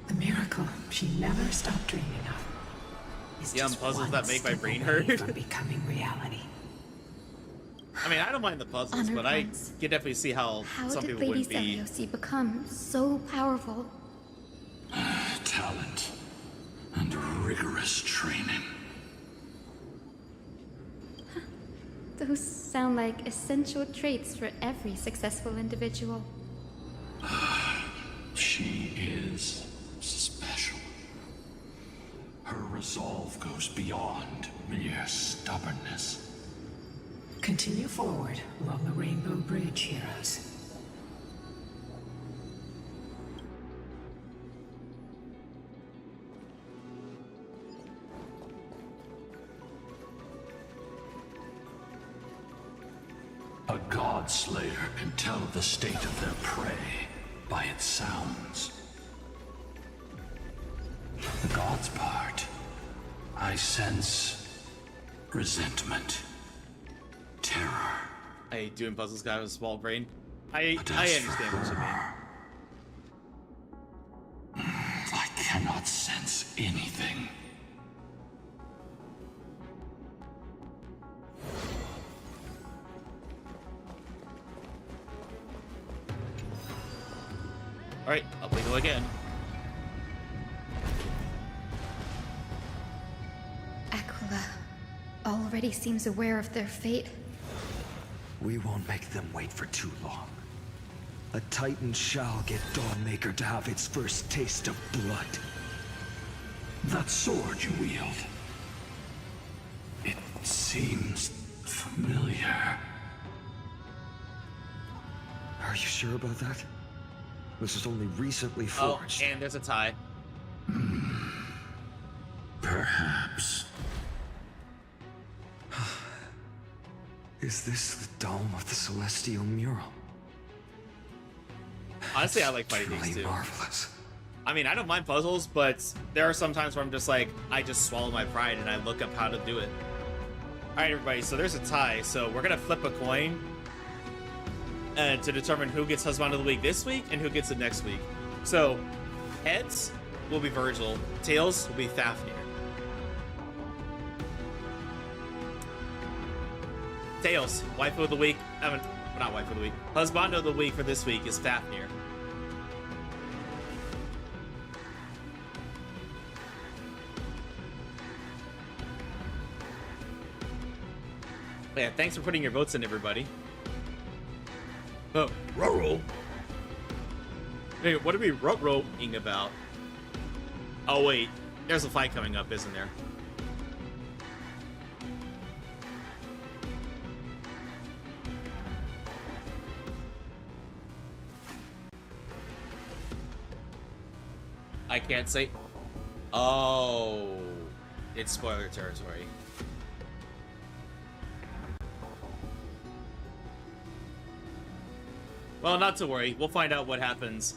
S17: The miracle she never stopped dreaming of. Is
S1: Yeah,
S17: just
S1: puzzles
S17: one
S1: that make my
S17: step
S1: brain
S17: away
S1: hurt.
S17: from becoming reality.
S1: I mean, I don't mind the puzzles,
S9: Honored
S1: but I
S9: ones.
S1: can definitely see how some
S9: did
S1: people
S9: Lady
S1: wouldn't be.
S9: Seliosi become so powerful?
S14: Talent and rigorous training.
S9: Those sound like essential traits for every successful individual.
S14: She is special. Her resolve goes beyond mere stubbornness.
S17: Continue forward along the Rainbow Bridge, heroes.
S14: A god slayer can tell the state of their prey by its sounds. The god's part, I sense resentment, terror.
S1: I hate doing puzzles, guy with a small brain. I understand what you mean.
S14: I cannot sense anything.
S1: Alright, up we go again.
S9: Aquila already seems aware of their fate.
S15: We won't make them wait for too long. A Titan shall get Dawnmaker to have its first taste of blood.
S14: That sword you wield, it seems familiar.
S15: Are you sure about that? This was only recently
S1: Oh,
S15: forged.
S1: and there's a tie.
S14: Perhaps.
S15: Is this the dome of the Celestial Mural?
S1: Honestly, I like fighting these
S15: Truly
S1: too.
S15: marvelous.
S1: I mean, I don't mind puzzles, but there are some times where I'm just like, I just swallow my pride and I look up how to do it. Alright, everybody, so there's a tie. So we're gonna flip a coin to determine who gets Husband of the Week this week and who gets it next week. So, heads will be Virgil, tails will be Fafnir. Tails, wife of the week, not wife of the week, husband of the week for this week is Fafnir. Yeah, thanks for putting your votes in, everybody. Oh, ruh-roh. Hey, what are we ruh-rohing about? Oh, wait. There's a fight coming up, isn't there? I can't say... Oh. It's spoiler territory. Well, not to worry. We'll find out what happens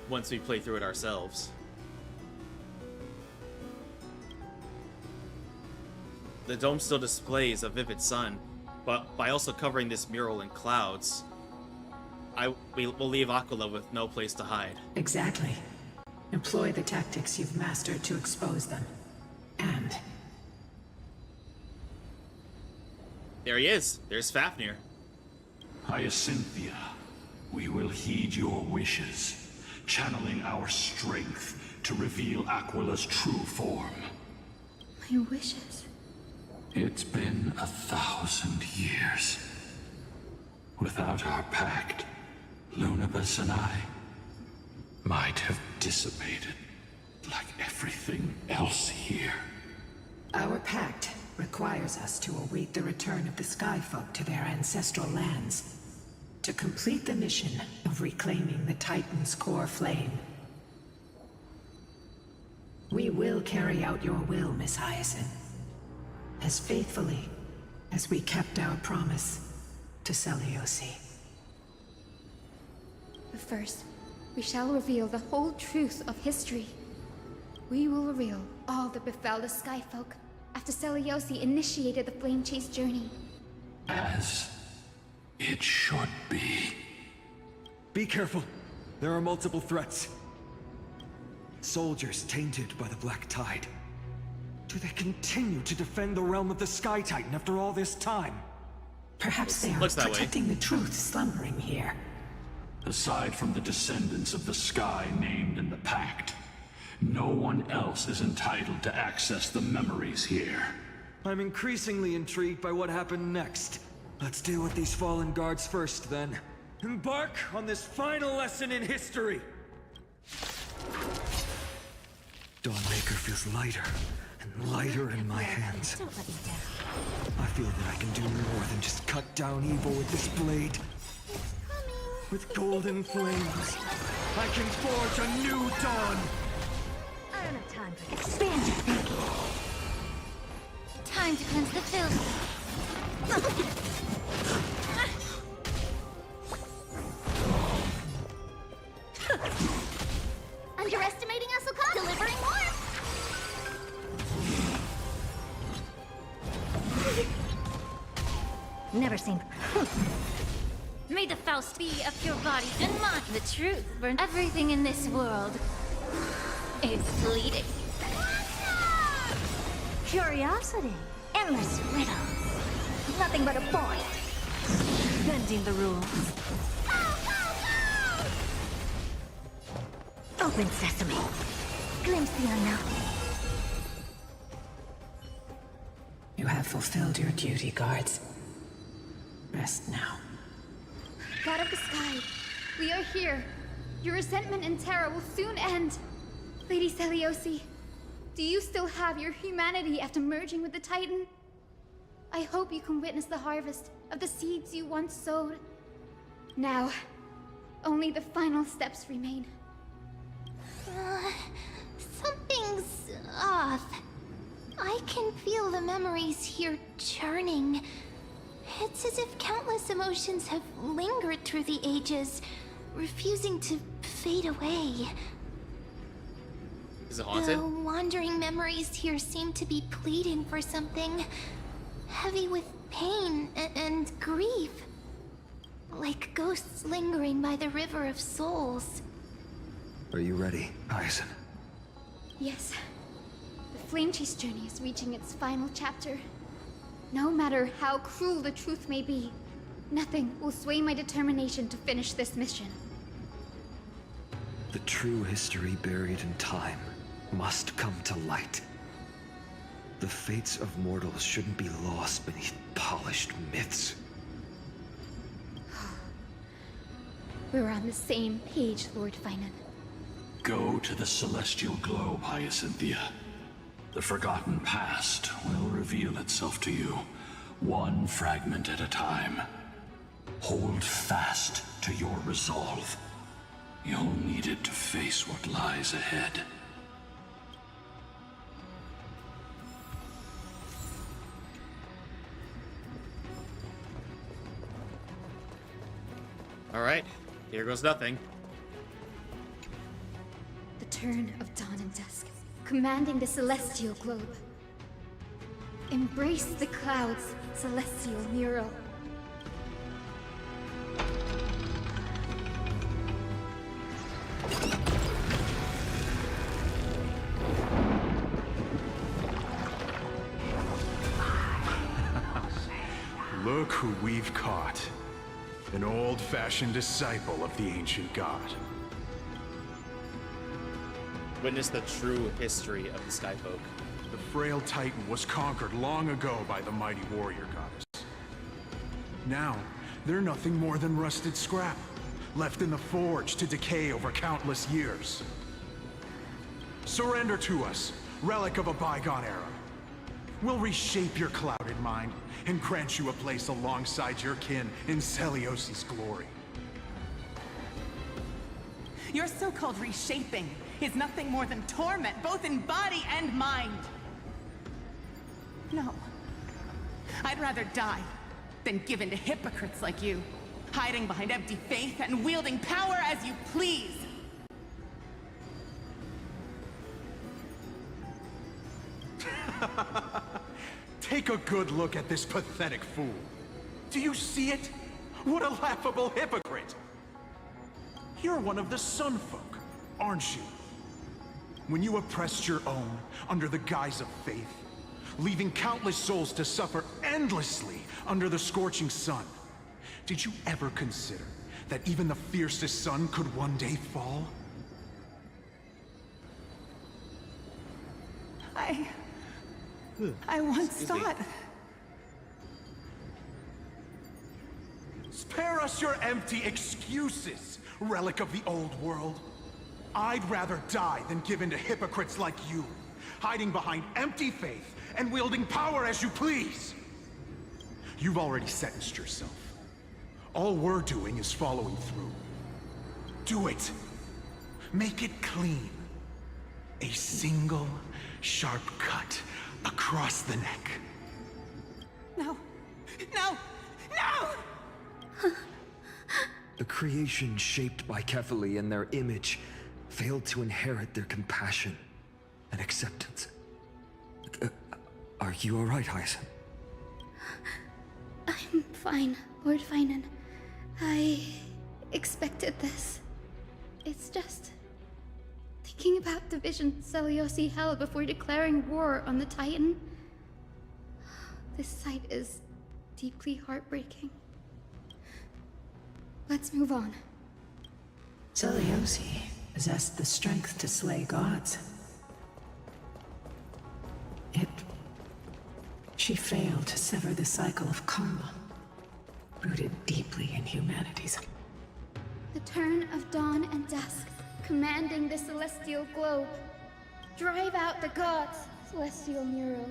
S1: once we play through it ourselves. The dome still displays a vivid sun, but by also covering this mural in clouds, we will leave Aquila with no place to hide.
S17: Exactly. Employ the tactics you've mastered to expose them. And...
S1: There he is. There's Fafnir.
S14: Hyacinthia, we will heed your wishes, channeling our strength to reveal Aquila's true form.
S9: My wishes.
S14: It's been 1,000 years. Without our pact, Lunabus and I might have dissipated like everything else here.
S17: our pact requires us to await the return of the Skyfolk to their ancestral lands. To complete the mission of reclaiming the Titan's core flame, we will carry out your will, Miss Hyacinth, as faithfully as we kept our promise to Seliosi.
S9: But first, we shall reveal the whole truth of history. We will reveal all that befell the Skyfolk after Seliosi initiated the Flame Chase journey.
S14: As it should be.
S15: Be careful. There are multiple threats. Soldiers tainted by the Black Tide. Do they continue to defend the realm of the Sky Titan after all this time?
S17: Perhaps they are protecting the truth slumbering here.
S14: Aside from the descendants of the Sky named in the Pact, no one else is entitled to access the memories here.
S15: I'm increasingly intrigued by what happened next. Let's deal with these fallen guards first, then. Embark on this final lesson in history! Dawnmaker feels lighter and lighter in my hands.
S13: Don't let me down.
S15: I feel that I can do more than just cut down evil with this blade. With golden flames, I can forge a new dawn!
S13: I don't have time for this. Expand your thinking.
S3: Time to cleanse the filth. Underestimating us will come. Delivering warmth.
S13: Never seen.
S3: May the Faust be of your body and mind. The truth burns everything in this world. It's bleeding.
S13: Curiosity. Endless riddles. Nothing but a point. Bending the rules. Open sesame. Glimpse the unknown.
S17: You have fulfilled your duty, guards. Rest now.
S9: God of the Sky, we are here. Your resentment and terror will soon end. Lady Seliosi, do you still have your humanity after merging with the Titan? I hope you can witness the harvest of the seeds you once sowed. Now, only the final steps remain.
S3: Something's off. I can feel the memories here churning. It's as if countless emotions have lingered through the ages, refusing to fade away.
S1: Is it haunted?
S3: The wandering memories here seem to be pleading for something, heavy with pain and grief. Like ghosts lingering by the river of souls.
S15: Are you ready, Hyacinth?
S9: Yes. The Flame Chase journey is reaching its final chapter. No matter how cruel the truth may be, nothing will sway my determination to finish this mission.
S15: The true history buried in time must come to light. The fates of mortals shouldn't be lost beneath polished myths.
S9: We're on the same page, Lord Finan.
S14: Go to the celestial globe, Hyacinthia. The forgotten past will reveal itself to you, one fragment at a time. Hold fast to your resolve. You'll need it to face what lies ahead.
S1: Alright, here goes nothing.
S9: The turn of dawn and dusk, commanding the celestial globe. Embrace the clouds, celestial mural.
S20: Look who we've caught. An old-fashioned disciple of the ancient god.
S1: Witness the true history of the Skyfolk.
S20: The frail Titan was conquered long ago by the mighty warrior goddess. Now, they're nothing more than rusted scrap, left in the forge to decay over countless years. Surrender to us, relic of a bygone era. We'll reshape your clouded mind and grant you a place alongside your kin in Celiosi's glory.
S5: Your so-called reshaping is nothing more than torment, both in body and mind. No. I'd rather die than give in to hypocrites like you, hiding behind empty faith and wielding power as you please.
S20: Take a good look at this pathetic fool. Do you see it? What a laughable hypocrite! You're one of the Sun Folk, aren't you? When you oppressed your own under the guise of faith, leaving countless souls to suffer endlessly under the scorching sun, did you ever consider that even the fiercest sun could one day fall?
S5: I once thought...
S20: Spare us your empty excuses, relic of the old world. I'd rather die than give in to hypocrites like you, hiding behind empty faith and wielding power as you please. You've already sentenced yourself. All we're doing is following through. Do it. Make it clean. A single, sharp cut across the neck.
S5: No! No! No!
S15: A creation shaped by Kefali and their image failed to inherit their compassion and acceptance. Are you alright, Hyacinth?
S9: I'm fine, Lord Finan. I expected this. It's just... thinking about the vision Celiosi held before declaring war on the Titan. This sight is deeply heartbreaking. Let's move on.
S17: Celiosi possessed the strength to slay gods. Yet, she failed to sever the cycle of karma, rooted deeply in humanity's.
S9: The turn of dawn and dusk, commanding the celestial globe. Drive out the gods, celestial Nero.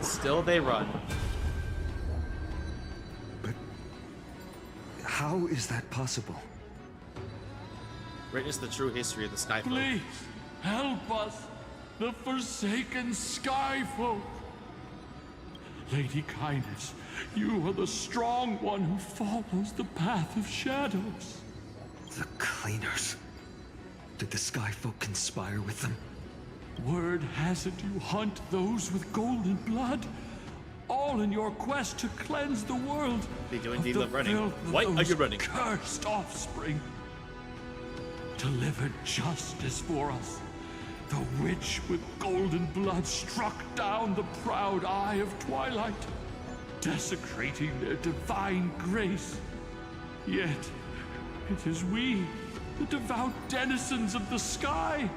S1: Still they run.
S15: But how is that possible?
S1: Witness the true history of the Skyfolk.
S14: Please, help us, the forsaken Skyfolk. Lady Kindness, you are the strong one who follows the path of shadows.
S15: The Cleaners. Did the Skyfolk conspire with them?
S14: Word has it you hunt those with golden blood, all in your quest to cleanse the world.
S1: They do
S14: of
S1: indeed
S14: the
S1: love running.
S14: filth of
S1: Why are
S14: those
S1: you running?
S14: Cursed offspring. Delivered justice for us. The witch with golden blood struck down the proud eye of twilight, desecrating their divine grace. Yet, it is we, the devout denizens of the sky,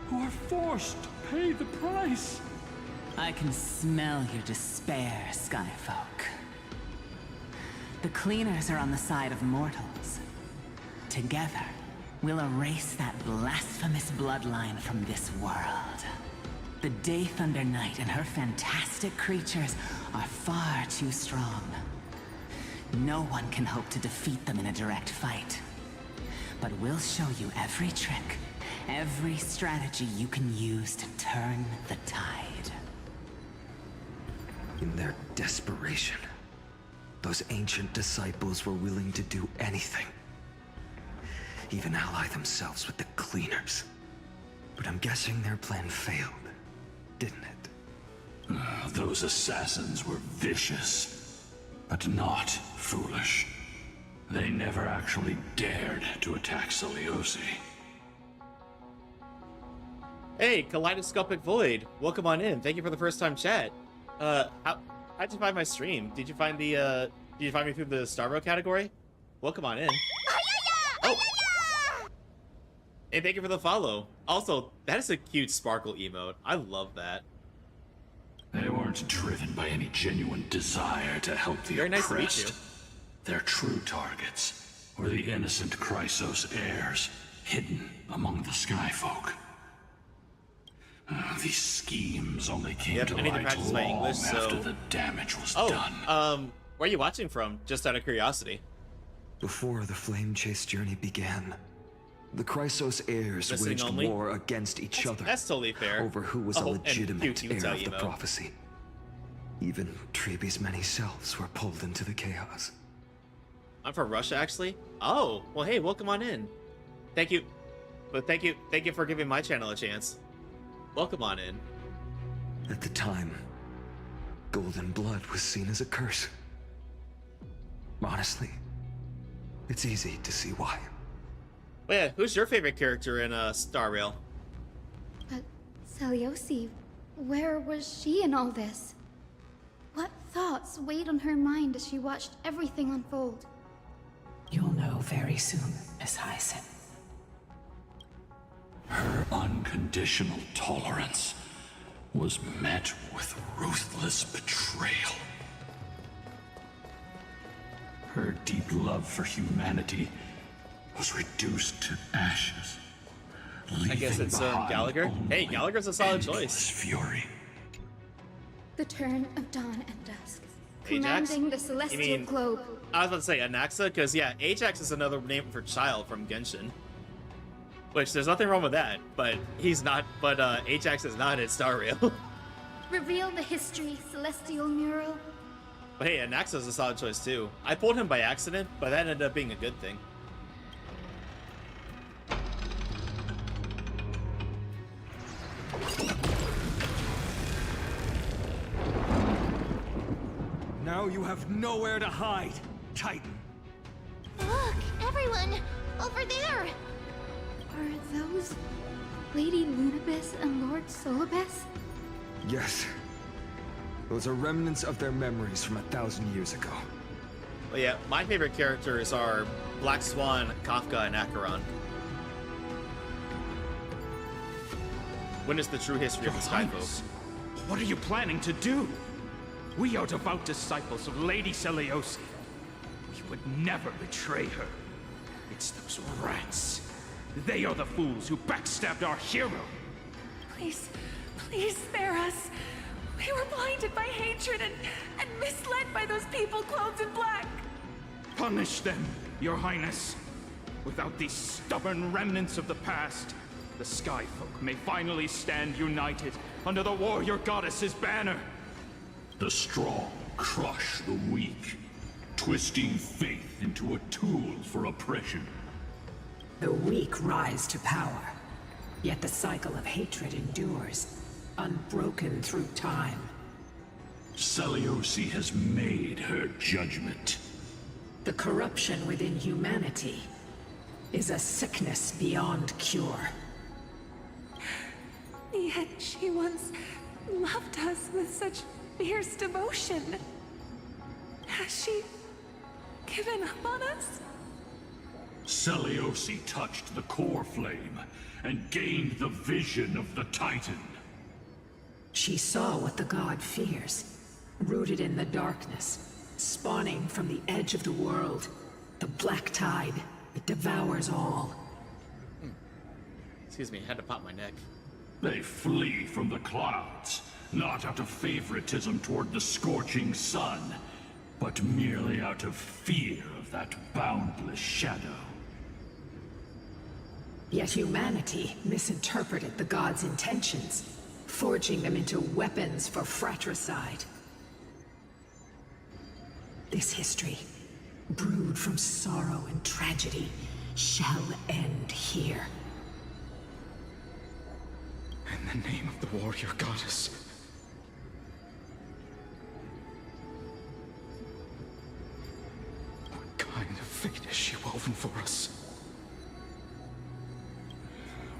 S14: who are forced to pay the price.
S5: I can smell your despair, Skyfolk. The Cleaners are on the side of mortals. Together, we'll erase that blasphemous bloodline from this world. The Day Thunder Knight and her fantastic creatures are far too strong. No one can hope to defeat them in a direct fight. But we'll show you every trick, every strategy you can use to turn the tide.
S15: In their desperation, those ancient disciples were willing to do anything. Even ally themselves with the Cleaners. But I'm guessing their plan failed, didn't it?
S14: Those assassins were vicious, but not foolish. They never actually dared to attack Celiosi.
S1: Hey, Kaleidoscopic Void, welcome on in. Thank you for the first time chat. How'd you find my stream? Did you find me through the Starro category? Welcome on in. Oh. Hey, thank you for the follow. Also, that is a cute sparkle emote. I love that.
S14: They weren't driven by any genuine desire to help the
S1: Very nice
S14: oppressed.
S1: to meet you.
S14: Their true targets were the innocent Chrysos heirs, hidden among the Skyfolk. These schemes only came to
S1: I need to
S14: light
S1: practice my
S14: long
S1: English, so...
S14: after the damage was done.
S1: Where are you watching from? Just out of curiosity.
S15: Before the Flame Chase journey began, the Chrysos heirs
S1: Listening
S15: waged
S1: only?
S15: war against each other.
S1: That's totally fair.
S15: Over who was a
S1: Oh, and
S15: legitimate
S1: cute, you can
S15: heir
S1: tell
S15: of the
S1: emo.
S15: prophecy. Even Treby's many selves were pulled into the chaos.
S1: I'm from Russia, actually. Oh, well, hey, welcome on in. Thank you. But thank you for giving my channel a chance. Welcome on in.
S15: At the time, golden blood was seen as a curse. Honestly, it's easy to see why.
S1: Well, yeah, who's your favorite character in Star Rail?
S9: But Seliosi, where was she in all this? What thoughts weighed on her mind as she watched everything unfold?
S17: You'll know very soon, Miss Hyson.
S14: Her unconditional tolerance was met with ruthless betrayal. Her deep love for humanity was reduced to ashes.
S1: I guess it's Gallagher. Hey, Gallagher's a solid choice.
S14: Fury.
S9: The turn of dawn and dusk,
S1: Ajax?
S9: commanding the celestial globe.
S1: I was about to say Anaxa, because yeah, Ajax is another name for child from Genshin. Which, there's nothing wrong with that, but he's not, Ajax is not in Star Rail.
S9: Reveal the history, celestial mural.
S1: But hey, Anaxa's a solid choice too. I pulled him by accident, but that ended up being a good thing.
S4: Now you have nowhere to hide, Titan.
S3: Look, everyone! Over there!
S9: Are those Lady Lunabis and Lord Solibus?
S15: Yes. Those are remnants of their memories from 1,000 years ago.
S1: But yeah, my favorite characters are Black Swan, Kafka, and Acheron. When is the true history of the Skyfolk?
S21: What are you planning to do? We are devout disciples of Lady Seliosi. We would never betray her. It's those rats. They are the fools who backstabbed our hero.
S8: Please, please spare us. We were blinded by hatred and misled by those people clothed in black.
S21: Punish them, Your Highness. Without these stubborn remnants of the past, the Skyfolk may finally stand united under the warrior goddess's banner.
S14: The strong crush the weak, twisting faith into a tool for oppression.
S17: The weak rise to power, yet the cycle of hatred endures, unbroken through time.
S14: Seliosi has made her judgment.
S17: The corruption within humanity is a sickness beyond cure.
S8: Yet she once loved us with such fierce devotion. Has she given up on us?
S14: Seliosi touched the core flame and gained the vision of the Titan.
S17: She saw what the god fears, rooted in the darkness, spawning from the edge of the world, the black tide that devours all.
S1: Excuse me, I had to pop my neck.
S14: They flee from the clouds, not out of favoritism toward the scorching sun, but merely out of fear of that boundless shadow.
S17: Yet humanity misinterpreted the gods' intentions, forging them into weapons for fratricide. This history, brewed from sorrow and tragedy, shall end here.
S21: In the name of the warrior goddess. What kind of fate has she woven for us?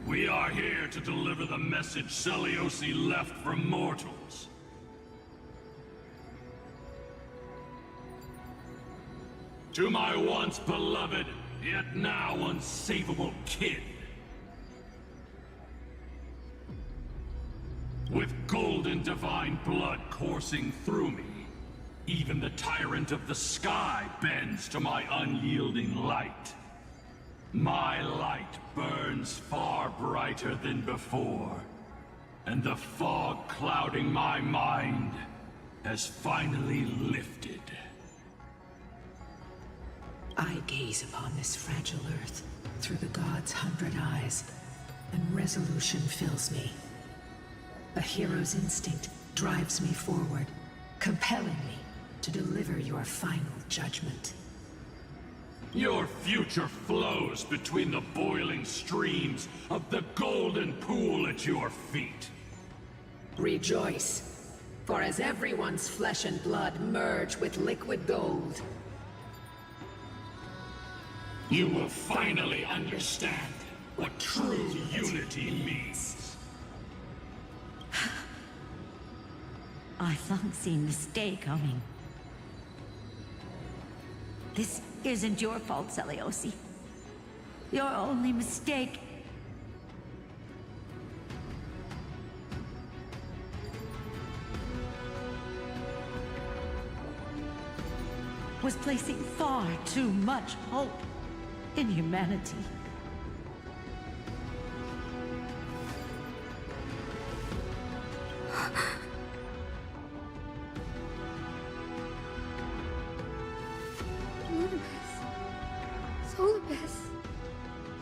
S14: We are here to deliver the message Seliosi left for mortals. To my once beloved, yet now unsavable kin. With golden divine blood coursing through me, Even the tyrant of the sky bends to my unyielding light. My light burns far brighter than before, and the fog clouding my mind has finally lifted.
S17: I gaze upon this fragile earth through the gods' 100 eyes, and resolution fills me. A hero's instinct drives me forward, compelling me to deliver your final judgment.
S14: Your future flows between the boiling streams of the golden pool at your feet.
S17: Rejoice, for as everyone's flesh and blood merge with liquid gold,
S14: you will finally understand what true unity means.
S18: I've long seen this day coming. This isn't your fault, Seliosi. Your only mistake was placing far too much hope in humanity.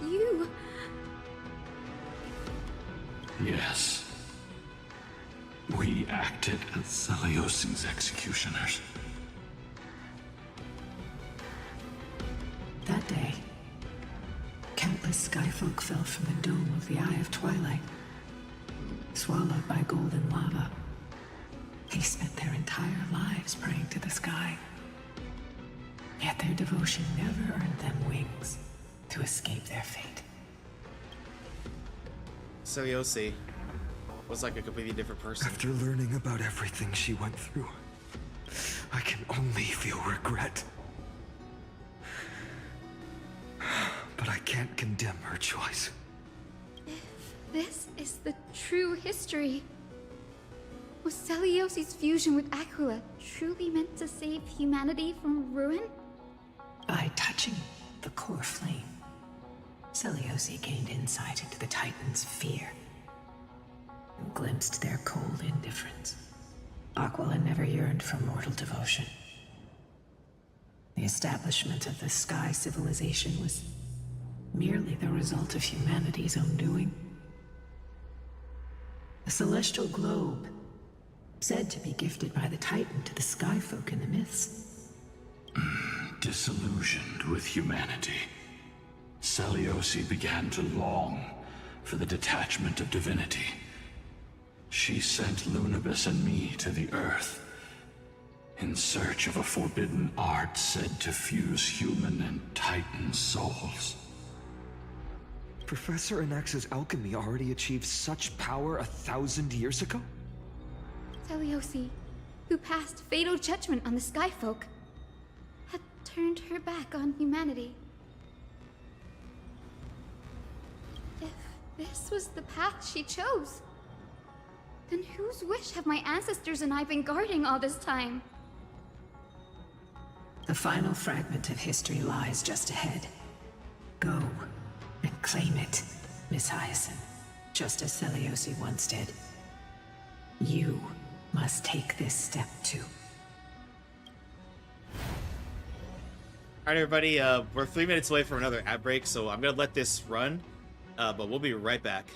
S9: You...
S14: Yes. We acted as Seliosi's executioners.
S17: that day, countless skyfolk fell from the dome of the Eye of Twilight, swallowed by golden lava. They spent their entire lives praying to the sky. Yet their devotion never earned them wings to escape their fate.
S1: Seliosi was like a completely different person.
S15: After learning about everything she went through, I can only feel regret. But I can't condemn her choice.
S9: If this is the true history, was Seliosi's fusion with Aquila truly meant to save humanity from ruin?
S17: By touching the core flame, Seliosi gained insight into the Titans' fear and glimpsed their cold indifference. Aquila never yearned for mortal devotion. The establishment of the Sky Civilization was merely the result of humanity's own doing. The celestial globe, said to be gifted by the Titan to the Skyfolk in the myths.
S14: Disillusioned with humanity, Seliosi began to long for the detachment of divinity. She sent Lunabis and me to the Earth in search of a forbidden art said to fuse human and Titan souls.
S15: Professor Anax's alchemy already achieved such power 1,000 years ago?
S9: Seliosi, who passed fatal judgment on the Skyfolk, had turned her back on humanity. If this was the path she chose, then whose wish have my ancestors and I been guarding all this time?
S17: The final fragment of history lies just ahead. Go and claim it, Miss Hyacinth, just as Seliosi once did. You must take this step too.
S1: All right, everybody, we're 3 minutes away from another ad break, so I'm gonna let this run, but we'll be right back.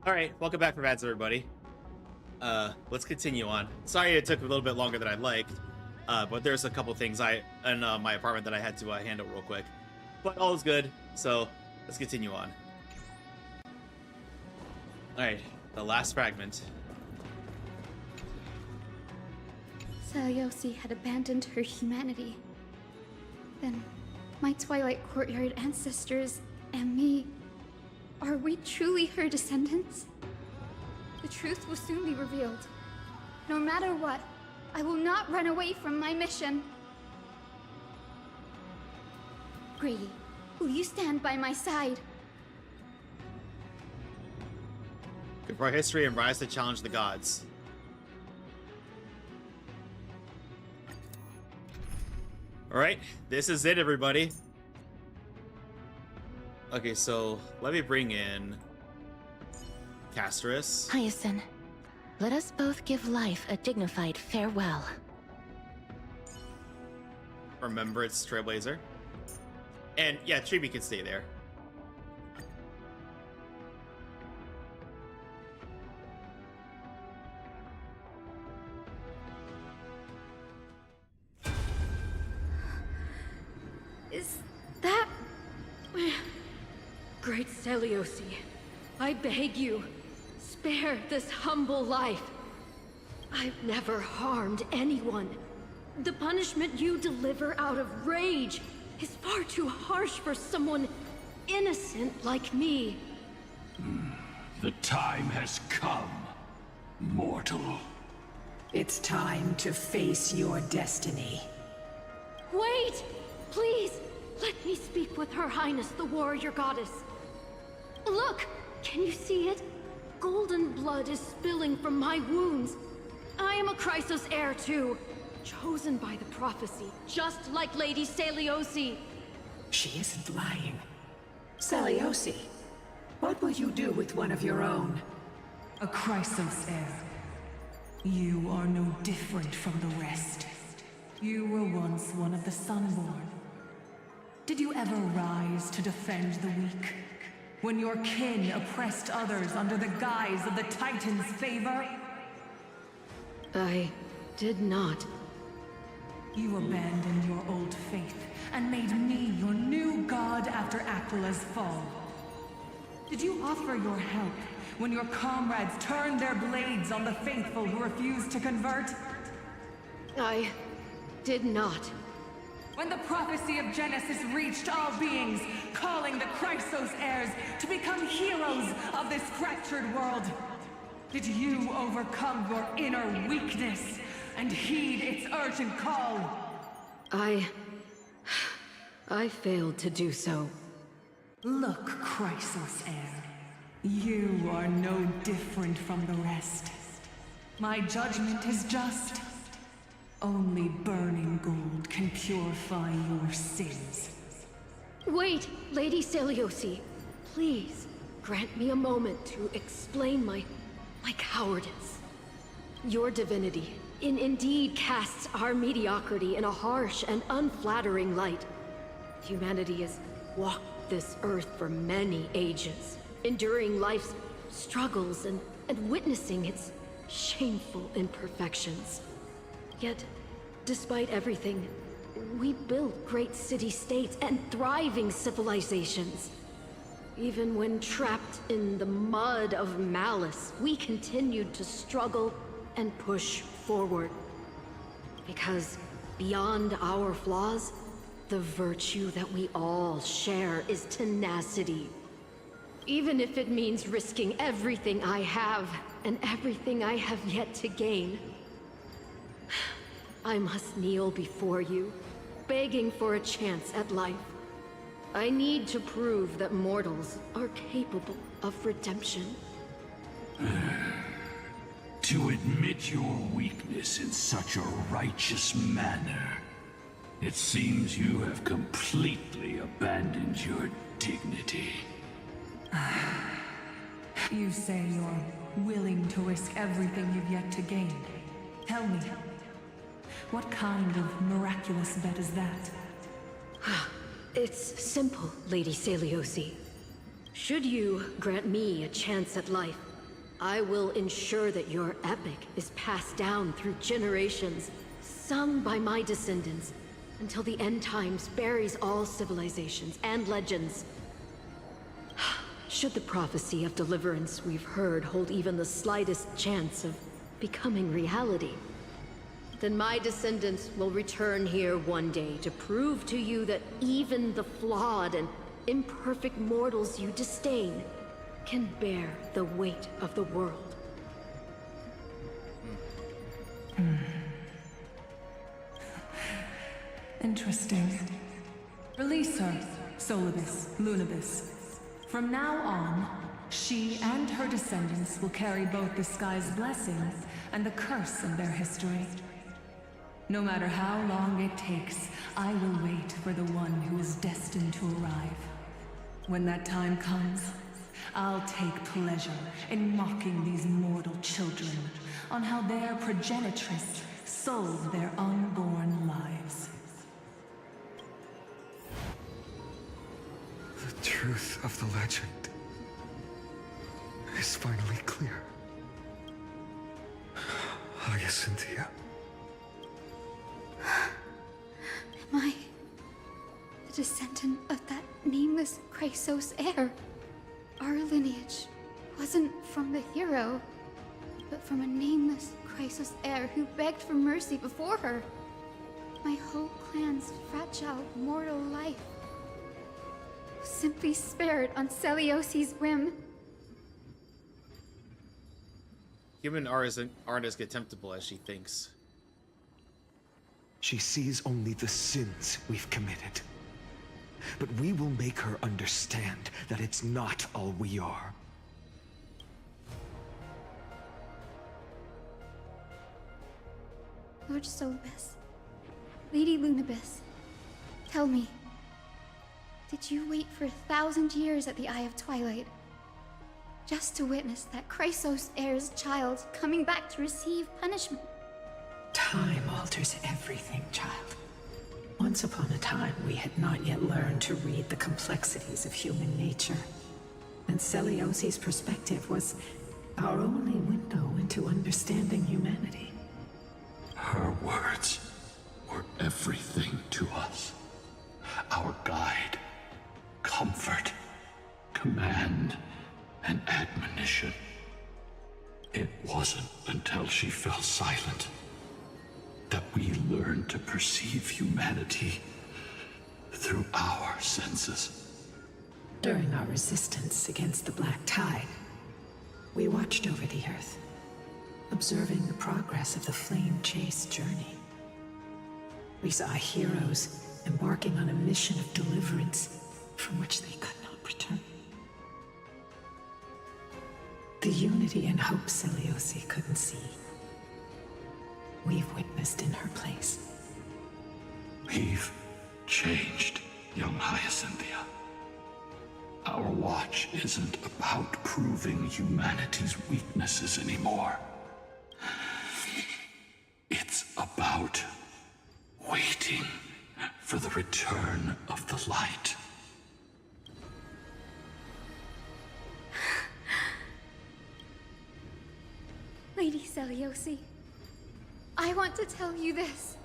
S1: All right, welcome back from ads, everybody. Let's continue on. Sorry it took a little bit longer than I'd liked, but there's a couple things in my apartment that I had to handle real quick. But all is good, so let's continue on. All right, the last fragment.
S9: Seliosi had abandoned her humanity. Then, my Twilight Courtyard ancestors and me, are we truly her descendants? The truth will soon be revealed. No matter what, I will not run away from my mission. Grady, will you stand by my side?
S1: Confront history and rise to challenge the gods. Alright, this is it, everybody. Okay, so let me bring in Casterus.
S3: Hyacinth, let us both give life a dignified farewell.
S1: Remember, it's Trailblazer. And yeah, Chibi can stay there.
S6: Is that... Great Seliosi, I beg you, spare this humble life. I've never harmed anyone. The punishment you deliver out of rage is far too harsh for someone innocent like me.
S14: The time has come, mortal.
S17: It's time to face your destiny.
S6: Wait! Please, let me speak with Her Highness the Warrior Goddess. Look! Can you see it? Golden blood is spilling from my wounds. I am a Chrysos heir too, chosen by the prophecy, just like Lady Seliosi.
S17: She isn't lying. Seliosi, what will you do with one of your own?
S8: A Chrysos heir. You are no different from the rest. You were once one of the Sunborn. Did you ever rise to defend the weak? When your kin oppressed others under the guise of the Titan's favor?
S6: I did not.
S8: You abandoned your old faith and made me your new god after Aquila's fall. Did you offer your help when your comrades turned their blades on the faithful who refused to convert?
S6: I did not.
S8: When the prophecy of Genesis reached all beings, calling the Chrysos heirs to become heroes of this fractured world, did you overcome your inner weakness and heed its urgent call?
S6: I failed to do so.
S8: Look, Chrysos heir. You are no different from the rest. My judgment is just. Only burning gold can purify your sins.
S6: Wait, Lady Seliosi. Please, grant me a moment to explain my cowardice. Your divinity indeed casts our mediocrity in a harsh and unflattering light. Humanity has walked this earth for many ages, enduring life's struggles and witnessing its shameful imperfections. Yet, despite everything, we built great city-states and thriving civilizations. Even when trapped in the mud of malice, we continued to struggle and push forward. Because beyond our flaws, the virtue that we all share is tenacity. Even if it means risking everything I have and everything I have yet to gain. I must kneel before you, begging for a chance at life. I need to prove that mortals are capable of redemption.
S14: To admit your weakness in such a righteous manner, it seems you have completely abandoned your dignity.
S8: You say you're willing to risk everything you've yet to gain. Tell me, what kind of miraculous bet is that?
S6: It's simple, Lady Seliosi. Should you grant me a chance at life, I will ensure that your epic is passed down through generations, sung by my descendants, until the end times buries all civilizations and legends. Should the prophecy of deliverance we've heard hold even the slightest chance of becoming reality, then my descendants will return here one day to prove to you that even the flawed and imperfect mortals you disdain can bear the weight of the world.
S8: Interesting. Release her, Solibus, Lunibus. From now on, she and her descendants will carry both the sky's blessings and the curse of their history. No matter how long it takes, I will wait for the one who is destined to arrive. When that time comes, I'll take pleasure in mocking these mortal children on how their progenitress sold their unborn lives.
S15: The truth of the legend is finally clear. Hyacinthia.
S9: Am I the descendant of that nameless Chrysos heir? Our lineage wasn't from the hero, but from a nameless Chrysos heir who begged for mercy before her. My whole clan's fragile mortal life was simply spared on Celiosi's whim.
S1: Human aren't as contemptible as she thinks.
S15: She sees only the sins we've committed. But we will make her understand that it's not all we are.
S9: Lord Solibus, Lady Lunibus, tell me, did you wait for 1,000 years at the Eye of Twilight just to witness that Chrysos heir's child coming back to receive punishment?
S17: Time alters everything, child. Once upon a time, we had not yet learned to read the complexities of human nature. And Celiosi's perspective was our only window into understanding humanity.
S14: Her words were everything to us. Our guide, comfort, command, and admonition. It wasn't until she fell silent that we learned to perceive humanity through our senses.
S17: During our resistance against the Black Tide, we watched over the Earth, observing the progress of the Flame Chase journey. We saw heroes embarking on a mission of deliverance from which they could not return. The unity and hope Celiosi couldn't see, we've witnessed in her place.
S14: We've changed, young Hyacinthia. Our watch isn't about proving humanity's weaknesses anymore. It's about waiting for the return of the light.
S9: Lady Celiosi, I want to tell you this.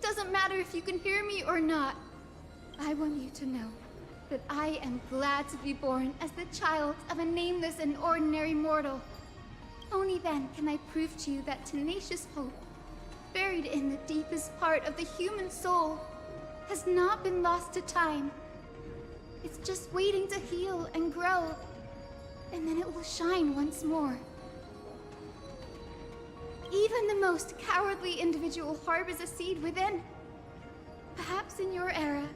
S9: Doesn't matter if you can hear me or not. I want you to know that I am glad to be born as the child of a nameless and ordinary mortal. Only then can I prove to you that tenacious hope, buried in the deepest part of the human soul, has not been lost to time. It's just waiting to heal and grow, and then it will shine once more. Even the most cowardly individual harbors a seed within. Perhaps in your era,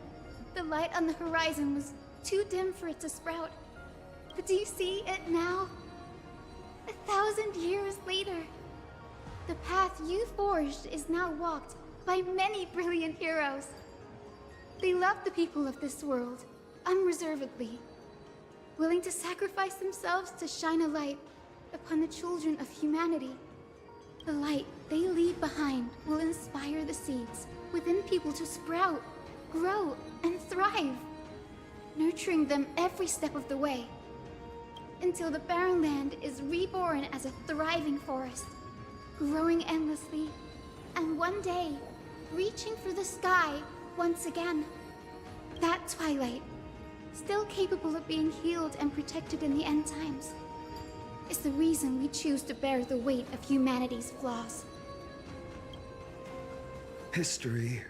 S9: the light on the horizon was too dim for it to sprout. But do you see it now? 1,000 years later, the path you forged is now walked by many brilliant heroes. They love the people of this world, unreservedly, willing to sacrifice themselves to shine a light upon the children of humanity. The light they leave behind will inspire the seeds within people to sprout, grow, and thrive, nurturing them every step of the way, until the barren land is reborn as a thriving forest, growing endlessly, and one day, reaching for the sky once again. That twilight, still capable of being healed and protected in the end times, is the reason we choose to bear the weight of humanity's flaws.
S15: History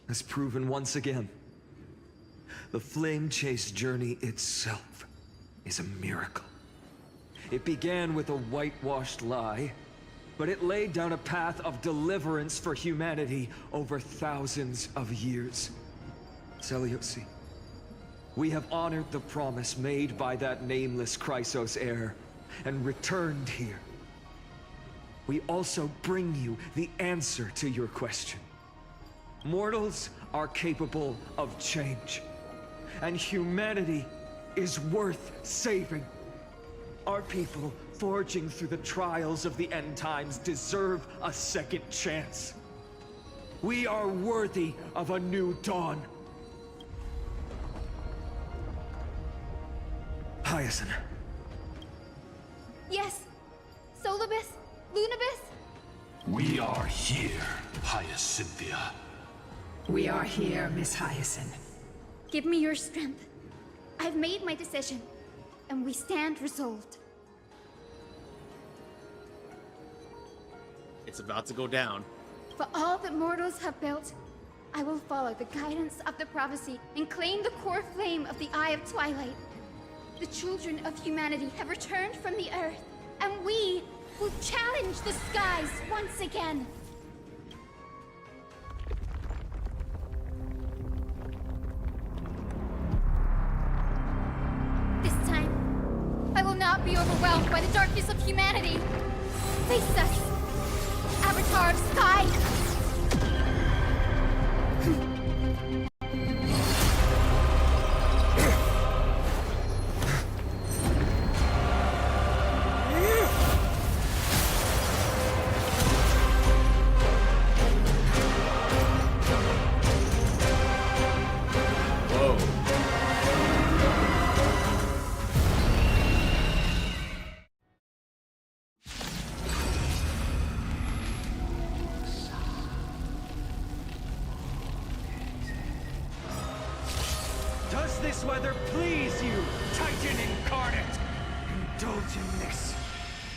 S15: has proven once again, the Flame Chase journey itself is a miracle. It began with a whitewashed lie, but it laid down a path of deliverance for humanity over thousands of years. Celiosi, we have honored the promise made by that nameless Chrysos heir, and returned here. we also bring you the answer to your question. Mortals are capable of change, and humanity is worth saving. Our people, forging through the trials of the end times, deserve a second chance. We are worthy of a new dawn. Hyacinth.
S9: Yes. Solibus? Lunibus?
S14: We are here, Hyacinthia.
S17: We are here, Miss Hyacinth.
S9: Give me your strength. I've made my decision, and we stand resolved.
S1: It's about to go down.
S9: For all that mortals have built, I will follow the guidance of the prophecy and claim the core flame of the Eye of Twilight. The children of humanity have returned from the earth, and we will challenge the skies once again. This time, I will not be overwhelmed by the darkness of humanity. Face us, Avatar of Sky!
S4: Does this weather please you, Titan incarnate? Indulge in this,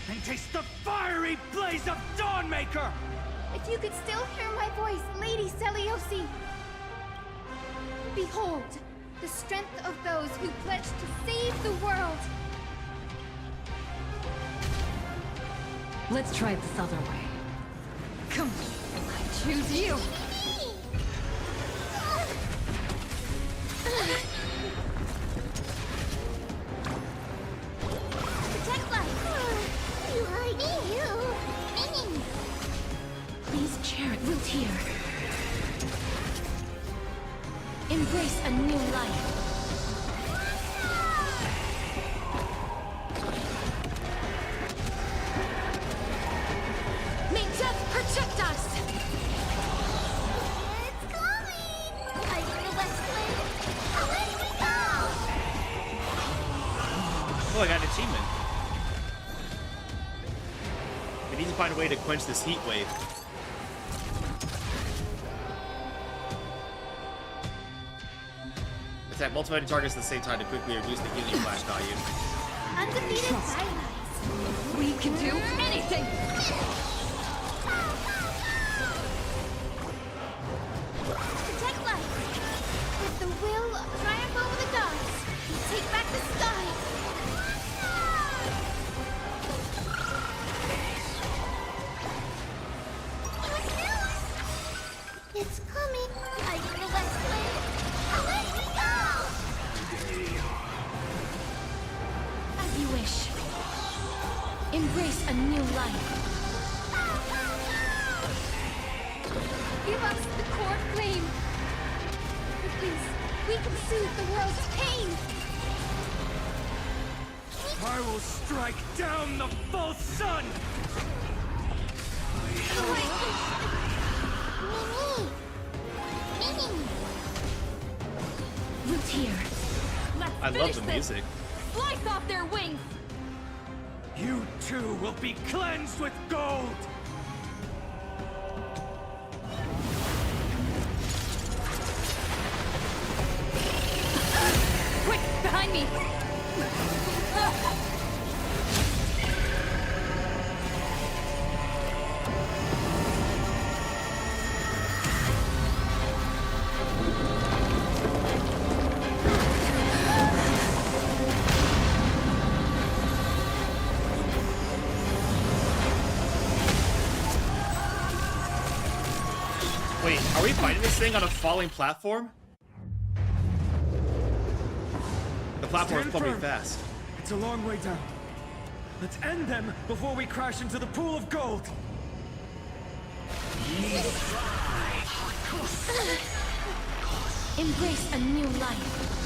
S4: and taste the fiery blaze of Dawnmaker!
S9: If you could still hear my voice, Lady Seliosi! Behold, the strength of those who pledge to save the world!
S6: Let's try it this other way. Come, I choose you!
S3: Protect life! You are you! Minion!
S6: Please cherish Wiltier. Embrace a new life. May death protect us!
S3: It's coming! I need the West Blade! Away we go!
S1: Oh, I got an achievement. We need to find a way to quench this heat wave. Attack multiple targets at the same time to quickly reduce the healing flash value.
S9: Undefeated Twilight!
S6: We can do anything!
S9: Protect life! With the will of triumph over the gods, we take back the sky!
S3: It's coming! I need the West Blade! Away we go!
S6: As you wish. Embrace a new life.
S9: Give us the core flame! With this, we can soothe the world's pain!
S4: I will strike down the false sun!
S6: Wiltier.
S1: I love the music.
S6: Slice off their wings!
S4: You too will be cleansed with gold!
S6: Quick, behind me!
S1: Wait, are we fighting this thing on a falling platform? The platform's
S4: Stand
S1: pumping
S4: firm.
S1: fast.
S4: It's a long way down. Let's end them before we crash into the pool of gold!
S3: Embrace a new life.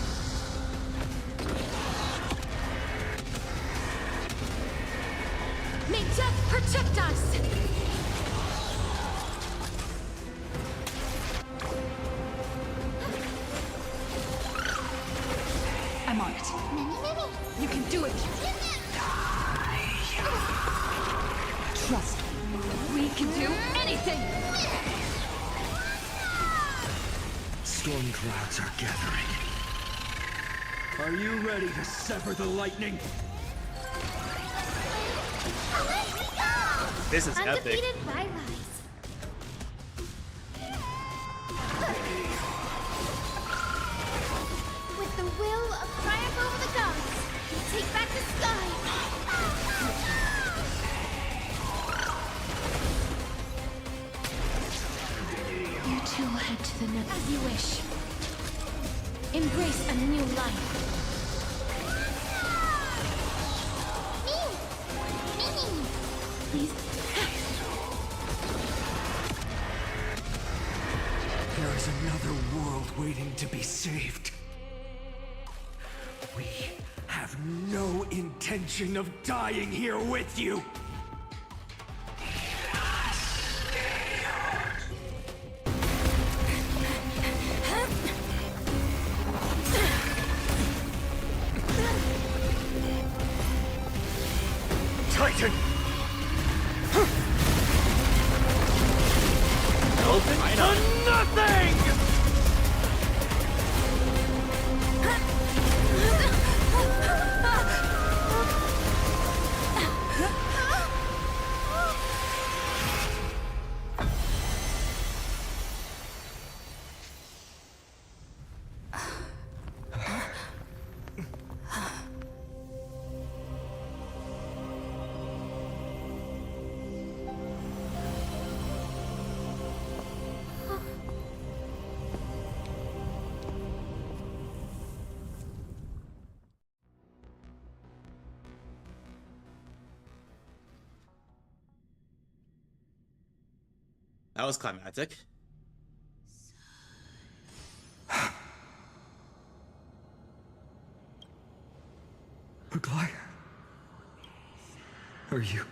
S3: May death protect us!
S8: I'm on it. You can do it. Trust me. We can do anything!
S15: Storm clouds are gathering.
S4: Are you ready to sever the lightning?
S1: This is epic.
S9: Undefeated Berryleche. With the will of triumph over the gods, we take back the sky.
S3: You two will head to the nether as you wish. Embrace a new life. Please.
S15: There is another world waiting to be saved. We have no intention of dying here with you. Titan!
S1: Open
S4: for nothing!
S1: That was climactic.
S15: Kurai, are you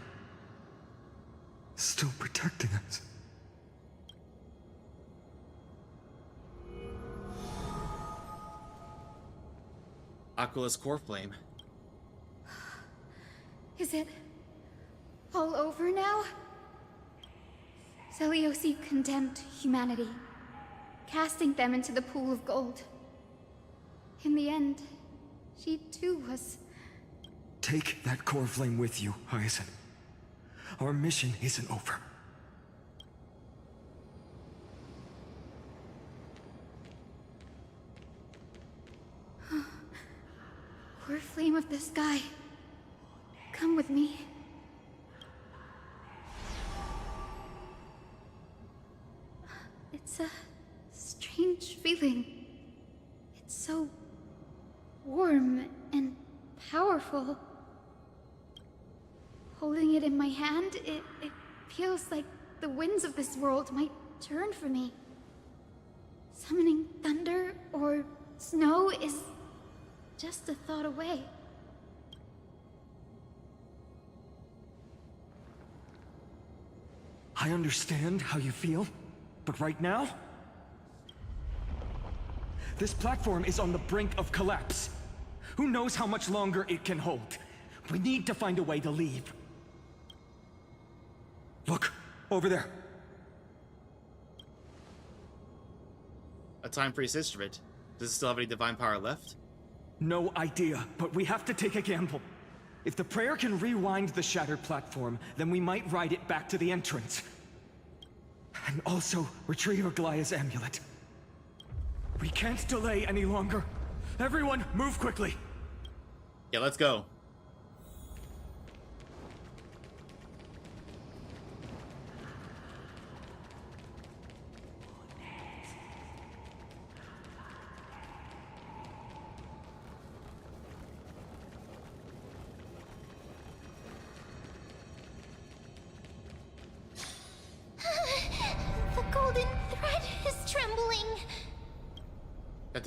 S15: still protecting us?
S1: Aquala's core flame.
S9: Is it all over now? Seleucid condemned humanity, casting them into the pool of gold. In the end, she too was...
S15: Take that core flame with you, Hyacinth. Our mission isn't over.
S9: Core flame of the sky, come with me. It's a strange feeling. It's so warm and powerful. Holding it in my hand, it feels like the winds of this world might turn for me. Summoning thunder or snow is just a thought away.
S4: I understand how you feel, but right now, this platform is on the brink of collapse. Who knows how much longer it can hold? We need to find a way to leave. Look, over there.
S1: A time-freeze instrument. Does it still have any divine power left?
S4: No idea, but we have to take a gamble. If the prayer can rewind the shattered platform, then we might ride it back to the entrance. And also retrieve Aglaya's amulet. We can't delay any longer. Everyone, move quickly.
S1: Yeah, let's go.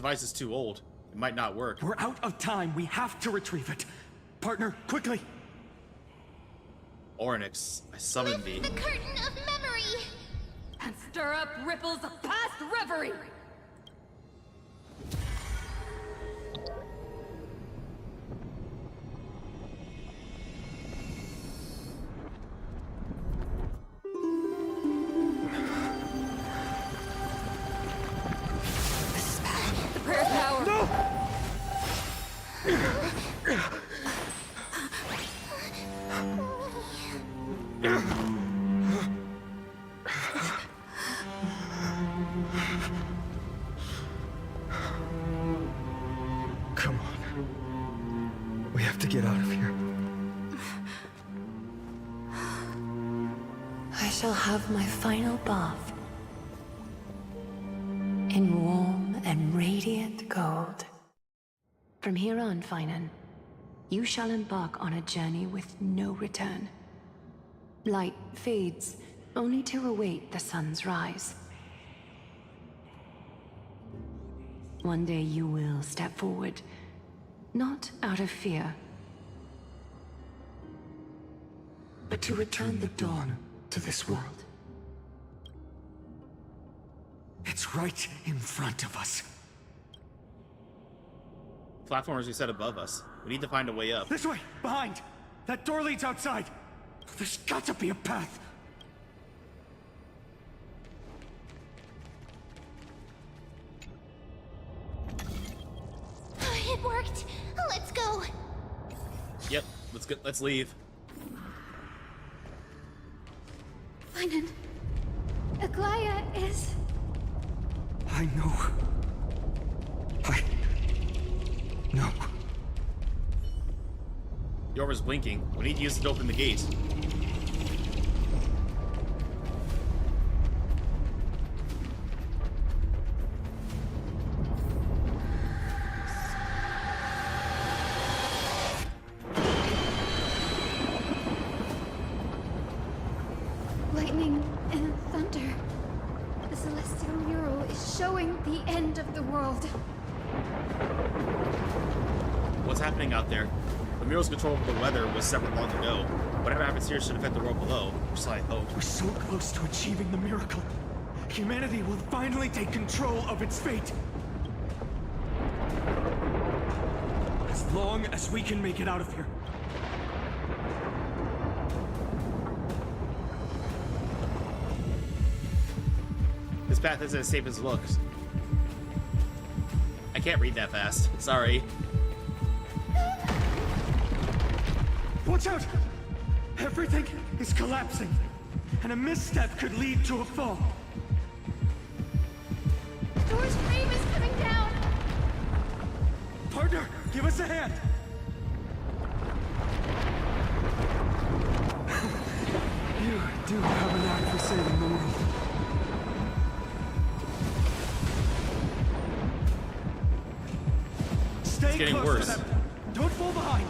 S1: device is too old. It might not work.
S4: We're out of time. We have to retrieve it. Partner, quickly!
S1: Orynyx, I summon thee.
S3: Lift the curtain of memory!
S8: And stir up ripples of past reverie! The prayer's power! No!
S15: Come on. We have to get out of here.
S12: I shall have my final bath in warm and radiant gold. From here on, Finan, you shall embark on a journey with no return. Light fades, only to await the sun's rise. One day you will step forward, not out of fear, but to return the dawn to this world.
S4: It's right in front of us.
S1: Platformers you set above us. We need to find a way up.
S4: This way! Behind! That door leads outside! There's got to be a path!
S3: It worked! Let's go!
S1: Yep, let's leave.
S9: Finan, Aglaya is...
S15: I know. No.
S1: The orb is blinking. We need to use it to open the gate.
S9: lightning and thunder. The celestial mural is showing the end of the world.
S1: What's happening out there? The mural's control over the weather was severed long ago. Whatever happens here should affect the world below, or so I hope.
S4: We're so close to achieving the miracle. Humanity will finally take control of its fate. As long as we can make it out of here.
S1: This path isn't as safe as it looks. I can't read that fast. Sorry.
S4: Watch out! Everything is collapsing, and a misstep could lead to a fall.
S9: Door's frame is coming down!
S4: Partner, give us a hand!
S15: You do have an eye for saving the world.
S4: Stay
S1: It's getting
S4: close
S1: worse.
S4: to them. Don't fall behind.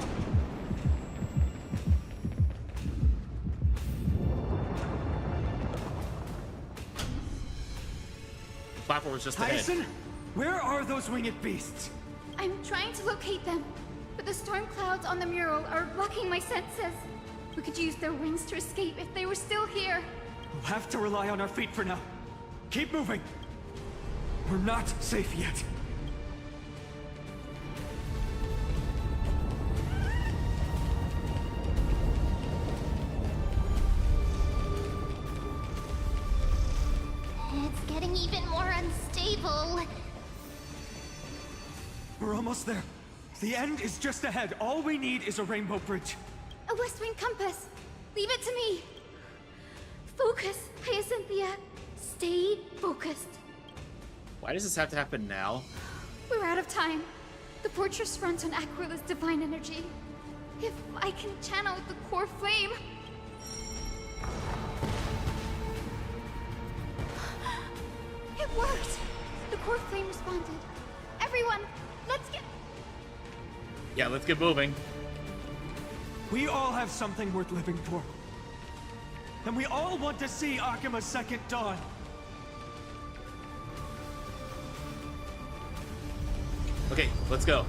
S1: Platform was just ahead.
S4: Hyacin, where are those winged beasts?
S9: I'm trying to locate them, but the storm clouds on the mural are blocking my senses. We could use their wings to escape if they were still here.
S4: We'll have to rely on our feet for now. Keep moving. We're not safe yet.
S3: It's getting even more unstable.
S4: We're almost there. The end is just ahead. All we need is a rainbow bridge.
S9: A West Wing compass. Leave it to me. Focus, Hyacinthia. Stay focused.
S1: Why does this have to happen now?
S9: We're out of time. The fortress runs on Aquila's divine energy. If I can channel the core flame... It worked! The core flame responded. Everyone, let's get...
S1: Yeah, let's get moving.
S4: We all have something worth living for. And we all want to see Akima's second dawn.
S1: Okay, let's go.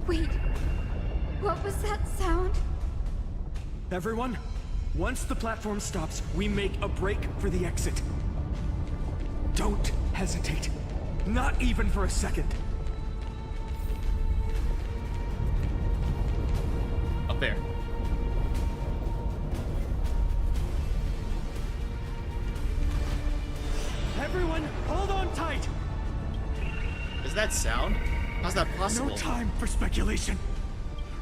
S9: Wait, what was that sound?
S4: Everyone, once the platform stops, we make a break for the exit. Don't hesitate. Not even for a second.
S1: Up there.
S4: Everyone, hold on tight!
S1: Is that sound? How's that possible?
S4: No time for speculation.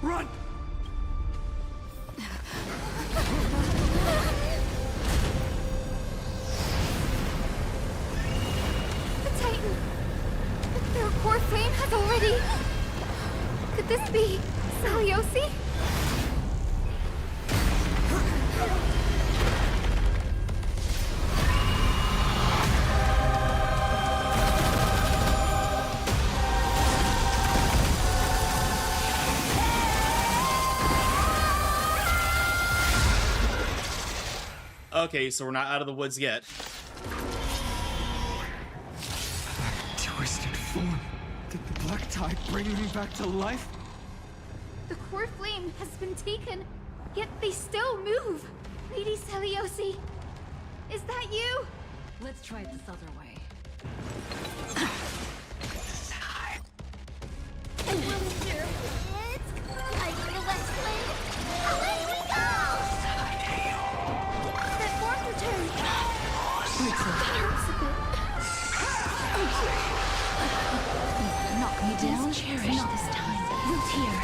S4: Run!
S9: The Titan! Their core flame has already... Could this be Seliosi?
S1: Okay, so we're not out of the woods yet.
S4: Twisted form. Did the black tide bring them back to life?
S9: The core flame has been taken, yet they still move. Lady Seliosi, is that you?
S6: Let's try it this other way.
S3: I wonder it's like the Let's Play. Away we go! That form return.
S6: Knock me down. Cherish not this time. Root here.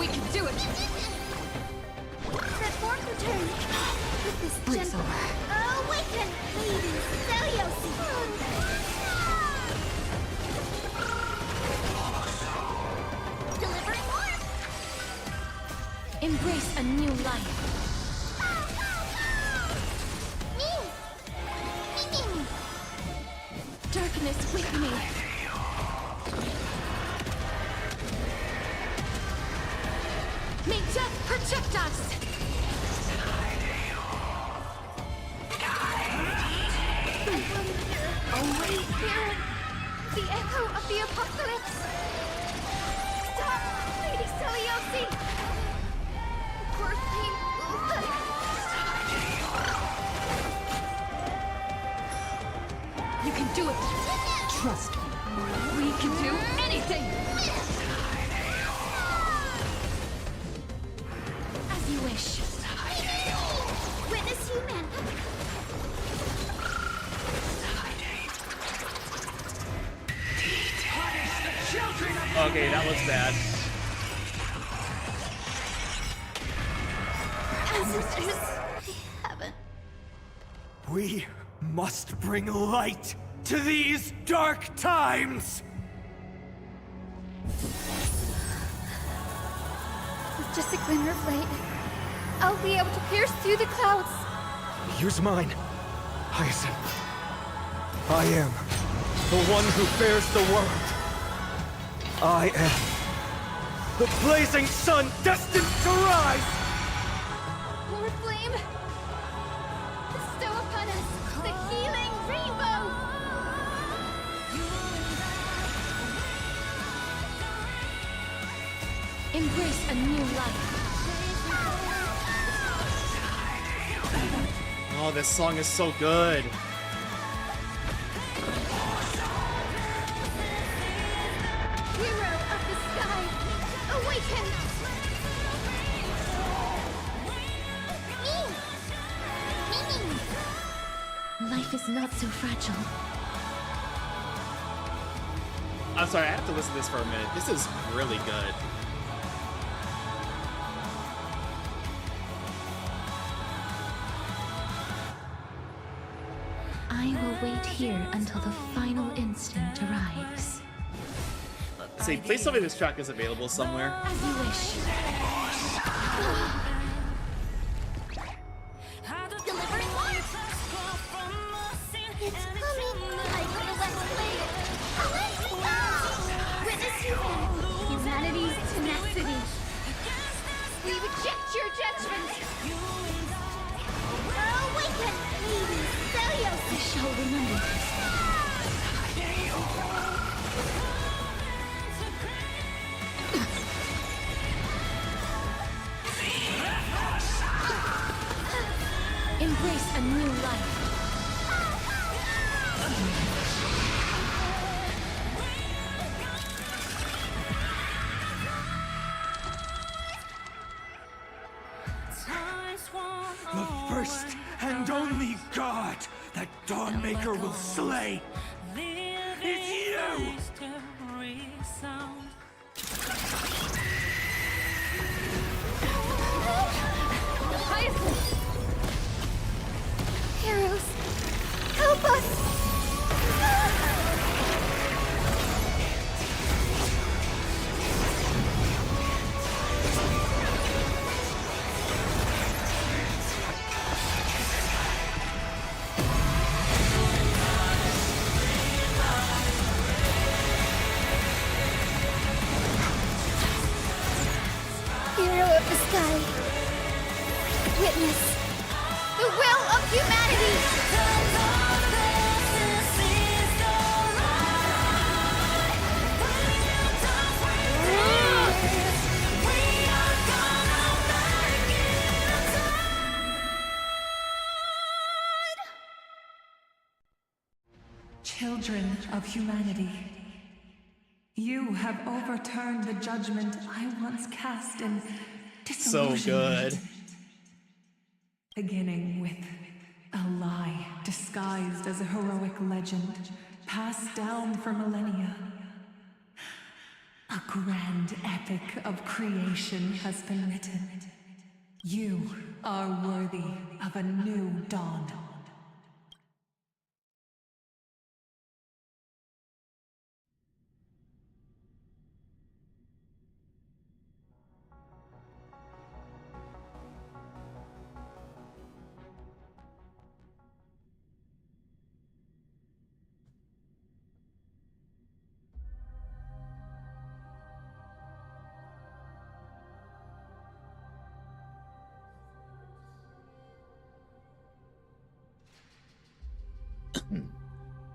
S6: We can do it.
S3: That form return. With this gentle... Awaken, Lady Seliosi. Delivering warmth.
S6: Embrace a new life. Darkness with me. May death protect us.
S9: Already hear the echo of the apocalypse. Stop, Lady Seliosi. Core flame.
S6: You can do it. Trust me. We can do anything. As you wish.
S3: Witness human.
S1: Okay, that was bad.
S3: Ancestors, I haven't.
S4: We must bring light to these dark times!
S9: With just a glimmer of light, I'll be able to pierce through the clouds.
S4: Use mine, Hyacinth. I am the one who bears the world. I am the blazing sun destined to rise!
S9: Core flame, bestow upon us the healing rainbow.
S6: Embrace a new life.
S1: Oh, this song is so good.
S9: Hero of the sky, awaken!
S6: Life is not so fragile.
S1: I'm sorry, I have to listen to this for a minute. This is really good.
S12: I will wait here until the final instant arrives.
S1: See, please tell me this track is available somewhere.
S6: As you wish.
S3: Delivering warmth. It's coming. Like the Let's Play. Away we go! Witness human.
S9: Humanity's tenacity.
S6: embrace a new life.
S14: The first and only god that Dawnmaker will slay is you!
S9: Heroes, help us! Hero of the sky, witness the will of humanity!
S8: Children of humanity, you have overturned the judgment I once cast in
S1: So
S8: disillusionment.
S1: good.
S8: Beginning with a lie disguised as a heroic legend, passed down for millennia. A grand epic of creation has been written. You are worthy of a new dawn.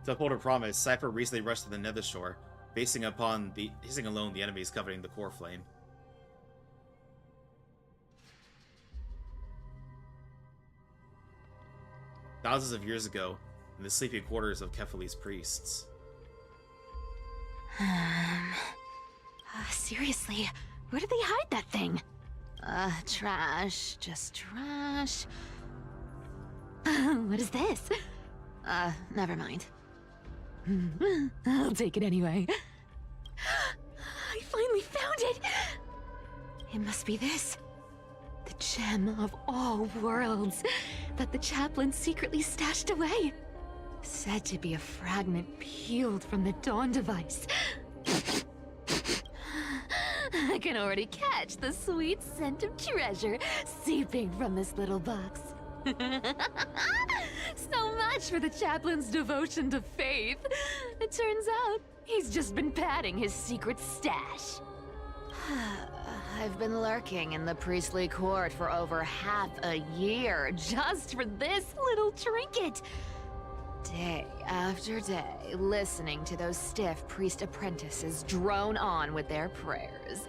S1: To uphold her promise, Cypher recently rushed to the Nether Shore, basing alone the enemies covering the core flame. Thousands of years ago, in the sleepy quarters of Kefali's priests.
S12: Seriously, where did they hide that thing? Trash. Just trash. What is this? Never mind. I'll take it anyway. I finally found it! It must be this. The gem of all worlds that the chaplain secretly stashed away. Said to be a fragment peeled from the Dawn device. I can already catch the sweet scent of treasure seeping from this little box. So much for the chaplain's devotion to faith. It turns out he's just been padding his secret stash. I've been lurking in the priestly court for over half a year just for this little trinket. Day after day, listening to those stiff priest apprentices drone on with their prayers.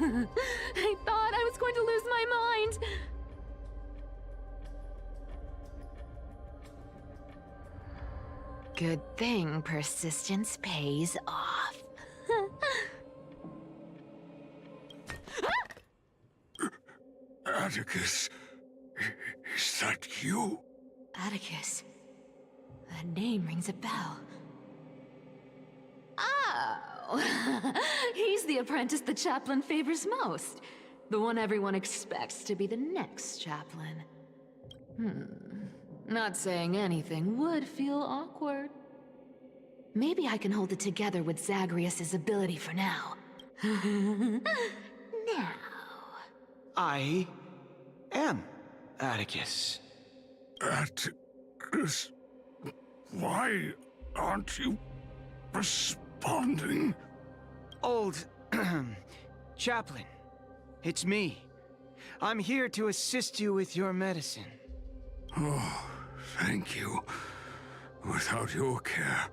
S12: I thought I was going to lose my mind. Good thing persistence pays off.
S14: Atticus, is that you?
S12: Atticus. That name rings a bell. Oh! He's the apprentice the chaplain favors most. The one everyone expects to be the next chaplain. Not saying anything would feel awkward. Maybe I can hold it together with Zagreus' ability for now. Now.
S2: I am Atticus.
S14: Atticus, why aren't you responding?
S2: Old chaplain, it's me. I'm here to assist you with your medicine.
S14: Oh, thank you. Without your care,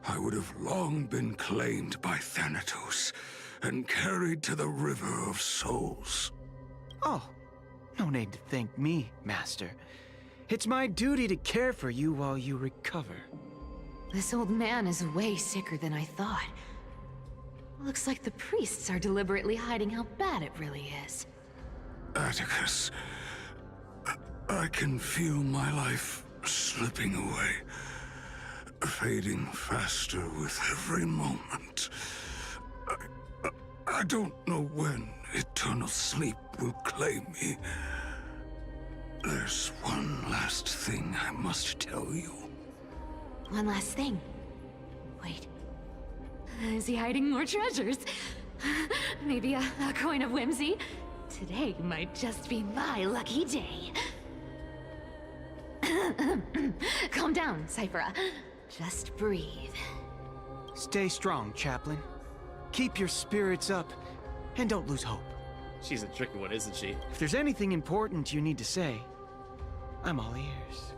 S14: I would have long been claimed by Thanatos and carried to the River of Souls.
S2: Oh, no need to thank me, Master. It's my duty to care for you while you recover.
S12: This old man is way sicker than I thought. Looks like the priests are deliberately hiding how bad it really is.
S14: Atticus, I can feel my life slipping away, fading faster with every moment. I don't know when eternal sleep will claim me. There's one last thing I must tell you.
S12: One last thing. Wait. Is he hiding more treasures? Maybe a coin of whimsy? Today might just be my lucky day. Calm down, Cyphera. Just breathe.
S2: Stay strong, Chaplain. Keep your spirits up, and don't lose hope.
S1: She's a tricky one, isn't she?
S2: If there's anything important you need to say, I'm all ears.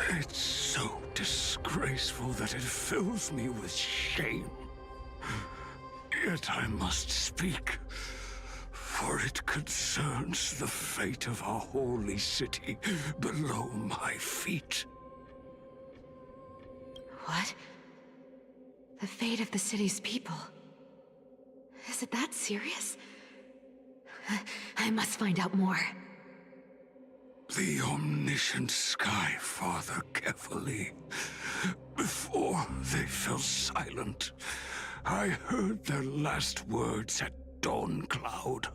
S14: It's so disgraceful that it fills me with shame. Yet I must speak, for it concerns the fate of our holy city below my feet.
S12: What? The fate of the city's people? Is it that serious? I must find out more.
S14: The omniscient Sky Father carefully. Before they fell silent, I heard their last words at Dawn Cloud.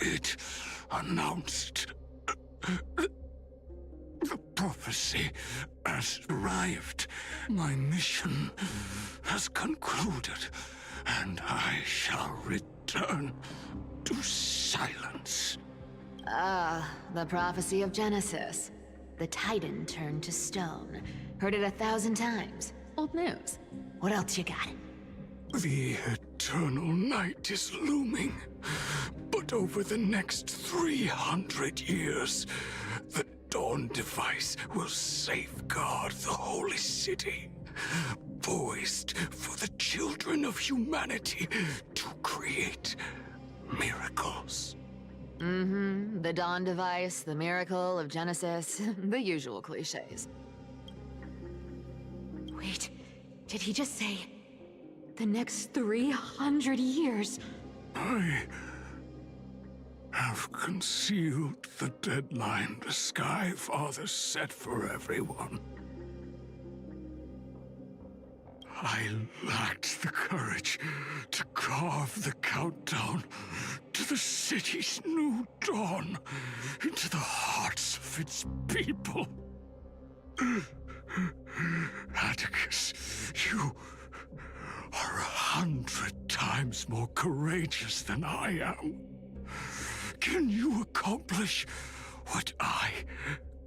S14: It announced the prophecy has arrived. My mission has concluded, and I shall return to silence.
S12: The prophecy of Genesis. The Titan turned to stone. Heard it 1,000 times. Old news. What else you got?
S14: The eternal night is looming, but over the next 300 years, the Dawn device will safeguard the holy city, poised for the children of humanity to create miracles.
S12: Mm-hmm. The Dawn device, the miracle of Genesis, the usual cliches. Wait, did he just say the next 300 years?
S14: I have concealed the deadline the Sky Father set for everyone. I lacked the courage to carve the countdown to the city's new dawn into the hearts of its people. Atticus, you are 100 times more courageous than I am. Can you accomplish what I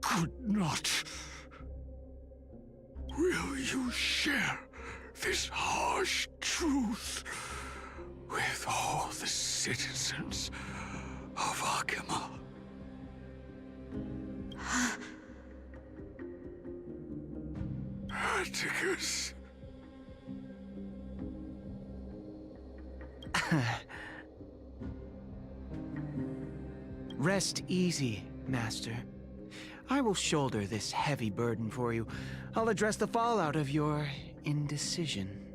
S14: could not? Will you share this harsh truth with all the citizens of Akima? Atticus.
S2: Rest easy, Master. I will shoulder this heavy burden for you. I'll address the fallout of your indecision.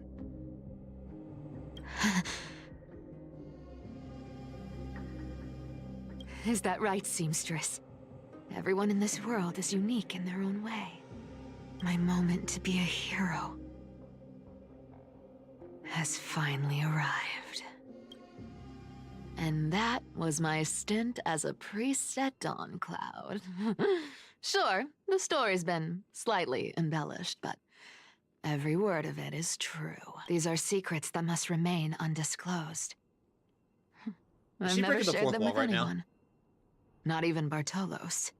S12: Is that right, seamstress? Everyone in this world is unique in their own way. My moment to be a hero has finally arrived. And that was my stint as a priest at Dawn Cloud. Sure, the story's been slightly embellished, but every word of it is true. These are secrets that must remain undisclosed. I've never shared them with anyone. Not even Bartolos.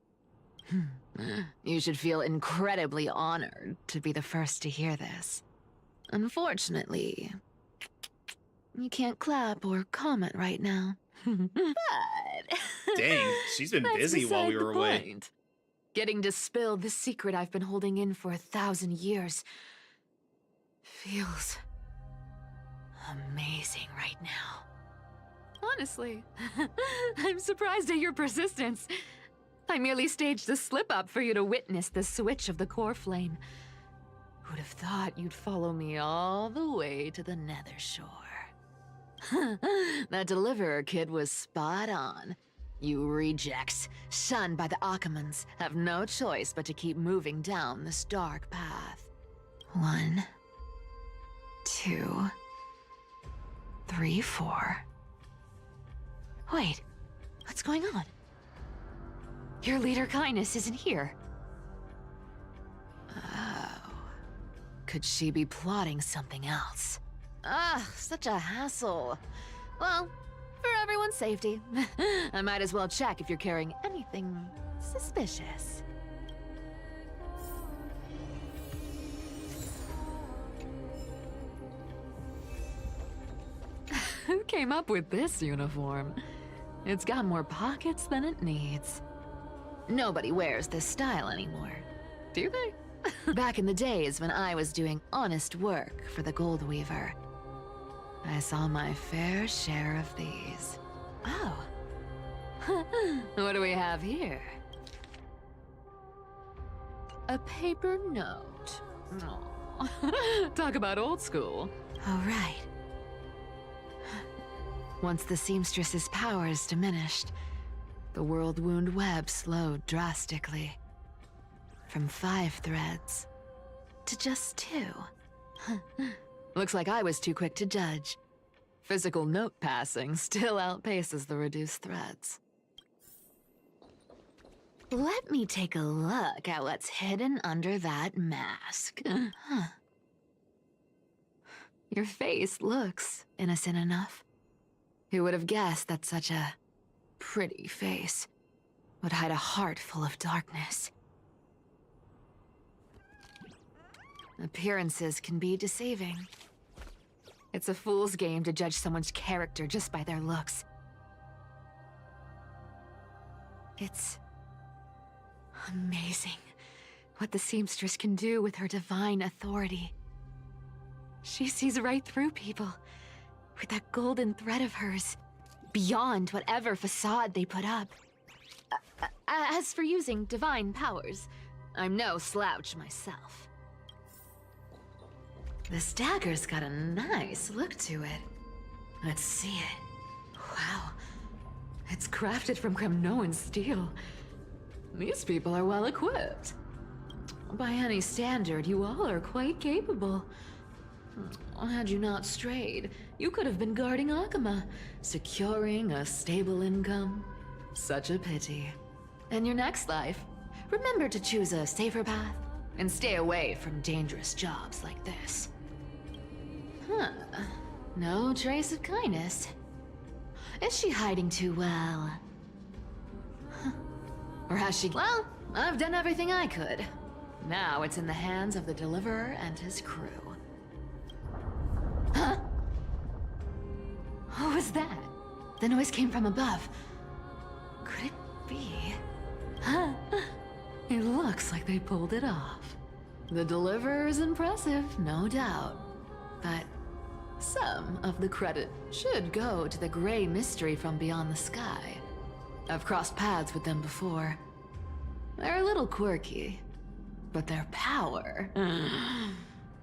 S12: You should feel incredibly honored to be the first to hear this. Unfortunately, you can't clap or comment right now. But...
S1: Dang, she's been busy while we were away.
S12: Point. Getting to spill the secret I've been holding in for 1,000 years feels
S10: amazing right now.
S22: Honestly, I'm surprised at your persistence. I merely staged a slip-up for you to witness the switch of the core flame. Who'd have thought you'd follow me all the way to the Nether Shore? That Deliverer kid was spot on. You rejects, shunned by the Akamans, have no choice but to keep moving down this dark path.
S10: 1, 2, 3, 4.
S22: Wait, what's going on? Your leader Kindness isn't here.
S10: Oh. Could she be plotting something else?
S22: Ah, such a hassle. Well, for everyone's safety, I might as well check if you're carrying anything suspicious. Who came up with this uniform? It's got more pockets than it needs. Nobody wears this style anymore, do they? Back in the days when I was doing honest work for the Gold Weaver, I saw my fair share of these. Oh. What do we have here? A paper note. Aw. Talk about old school.
S10: All right. Once the seamstress's powers diminished, the world wound web slowed drastically. From 5 threads to just 2.
S22: Looks like I was too quick to judge. Physical note passing still outpaces the reduced threads.
S10: Let me take a look at what's hidden under that mask.
S22: Your face looks
S10: innocent enough.
S22: Who would have guessed that such a pretty face
S10: would hide a heart full of darkness? Appearances can be deceiving.
S22: It's a fool's game to judge someone's character just by their looks.
S10: It's amazing what the seamstress can do with her divine authority.
S22: She sees right through people with that golden thread of hers,
S10: beyond whatever facade they put up.
S22: As for using divine powers, I'm no slouch myself.
S10: This dagger's got a nice look to it. Let's see it.
S22: Wow. It's crafted from Kremnoan steel. These people are well equipped. By any standard, you all are quite capable. Had you not strayed, you could have been guarding Akama, securing a stable income. Such a pity. In your next life, remember to choose a safer path and stay away from dangerous jobs like this.
S10: No trace of Kindness. Is she hiding too well?
S22: Or has she? Well, I've done everything I could. Now it's in the hands of the Deliverer and his crew. Huh? What was that?
S10: The noise came from above.
S22: Could it be? Huh? It looks like they pulled it off. The Deliverer is impressive, no doubt. But some of the credit should go to the gray mystery from beyond the sky. I've crossed paths with them before. They're a little quirky, but their power...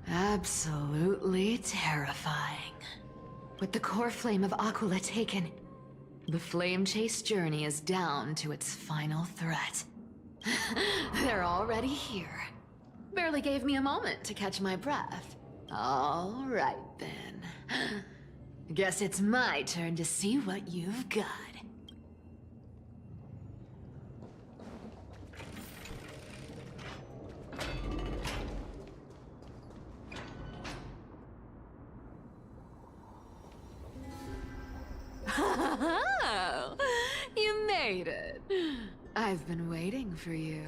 S22: absolutely terrifying.
S10: With the core flame of Aquila taken,
S22: the flame chase journey is down to its final threat. They're already here. Barely gave me a moment to catch my breath. All right, then. Guess it's my turn to see what you've got. Oh, you made it. I've been waiting for you.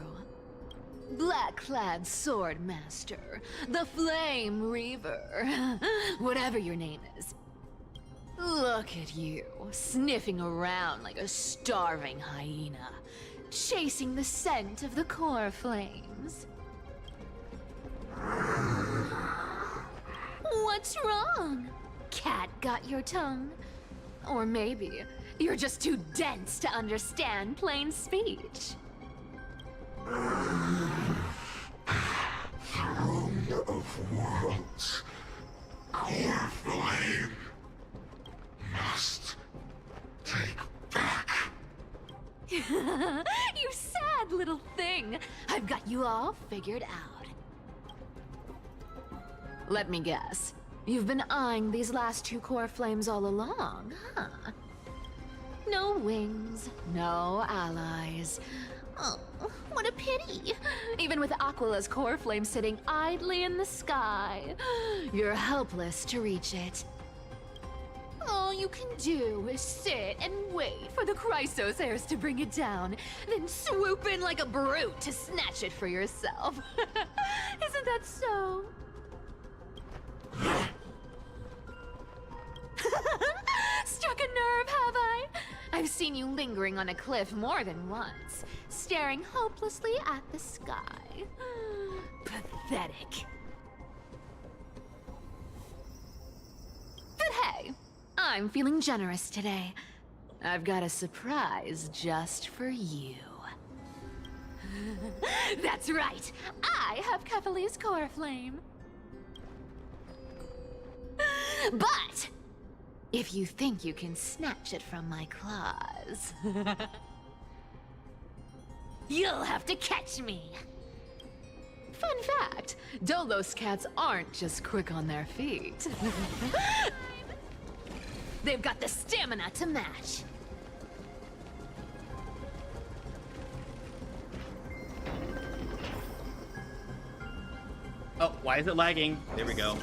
S22: Black-clad sword master, the Flame Reaver, whatever your name is. Look at you, sniffing around like a starving hyena, chasing the scent of the core flames. What's wrong?
S10: cat got your tongue. Or maybe you're just too dense to understand plain speech.
S14: Throne of worlds, core flame must take back.
S10: You sad little thing. I've got you all figured out. Let me guess. You've been eyeing these last two core flames all along, huh? No wings, no allies. Oh, what a pity. Even with Aquila's core flame sitting idly in the sky, you're helpless to reach it. All you can do is sit and wait for the Chrysos heirs to bring it down, then swoop in like a brute to snatch it for yourself. Isn't that so? Struck a nerve, have I? I've seen you lingering on a cliff more than once, staring hopelessly at the sky. Pathetic. But hey, I'm feeling generous today. I've got a surprise just for you. That's right, I have Kefali's core flame. But if you think you can snatch it from my claws, you'll have to catch me. Fun fact, Dolos cats aren't just quick on their feet. They've got the stamina to match.
S1: Oh, why is it lagging? There we go.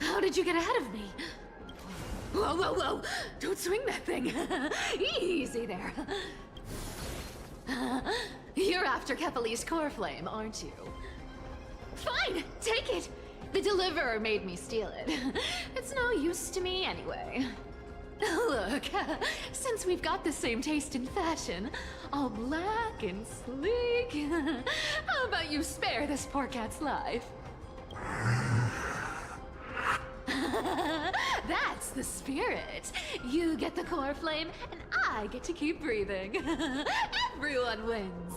S10: How did you get ahead of me? Whoa, whoa, whoa! Don't swing that thing! Easy there. You're after Kefali's core flame, aren't you? Fine, take it! The deliverer made me steal it. It's no use to me anyway. Look, since we've got the same taste in fashion, all black and sleek, how about you spare this poor cat's life? That's the spirit. You get the core flame, and I get to keep breathing. Everyone wins.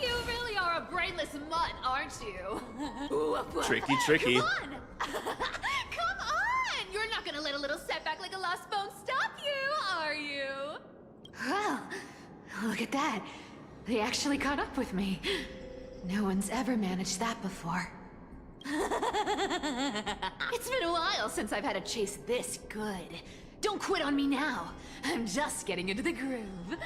S10: You really are a brainless mutt, aren't you?
S1: Tricky, tricky.
S10: Come on! Come on! You're not gonna let a little setback like a lost bone stop you, are you? Well, look at that. They actually caught up with me. No one's ever managed that before. It's been a while since I've had a chase this good. Don't quit on me now. I'm just getting into the groove.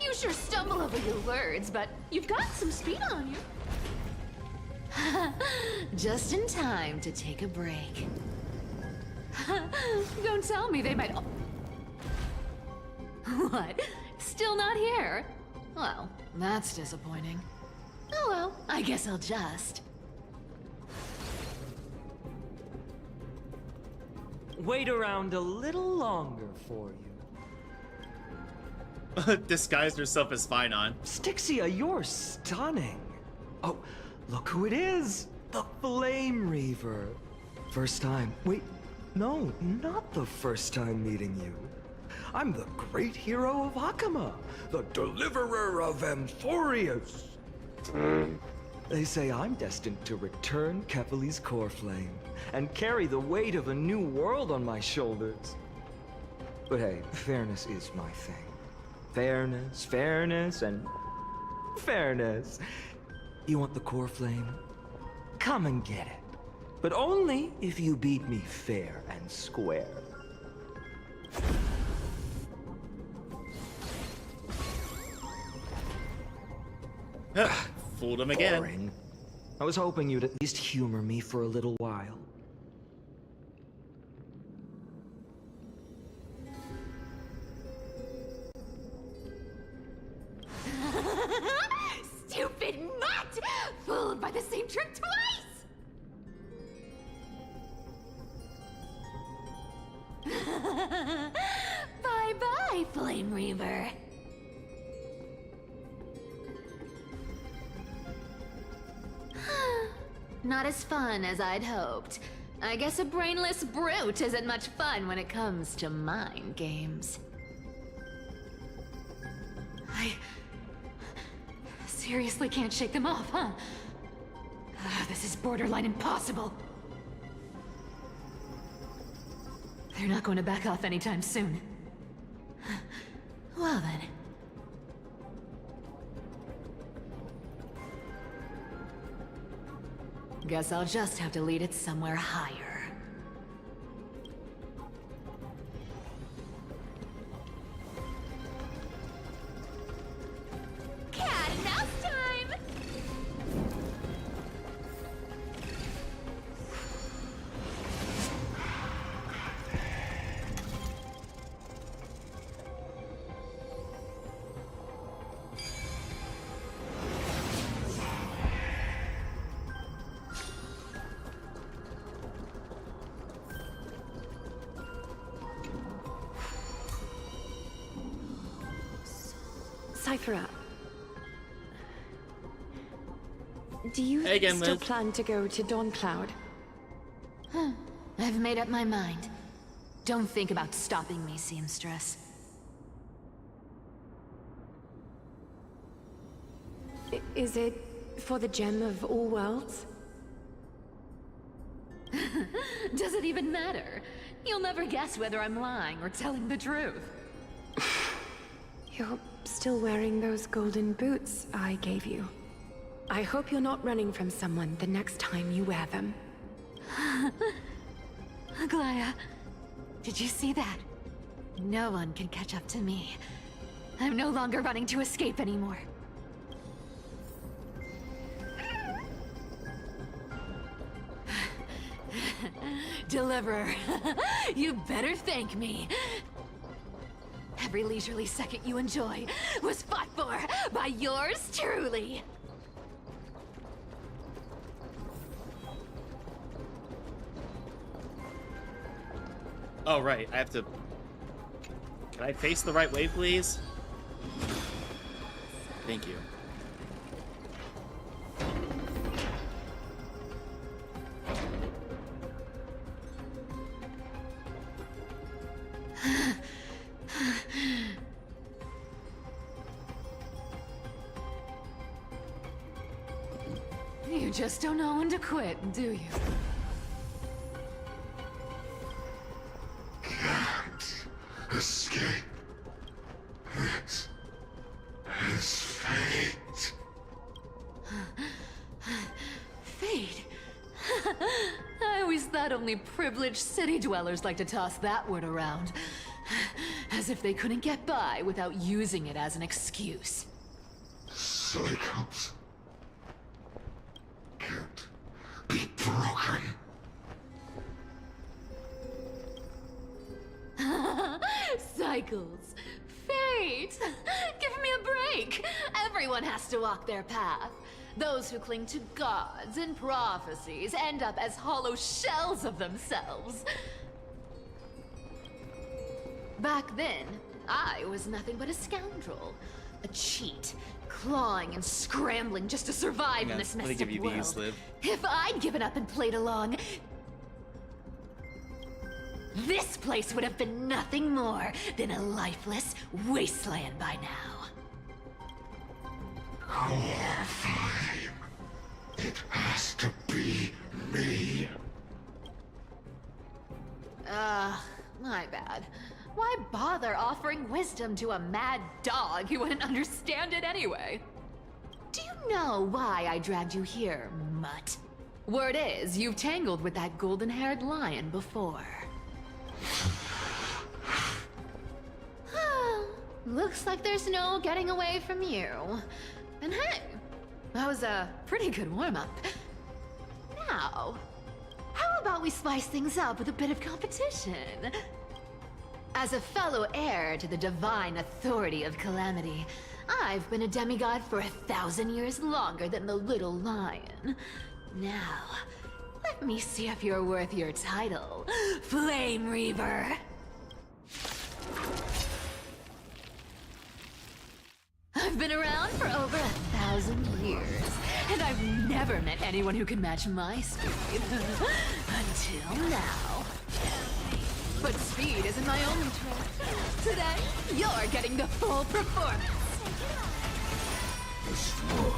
S10: You sure stumble over your words, but you've got some speed on you. Just in time to take a break. Don't tell me they might... What? Still not here? Well, that's disappointing. Oh well, I guess I'll just...
S7: Wait around a little longer for you.
S1: Disguised herself as Phynon.
S15: Styxia, you're stunning. Oh, look who it is. The Flame Reaver. First time. Wait, no, not the first time meeting you. I'm the great hero of Akama, the deliverer of Amphoreus. They say I'm destined to return Kefali's core flame and carry the weight of a new world on my shoulders. But hey, fairness is my thing. Fairness, fairness, and fairness. You want the core flame? Come and get it. But only if you beat me fair and square.
S1: Fooled him again.
S15: Boring. I was hoping you'd at least humor me for a little while.
S10: Flame Reaver. Not as fun as I'd hoped. I guess a brainless brute isn't much fun when it comes to mind games. I seriously can't shake them off, huh? This is borderline impossible. They're not going to back off anytime soon. Well then. Guess I'll just have to lead it somewhere higher. Cat and mouse time!
S12: Cypher, do you
S1: Hey again,
S12: still
S1: Liz.
S12: plan to go to Dawncloud?
S10: I've made up my mind. Don't think about stopping me, seamstress.
S12: Is it for the gem of all worlds?
S10: Does it even matter? You'll never guess whether I'm lying or telling the truth.
S12: You're still wearing those golden boots I gave you. I hope you're not running from someone the next time you wear them.
S10: Aglaya, did you see that? No one can catch up to me. I'm no longer running to escape anymore. Deliverer, you better thank me. Every leisurely second you enjoy was fought for by yours truly.
S1: Oh, right. I have to... Can I face the right way, please? Thank you.
S10: You just don't know when to quit, do you?
S14: Can't escape. It is fate.
S10: Fate? I always thought only privileged city dwellers like to toss that word around. As if they couldn't get by without using it as an excuse.
S14: Cycles can't be broken.
S10: Cycles. Fate! Give me a break! Everyone has to walk their path. Those who cling to gods and prophecies end up as hollow shells of themselves. Back then, I was nothing but a scoundrel. A cheat, clawing and scrambling just to survive in this
S1: let me
S10: messed
S1: give
S10: up
S1: you
S10: world.
S1: these, Liv.
S10: If I'd given up and played along, this place would have been nothing more than a lifeless wasteland by now.
S14: Core flame. It has to be me.
S10: My bad. Why bother offering wisdom to a mad dog who wouldn't understand it anyway? Do you know why I dragged you here, mutt? Word is, you've tangled with that golden-haired lion before. Looks like there's no getting away from you. And hey, that was a pretty good warm-up. Now, how about we spice things up with a bit of competition? As a fellow heir to the divine authority of Calamity, I've been a demigod for 1,000 years longer than the little lion. Now, let me see if you're worth your title, Flame Reaver.
S22: I've been around for over 1,000 years, and I've never met anyone who can match my speed. Until now. But speed isn't my only trait. Today, you're getting the full performance.
S14: The straw.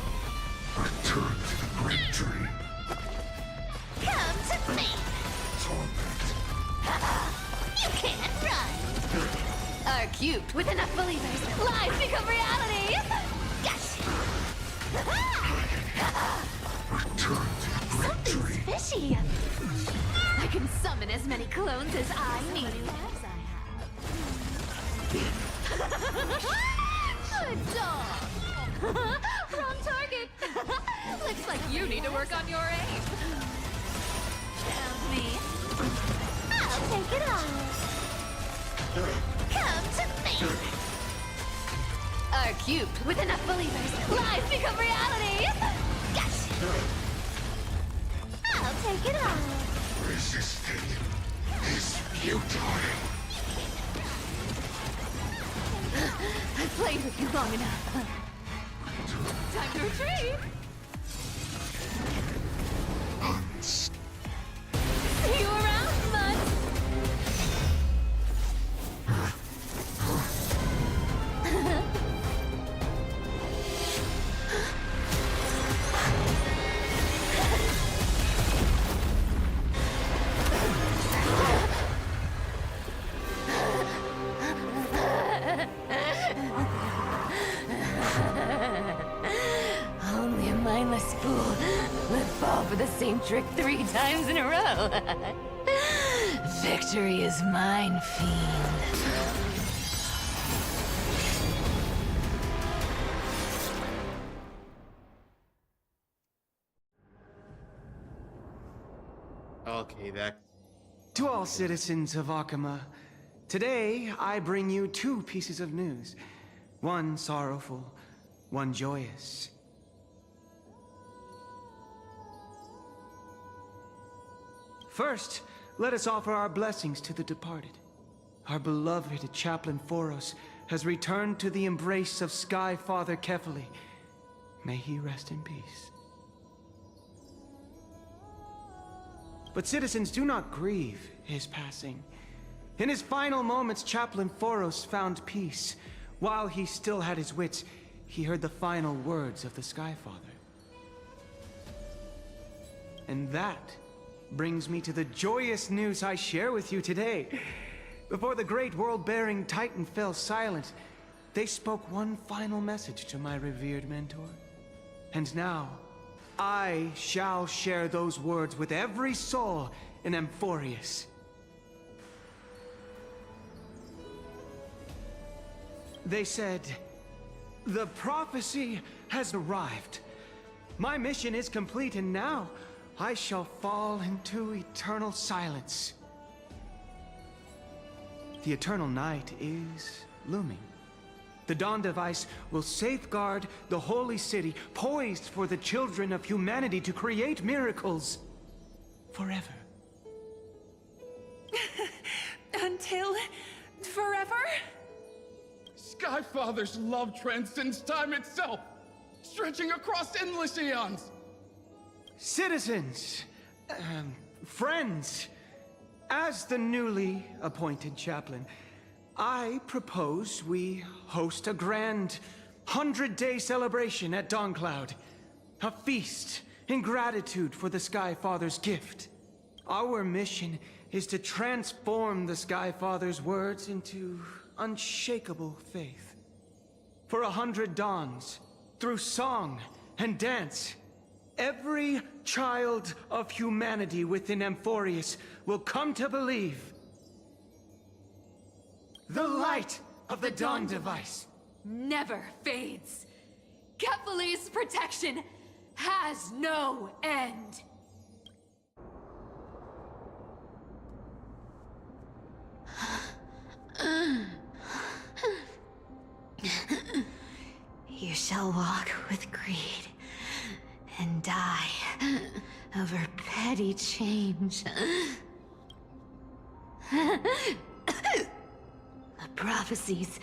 S14: Return to the great tree.
S3: Come to me!
S14: Torment.
S3: You can't run!
S22: Are cubed with enough believers, lies become reality!
S3: Gotcha!
S14: Return to the great tree.
S3: Fishy!
S22: I can summon as many clones as I need. Good dog! Wrong target! Looks like you need to work on your aim.
S3: Me? I'll take it on. Come to me!
S22: Are cubed with enough believers, lies become reality!
S3: Gotcha! I'll take it on.
S14: Resisting is futile.
S22: I've played with you long enough. Time to retreat! See you around, bud! Only a mindless fool would fall for the same trick 3 times in a row. Victory is mine, fiend.
S1: Okay, that.
S2: To all citizens of Akama, today I bring you 2 pieces of news. One sorrowful, one joyous. First, let us offer our blessings to the departed. Our beloved chaplain Amphoreus has returned to the embrace of Sky Father Kefali. May he rest in peace. But citizens, do not grieve his passing. In his final moments, Chaplain Amphoreus found peace. While he still had his wits, he heard the final words of the Sky Father. And that brings me to the joyous news I share with you today. Before the great world-bearing Titan fell silent, they spoke one final message to my revered mentor. And now, I shall share those words with every soul in Amphoreus. They said, "The prophecy has arrived. My mission is complete, and now I shall fall into eternal silence." The eternal night is looming. The Dawn Device will safeguard the holy city, poised for the children of humanity to create miracles forever.
S8: Until forever?
S11: Skyfather's love transcends time itself, stretching across endless eons.
S2: Citizens, friends, as the newly appointed chaplain, I propose we host a grand 100-day celebration at Dawncloud. A feast in gratitude for the Sky Father's gift. Our mission is to transform the Sky Father's words into unshakable faith. For 100 dawns, through song and dance, every child of humanity within Amphoreus will come to believe the light of the Dawn Device
S22: Never fades. Kefali's protection has no end.
S12: You shall walk with greed and die over petty change. The prophecies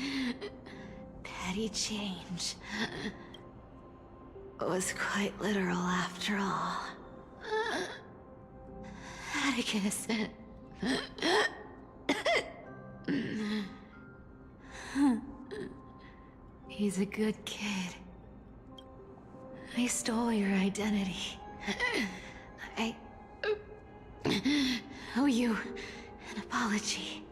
S12: petty change was quite literal after all. Atticus. He's a good kid. I stole your identity. I owe you an apology.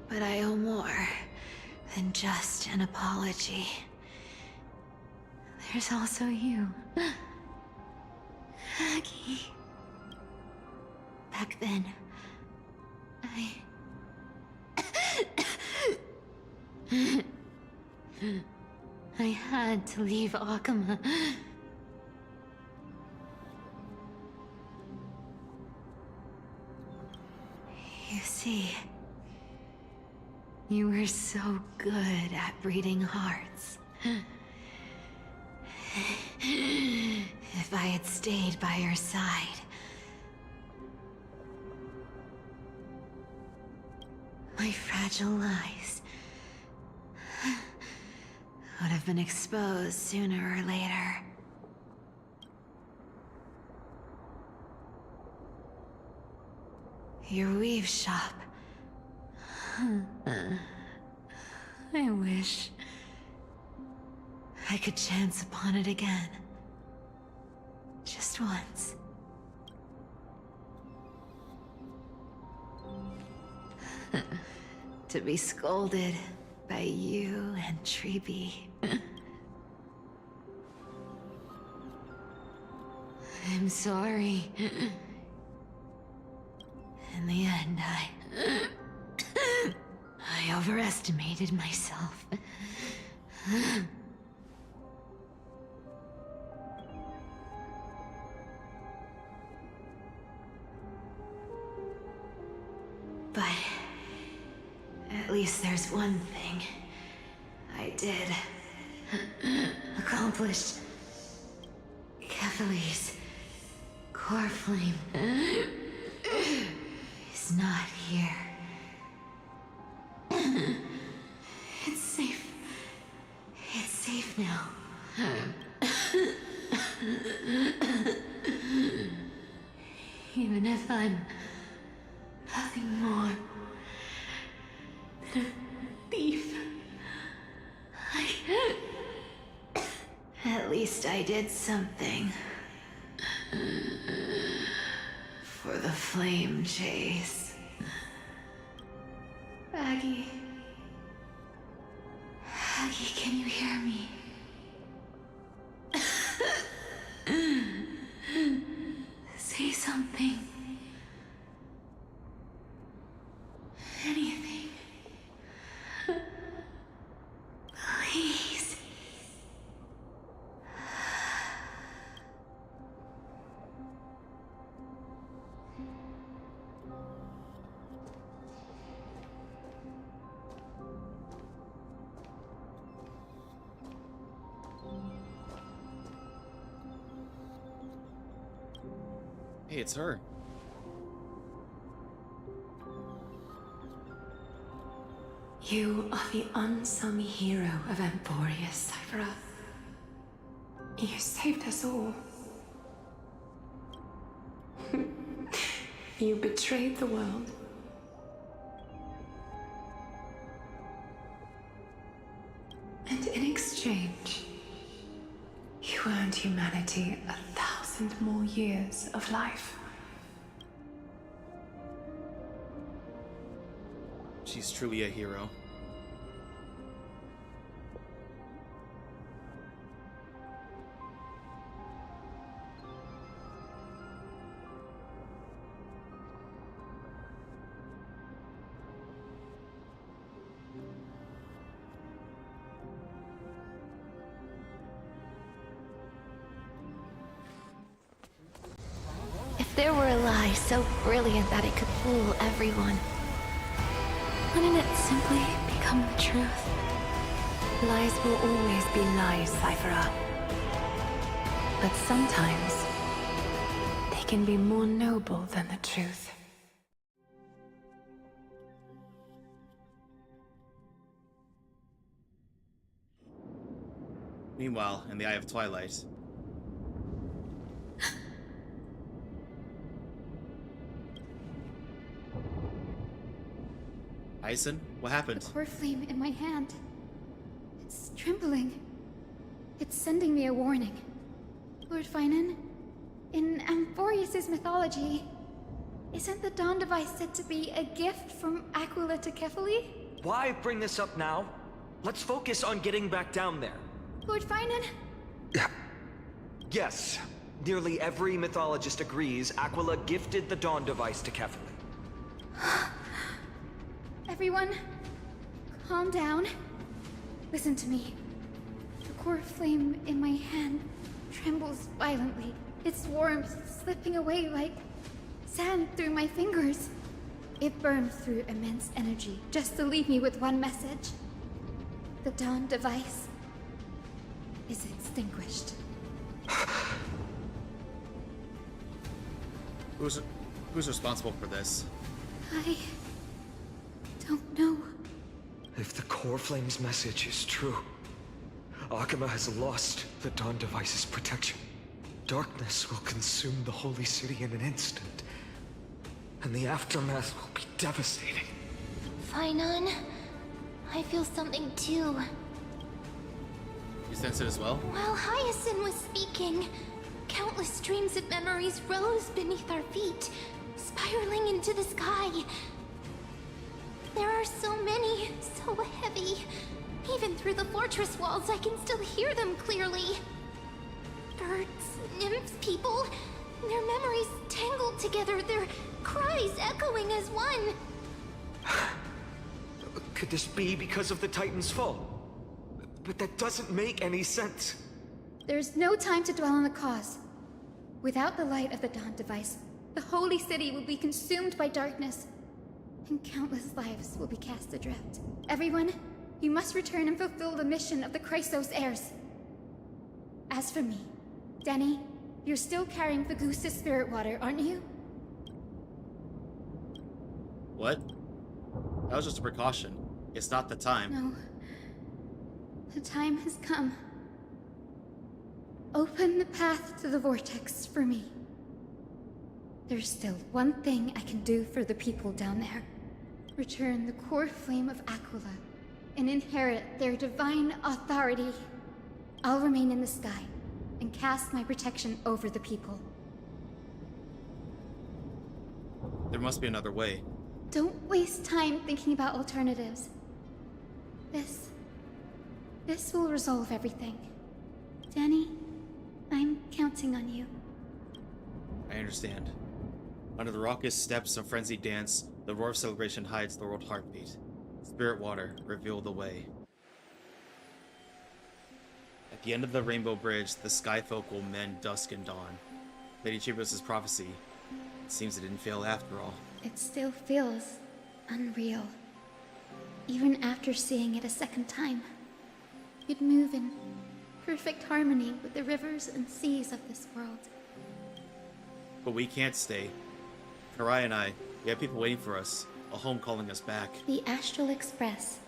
S12: But I owe more than just an apology. There's also you, Aggie. Back then, I had to leave Akama. You see, you were so good at breeding hearts. If I had stayed by your side, my fragile lies would have been exposed sooner or later. Your weave shop. I wish I could chance upon it again. Just once. To be scolded by you and Treeby. I'm sorry. In the end, I overestimated myself. But at least there's one thing I did accomplish. Kephalese, core flame, is not here. It's safe. It's safe now. Even if I'm nothing more than a thief, at least I did something for the flame chase. Aggie, can you hear me? Say something. Anything. Please.
S1: Hey, it's her.
S17: You are the unsung hero of Amphoreus, Cypher. You saved us all. You betrayed the world. And in exchange, you earned humanity 1,000 more years of life.
S1: She's truly a hero.
S12: If there were a lie so brilliant that it could fool everyone, wouldn't it simply become the truth?
S17: Lies will always be lies, Cypher. But sometimes, they
S12: can be more noble than the truth.
S1: Meanwhile, in the Eye of Twilight. Aizen, what happened?
S9: The core flame in my hand. It's trembling. It's sending me a warning. Lord Finan, in Amphoreus' mythology, isn't the Dawn device said to be a gift from Aquila to Kefali?
S7: Why bring this up now? Let's focus on getting back down there.
S9: Lord Finan?
S7: Yes. Nearly every mythologist agrees Aquila gifted the Dawn device to Kefali.
S9: Everyone, calm down. Listen to me. The core flame in my hand trembles violently. Its warmth slipping away like sand through my fingers. It burns through immense energy just to leave me with one message. The Dawn device is extinguished.
S1: Who's responsible for this?
S9: I don't know.
S15: If the core flame's message is true, Akuma has lost the Dawn device's protection. Darkness will consume the holy city in an instant, and the aftermath will be devastating.
S3: Finan, I feel something too.
S1: You sense it as well?
S3: While Hyacinth was speaking, countless streams of memories rose beneath our feet, spiraling into the sky. There are so many, so heavy. Even through the fortress walls, I can still hear them clearly. Birds, nymphs, people, their memories tangled together, their cries echoing as one.
S7: Could this be because of the Titan's fall? But that doesn't make any sense.
S9: There's no time to dwell on the cause. Without the light of the Dawn device, the holy city will be consumed by darkness, and countless lives will be cast adrift. Everyone, you must return and fulfill the mission of the Chrysos heirs. As for me, Denny, you're still carrying Fagusta's spirit water, aren't you?
S1: What? That was just a precaution. It's not the time.
S9: No. The time has come. Open the path to the vortex for me. There's still one thing I can do for the people down there. Return the core flame of Aquila and inherit their divine authority. I'll remain in the sky and cast my protection over the people.
S1: There must be another way.
S9: Don't waste time thinking about alternatives. This will resolve everything. Danny, I'm counting on you.
S1: I understand. Under the raucous steps of frenzied dance, the roar of celebration hides the world heartbeat. Spirit water, reveal the way. At the end of the Rainbow Bridge, the Skyfolk will mend dusk and dawn. Lady Chibios' prophecy. It seems it didn't fail after all.
S9: It still feels unreal. Even after seeing it a second time. You'd move in perfect harmony with the rivers and seas of this world.
S1: But we can't stay. Kurai and I, we have people waiting for us. A home calling us back.
S9: The Astral Express,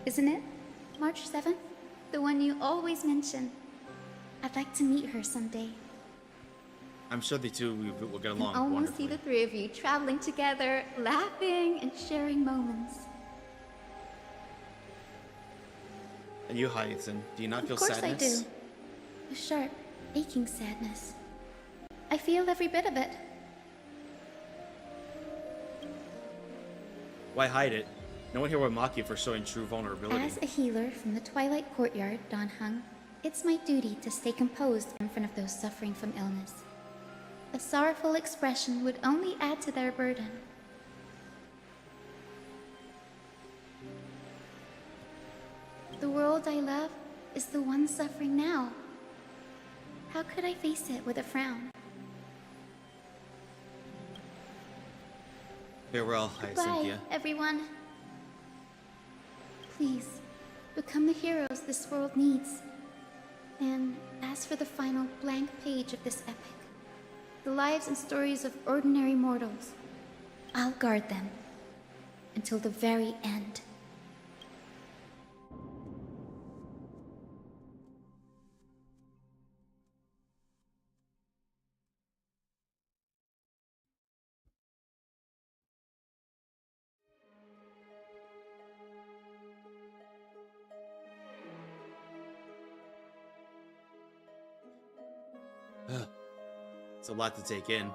S9: isn't it? March 7th? The one you always mention. I'd like to meet her someday.
S1: I'm sure the two will get along
S9: I want to
S1: wonderfully.
S9: see the three of you traveling together, laughing and sharing moments.
S1: And you, Hyacinth, do you not feel
S9: Of course
S1: sadness?
S9: I do. A sharp, aching sadness. I feel every bit of it.
S1: Why hide it? No one here will mock you for showing true vulnerability.
S9: As a healer from the Twilight Courtyard, Don Hung, it's my duty to stay composed in front of those suffering from illness. A sorrowful expression would only add to their burden. The world I love is the one suffering now. How could I face it with a frown?
S1: Farewell,
S9: Bye,
S1: Hyacinthia.
S9: everyone. Please, become the heroes this world needs. And as for the final blank page of this epic, the lives and stories of ordinary mortals. I'll guard them until the very end.
S1: It's a lot to take in.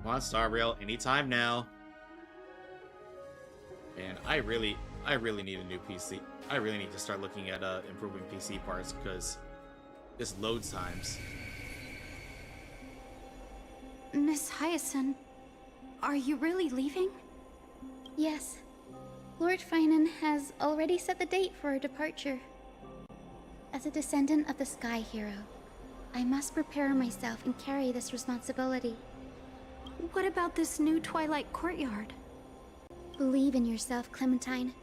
S1: Come on, Star Rail, anytime now. Man, I really need a new PC. I really need to start looking at improving PC parts because this load times.
S9: Miss Hyacinth, are you really leaving? Yes. Lord Finan has already set the date for our departure. As a descendant of the Sky Hero, I must prepare myself and carry this responsibility.
S6: What about this new Twilight Courtyard?
S9: Believe in yourself, Clementine.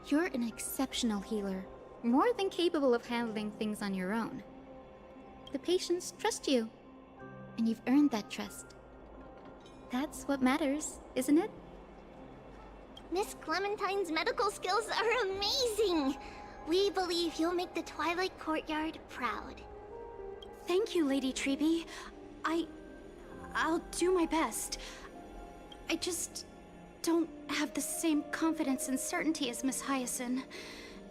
S9: You're an exceptional healer, more than capable of handling things on your own. The patients trust you, and you've earned that trust. That's what matters, isn't it?
S3: Miss Clementine's medical skills are amazing! We believe you'll make the Twilight Courtyard proud.
S6: Thank you, Lady Treby. I'll do my best. I just don't have the same confidence and certainty as Miss Hyacinth.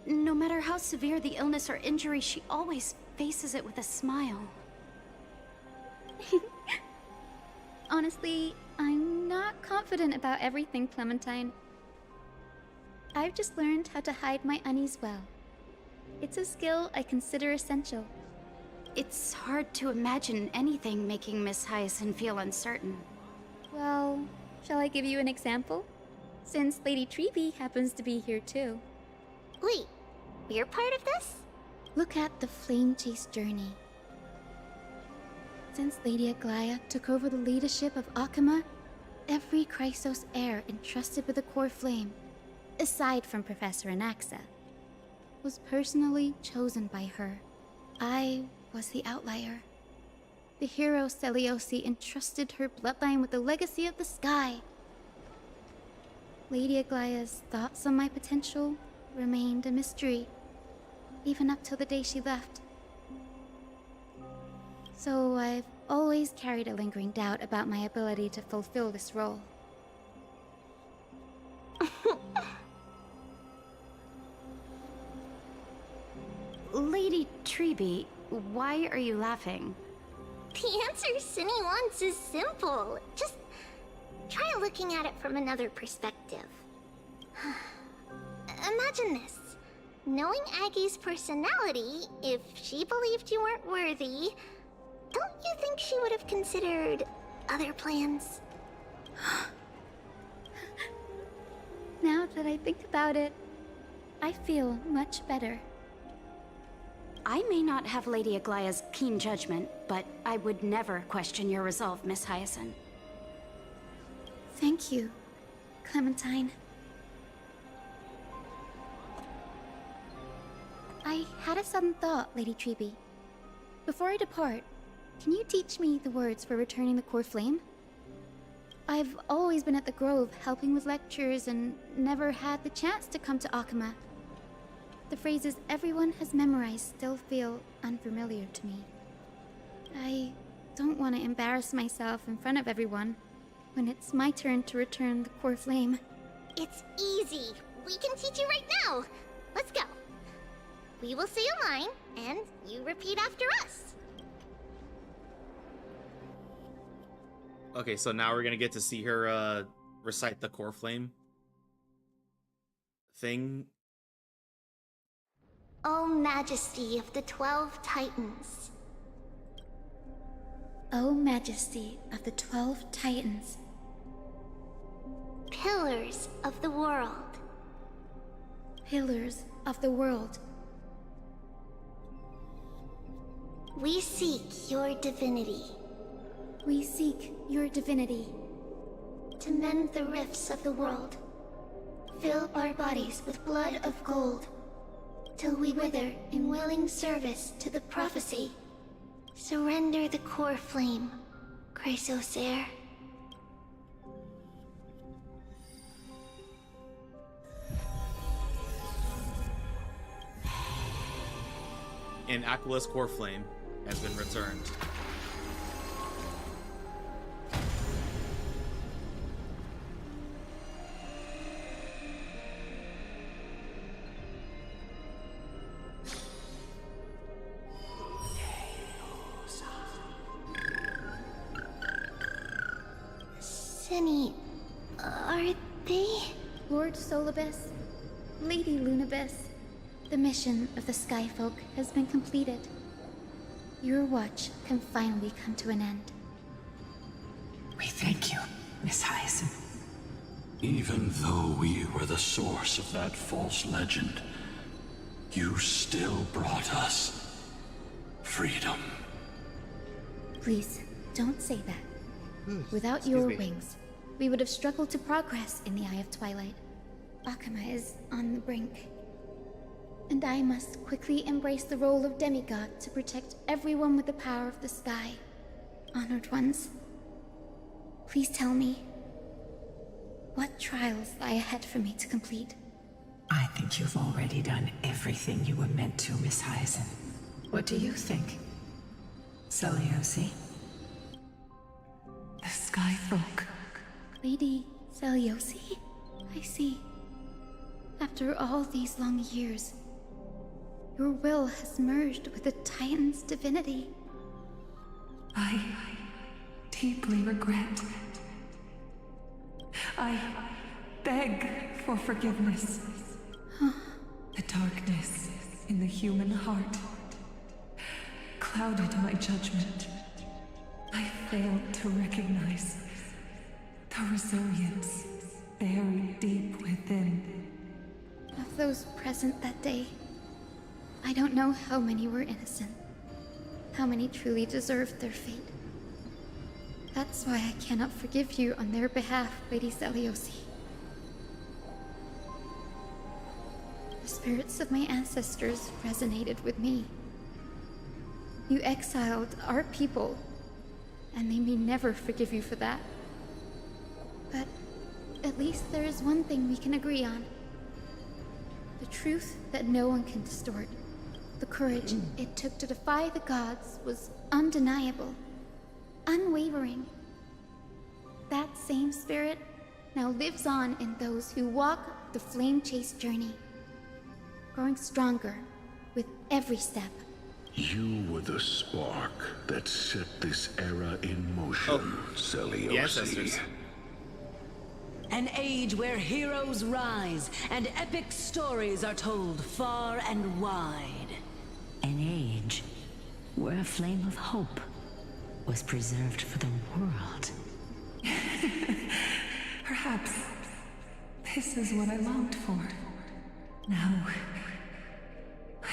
S6: No matter how severe the illness or injury, she always faces it with a smile.
S9: Honestly, I'm not confident about everything, Clementine. I've just learned how to hide my unease well. It's a skill I consider essential.
S6: It's hard to imagine anything making Miss Hyacinth feel uncertain.
S9: Well, shall I give you an example? Since Lady Treby happens to be here too.
S3: Wait, you're part of this?
S9: Look at the Flame Chase journey. Since Lady Aglaya took over the leadership of Akama, every Chrysos heir entrusted with the core flame, aside from Professor Anaxa, was personally chosen by her. I was the outlier. The hero Seliosi entrusted her bloodline with the legacy of the sky. Lady Aglaya's thoughts on my potential remained a mystery, even up till the day she left. So I've always carried a lingering doubt about my ability to fulfill this role.
S6: Lady Treby, why are you laughing?
S3: The answer Cinny wants is simple. Just try looking at it from another perspective. Imagine this. Knowing Aggie's personality, if she believed you weren't worthy, don't you think she would have considered other plans?
S9: Now that I think about it, I feel much better.
S6: I may not have Lady Aglaya's keen judgment, but I would never question your resolve, Miss Hyacinth.
S9: Thank you, Clementine. I had a sudden thought, Lady Treby. Before I depart, can you teach me the words for returning the core flame? I've always been at the Grove helping with lectures and never had the chance to come to Akama. The phrases everyone has memorized still feel unfamiliar to me. I don't want to embarrass myself in front of everyone when it's my turn to return the core flame.
S3: It's easy. We can teach you right now. Let's go. We will say a line, and you repeat after us.
S1: Okay, so now we're gonna get to see her recite the core flame thing.
S3: O Majesty of the 12 Titans.
S9: O Majesty of the 12 Titans.
S3: Pillars of the world.
S9: Pillars of the world.
S3: We seek your divinity.
S9: We seek your divinity.
S3: To mend the rifts of the world. Fill our bodies with blood of gold. Till we wither in willing service to the prophecy. Surrender the core flame, Chrysosair.
S1: And Aqua's core flame has been returned.
S3: Senny, are they?
S9: Lord Solibus, Lady Lunabis, the mission of the Skyfolk has been completed. Your watch can finally come to an end.
S17: We thank you, Miss Hyacinth.
S14: Even though we were the source of that false legend, you still brought us freedom.
S9: Please, don't say that. Without your wings, we would have struggled to progress in the Eye of Twilight. Akuma is on the brink. And I must quickly embrace the role of demigod to protect everyone with the power of the sky. Honored ones, please tell me, what trials lie ahead for me to complete?
S17: I think you've already done everything you were meant to, Miss Hyacinth. What do you think, Seliosi?
S8: The Skyfolk.
S9: Lady Seliosi? I see. After all these long years, your will has merged with the Titan's divinity.
S8: I deeply regret. I beg for forgiveness. The darkness in the human heart clouded my judgment. I failed to recognize the resilience buried deep within.
S9: Of those present that day, I don't know how many were innocent, how many truly deserved their fate. That's why I cannot forgive you on their behalf, Lady Seliosi. The spirits of my ancestors resonated with me. You exiled our people, and they may never forgive you for that. But at least there is one thing we can agree on. The truth that no one can distort. The courage it took to defy the gods was undeniable, unwavering. That same spirit now lives on in those who walk the flame-chased journey, growing stronger with every step.
S14: You were the spark that set this era in motion, Seliosi.
S1: The ancestors.
S16: An age where heroes rise and epic stories are told far and wide.
S18: An age where a flame of hope was preserved for the world.
S8: Perhaps this is what I longed for. Now,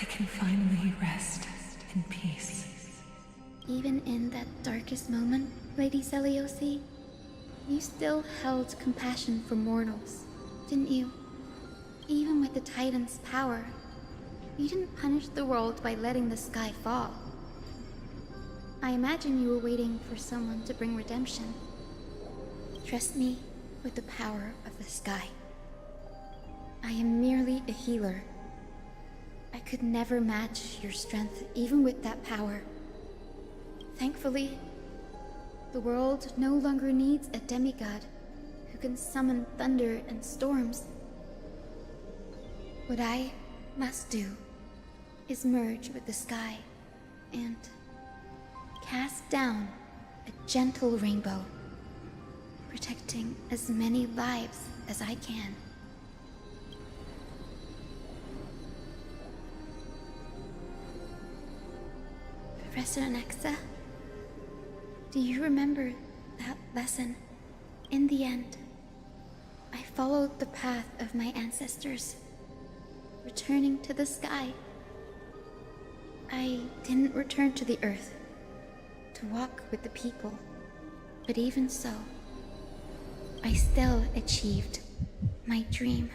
S8: I can finally rest in peace.
S9: Even in that darkest moment, Lady Seliosi, you still held compassion for mortals, didn't you? Even with the Titan's power, you didn't punish the world by letting the sky fall. I imagine you were waiting for someone to bring redemption. Trust me with the power of the sky. I am merely a healer. I could never match your strength even with that power. Thankfully, the world no longer needs a demigod who can summon thunder and storms. What I must do is merge with the sky and cast down a gentle rainbow, protecting as many lives as I can. Professor Nexa, do you remember that lesson? In the end, I followed the path of my ancestors, returning to the sky. I didn't return to the Earth to walk with the people. But even so, I still achieved my dream.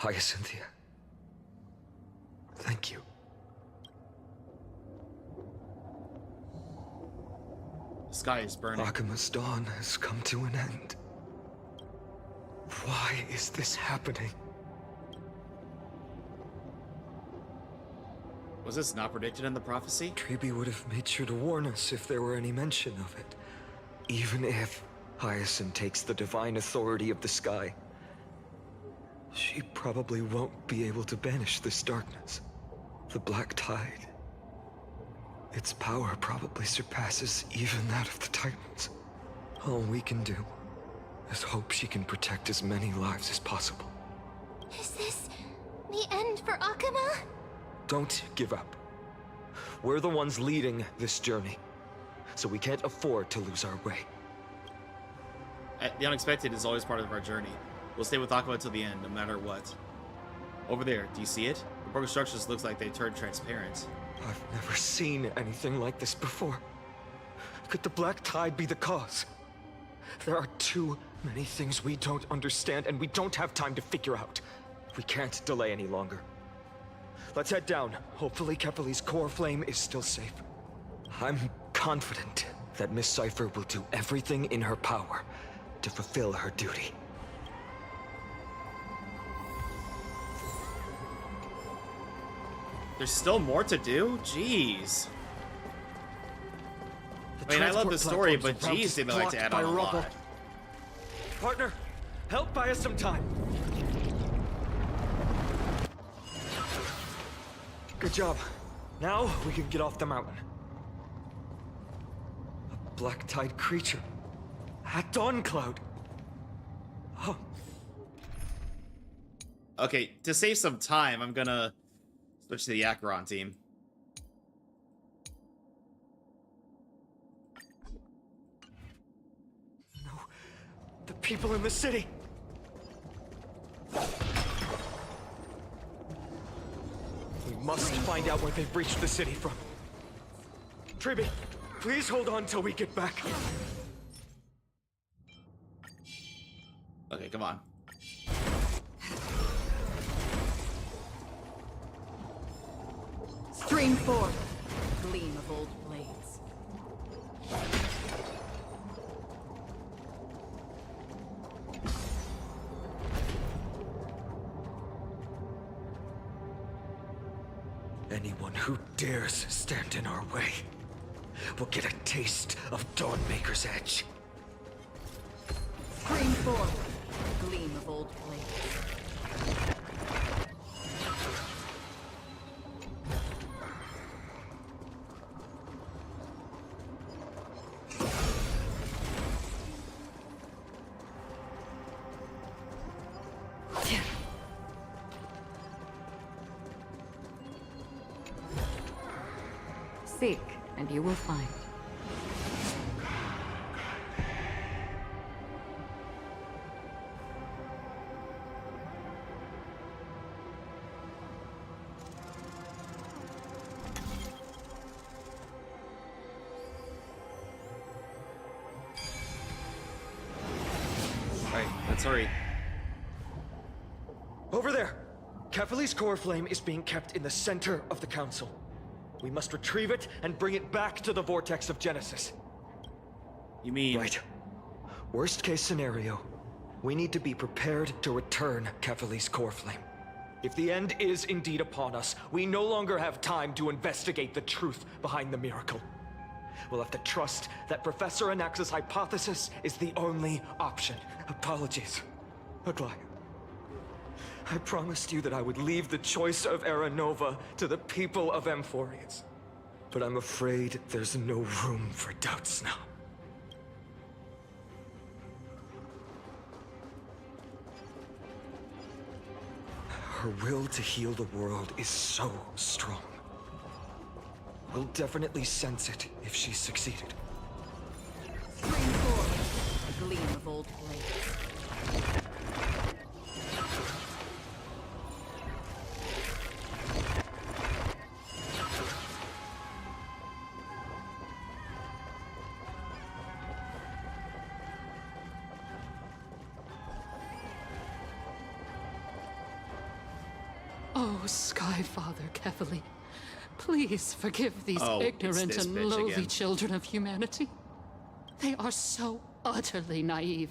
S15: Hyacinthia. Thank you.
S1: The sky is burning.
S15: Akima's dawn has come to an end. Why is this happening?
S1: Was this not predicted in the prophecy?
S15: Treeby would have made sure to warn us if there were any mention of it. Even if Hyacinth takes the divine authority of the sky, she probably won't be able to banish this darkness. The Black Tide. Its power probably surpasses even that of the Titans. All we can do is hope she can protect as many lives as possible.
S3: Is this the end for Akuma?
S15: Don't give up. We're the ones leading this journey, so we can't afford to lose our way.
S1: The unexpected is always part of our journey. We'll stay with Akuma till the end, no matter what. Over there, do you see it? The broken structures looks like they turned transparent.
S15: I've never seen anything like this before. Could the Black Tide be the cause? There are too many things we don't understand, and we don't have time to figure out. We can't delay any longer. Let's head down. Hopefully Kefali's core flame is still safe. I'm confident that Miss Cypher will do everything in her power to fulfill her duty.
S1: There's still more to do? Jeez. I mean, I love the story, but geez, they like to add on a lot.
S15: Partner, help buy us some time. Good job. Now we can get off the mountain. A Black Tide creature. At Dawn Cloud. Oh.
S1: Okay, to save some time, I'm gonna switch to the Acheron team.
S15: No. The people in the city. We must find out where they've reached the city from. Treeby, please hold on till we get back.
S1: Okay, come on.
S5: Stream forth, gleam of old blades.
S15: Anyone who dares stand in our way will get a taste of Dawnmaker's edge.
S5: Stream forth, gleam of old blades.
S22: Seek, and you will find.
S1: Alright, let's hurry.
S15: Over there! Kefali's core flame is being kept in the center of the council. We must retrieve it and bring it back to the vortex of Genesis.
S1: You mean...
S15: Right. Worst case scenario, we need to be prepared to return Kefali's core flame. If the end is indeed upon us, we no longer have time to investigate the truth behind the miracle. We'll have to trust that Professor Anax's hypothesis is the only option. Apologies, Aglaia. I promised you that I would leave the choice of Era Nova to the people of Amphoreus. But I'm afraid there's no room for doubts now. Her will to heal the world is so strong. We'll definitely sense it if she's succeeded.
S5: Spring forward, a gleam of old blades.
S8: Oh, Skyfather Kefali, please forgive these
S1: Oh, it's
S8: ignorant
S1: this
S8: and
S1: bitch
S8: lowly
S1: again.
S8: children of humanity. They are so utterly naive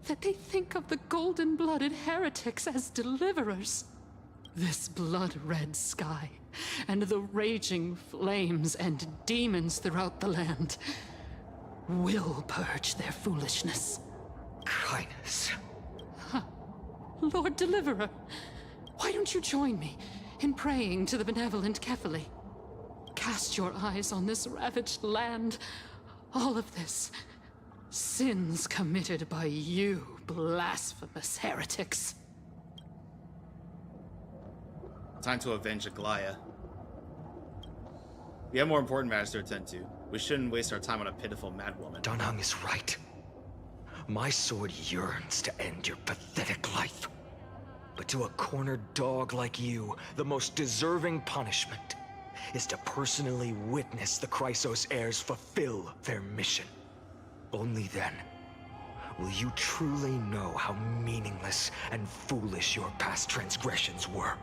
S8: that they think of the golden-blooded heretics as deliverers. This blood-red sky, and the raging flames and demons throughout the land will purge their foolishness.
S15: Kindness.
S8: Lord Deliverer, why don't you join me in praying to the benevolent Kefali? Cast your eyes on this ravaged land. All of this. Sins committed by you, blasphemous heretics.
S1: Time to avenge Aglaya. We have more important matters to attend to. We shouldn't waste our time on a pitiful madwoman.
S15: Danhang is right. My sword yearns to end your pathetic life. But to a cornered dog like you, the most deserving punishment is to personally witness the Chrysos heirs fulfill their mission. Only then will you truly know how meaningless and foolish your past transgressions were.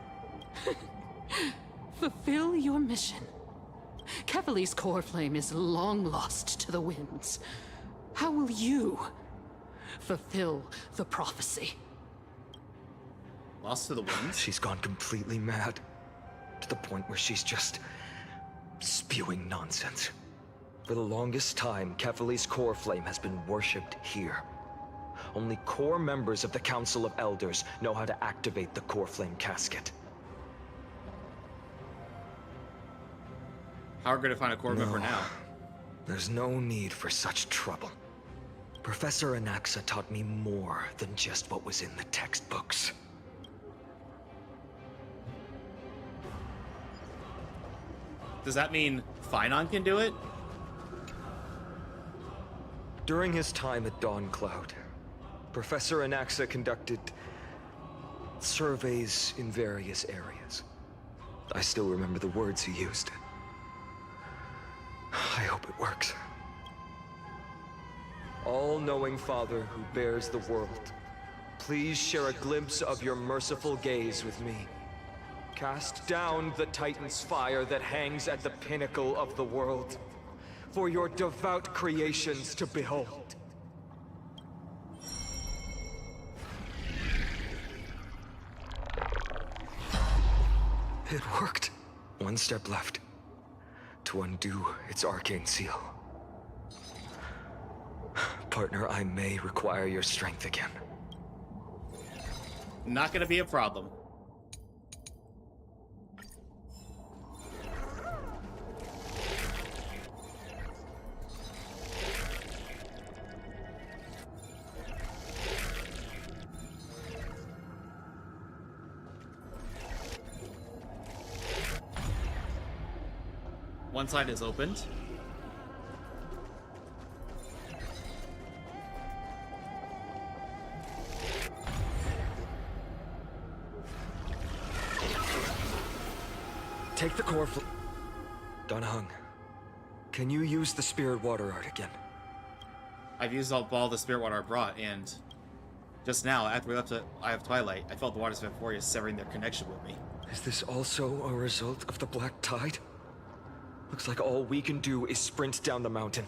S8: Fulfill your mission. Kefali's core flame is long lost to the winds. How will you fulfill the prophecy?
S1: Lost to the winds?
S15: She's gone completely mad. To the point where she's just spewing nonsense. For the longest time, Kefali's core flame has been worshipped here. Only core members of the Council of Elders know how to activate the core flame casket.
S1: How are we going to find a core member now?
S15: There's no need for such trouble. Professor Anaxa taught me more than just what was in the textbooks.
S1: Does that mean Finon can do it?
S15: During his time at Dawn Cloud, Professor Anaxa conducted surveys in various areas. I still remember the words he used. I hope it works. All-knowing Father who bears the world, please share a glimpse of your merciful gaze with me. Cast down the Titan's fire that hangs at the pinnacle of the world, for your devout creations to behold. It worked. One step left. To undo its arcane seal. Partner, I may require your strength again.
S1: Not gonna be a problem. One side is opened.
S15: Take the core Danhang, can you use the spirit water art again?
S1: I've used all the spirit water I brought, and just now, after we left the Eye of Twilight, I felt the waters of Amphoreus severing their connection with me.
S15: Is this also a result of the Black Tide? Looks like all we can do is sprint down the mountain.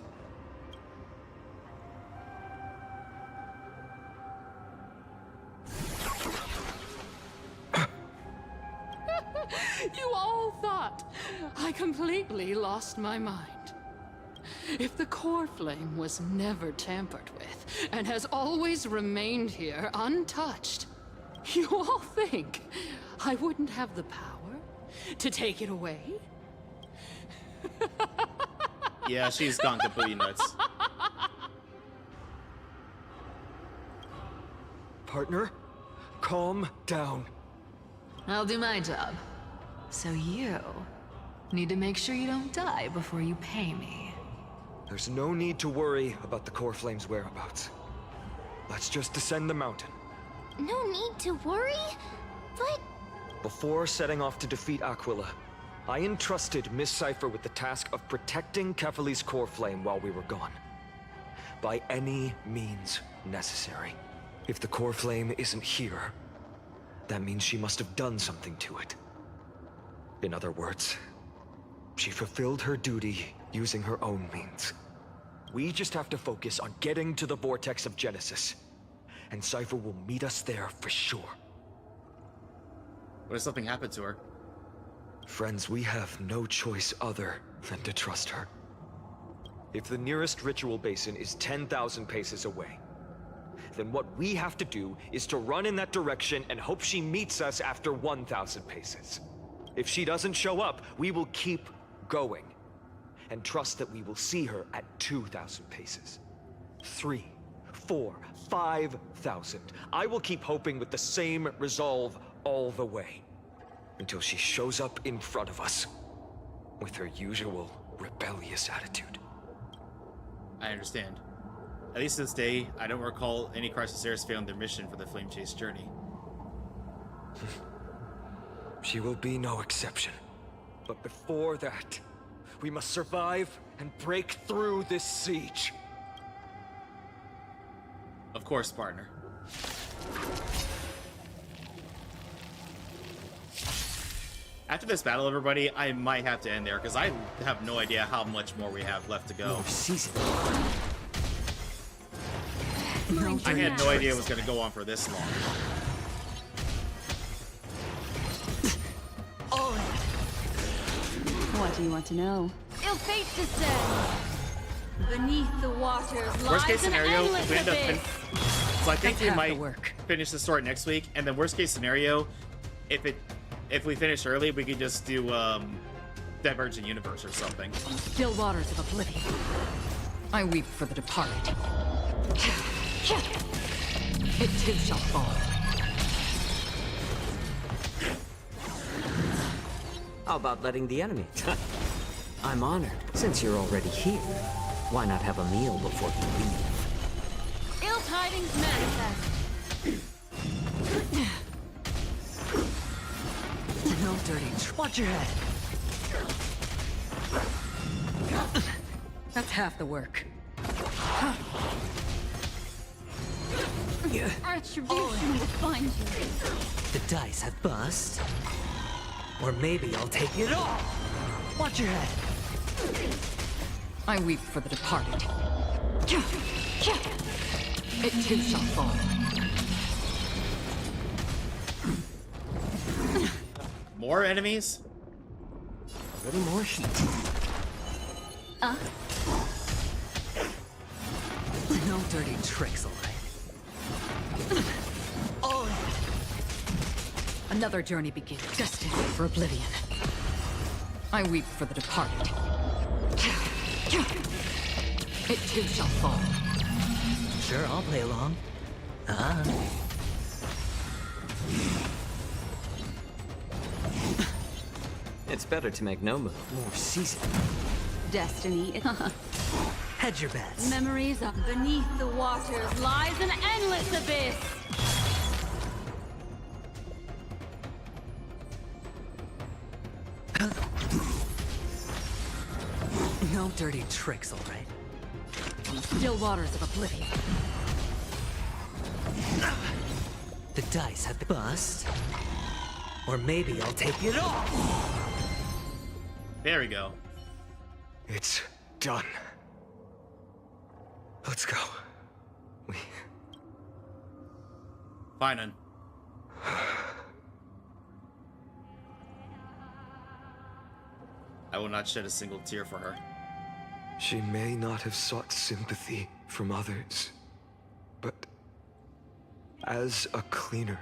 S8: You all thought I completely lost my mind. If the core flame was never tampered with, and has always remained here untouched,
S6: You all think I wouldn't have the power to take it away?
S1: Yeah, she's gone completely nuts.
S15: Partner, calm down.
S22: I'll do my job. So you need to make sure you don't die before you pay me.
S15: There's no need to worry about the core flame's whereabouts. Let's just descend the mountain.
S3: No need to worry? But...
S15: Before setting off to defeat Aquila, I entrusted Miss Cypher with the task of protecting Kefali's core flame while we were gone. By any means necessary. If the core flame isn't here, that means she must have done something to it. In other words, she fulfilled her duty using her own means. We just have to focus on getting to the vortex of Genesis, and Cypher will meet us there for sure.
S1: What if something happened to her?
S15: Friends, we have no choice other than to trust her. If the nearest ritual basin is 10,000 paces away, then what we have to do is to run in that direction and hope she meets us after 1,000 paces. If she doesn't show up, we will keep going and trust that we will see her at 2,000 paces. 3, 4, 5,000. I will keep hoping with the same resolve all the way until she shows up in front of us with her usual rebellious attitude.
S1: I understand. At least this day, I don't recall any Chrysoceres failing their mission for the Flame Chase journey.
S15: She will be no exception. But before that, we must survive and break through this siege.
S1: Of course, partner. After this battle, everybody, I might have to end there, because I have no idea how much more we have left to go. I had no idea it was going to go on for this long.
S13: What do you want to know?
S19: Ill fate descend. Beneath the waters
S1: Worst case
S19: lies an
S1: scenario,
S19: endless
S1: we end up
S19: abyss.
S1: so I think we might finish the story next week, and then worst case scenario, if we finish early, we could just do Divergent Universe or something.
S6: Still waters of oblivion. I weep for the departed. It too shall fall.
S23: How about letting the enemy? I'm honored. Since you're already here, why not have a meal before you leave?
S19: Ill tidings manifest.
S23: No dirty. Watch your head.
S6: That's half the work.
S19: Retribution will find you.
S23: The dice have bust. Or maybe I'll take it all. Watch your head.
S6: I weep for the departed. It too shall fall.
S1: More enemies?
S23: A little more heat.
S6: No dirty tricks, all right. Another journey begins, destined for oblivion. I weep for the departed. It too shall fall.
S23: Sure, I'll play along. It's better to make no move. More seasoned.
S19: Destiny.
S23: Hedge your bets.
S19: Memories of beneath the waters lies an endless abyss.
S23: No dirty tricks, all right?
S6: On the still waters of oblivion.
S23: The dice have bust. Or maybe I'll take it all.
S1: There we go.
S15: It's done. Let's go.
S1: Fine. I will not shed a single tear for her.
S15: She may not have sought sympathy from others, but as a cleaner,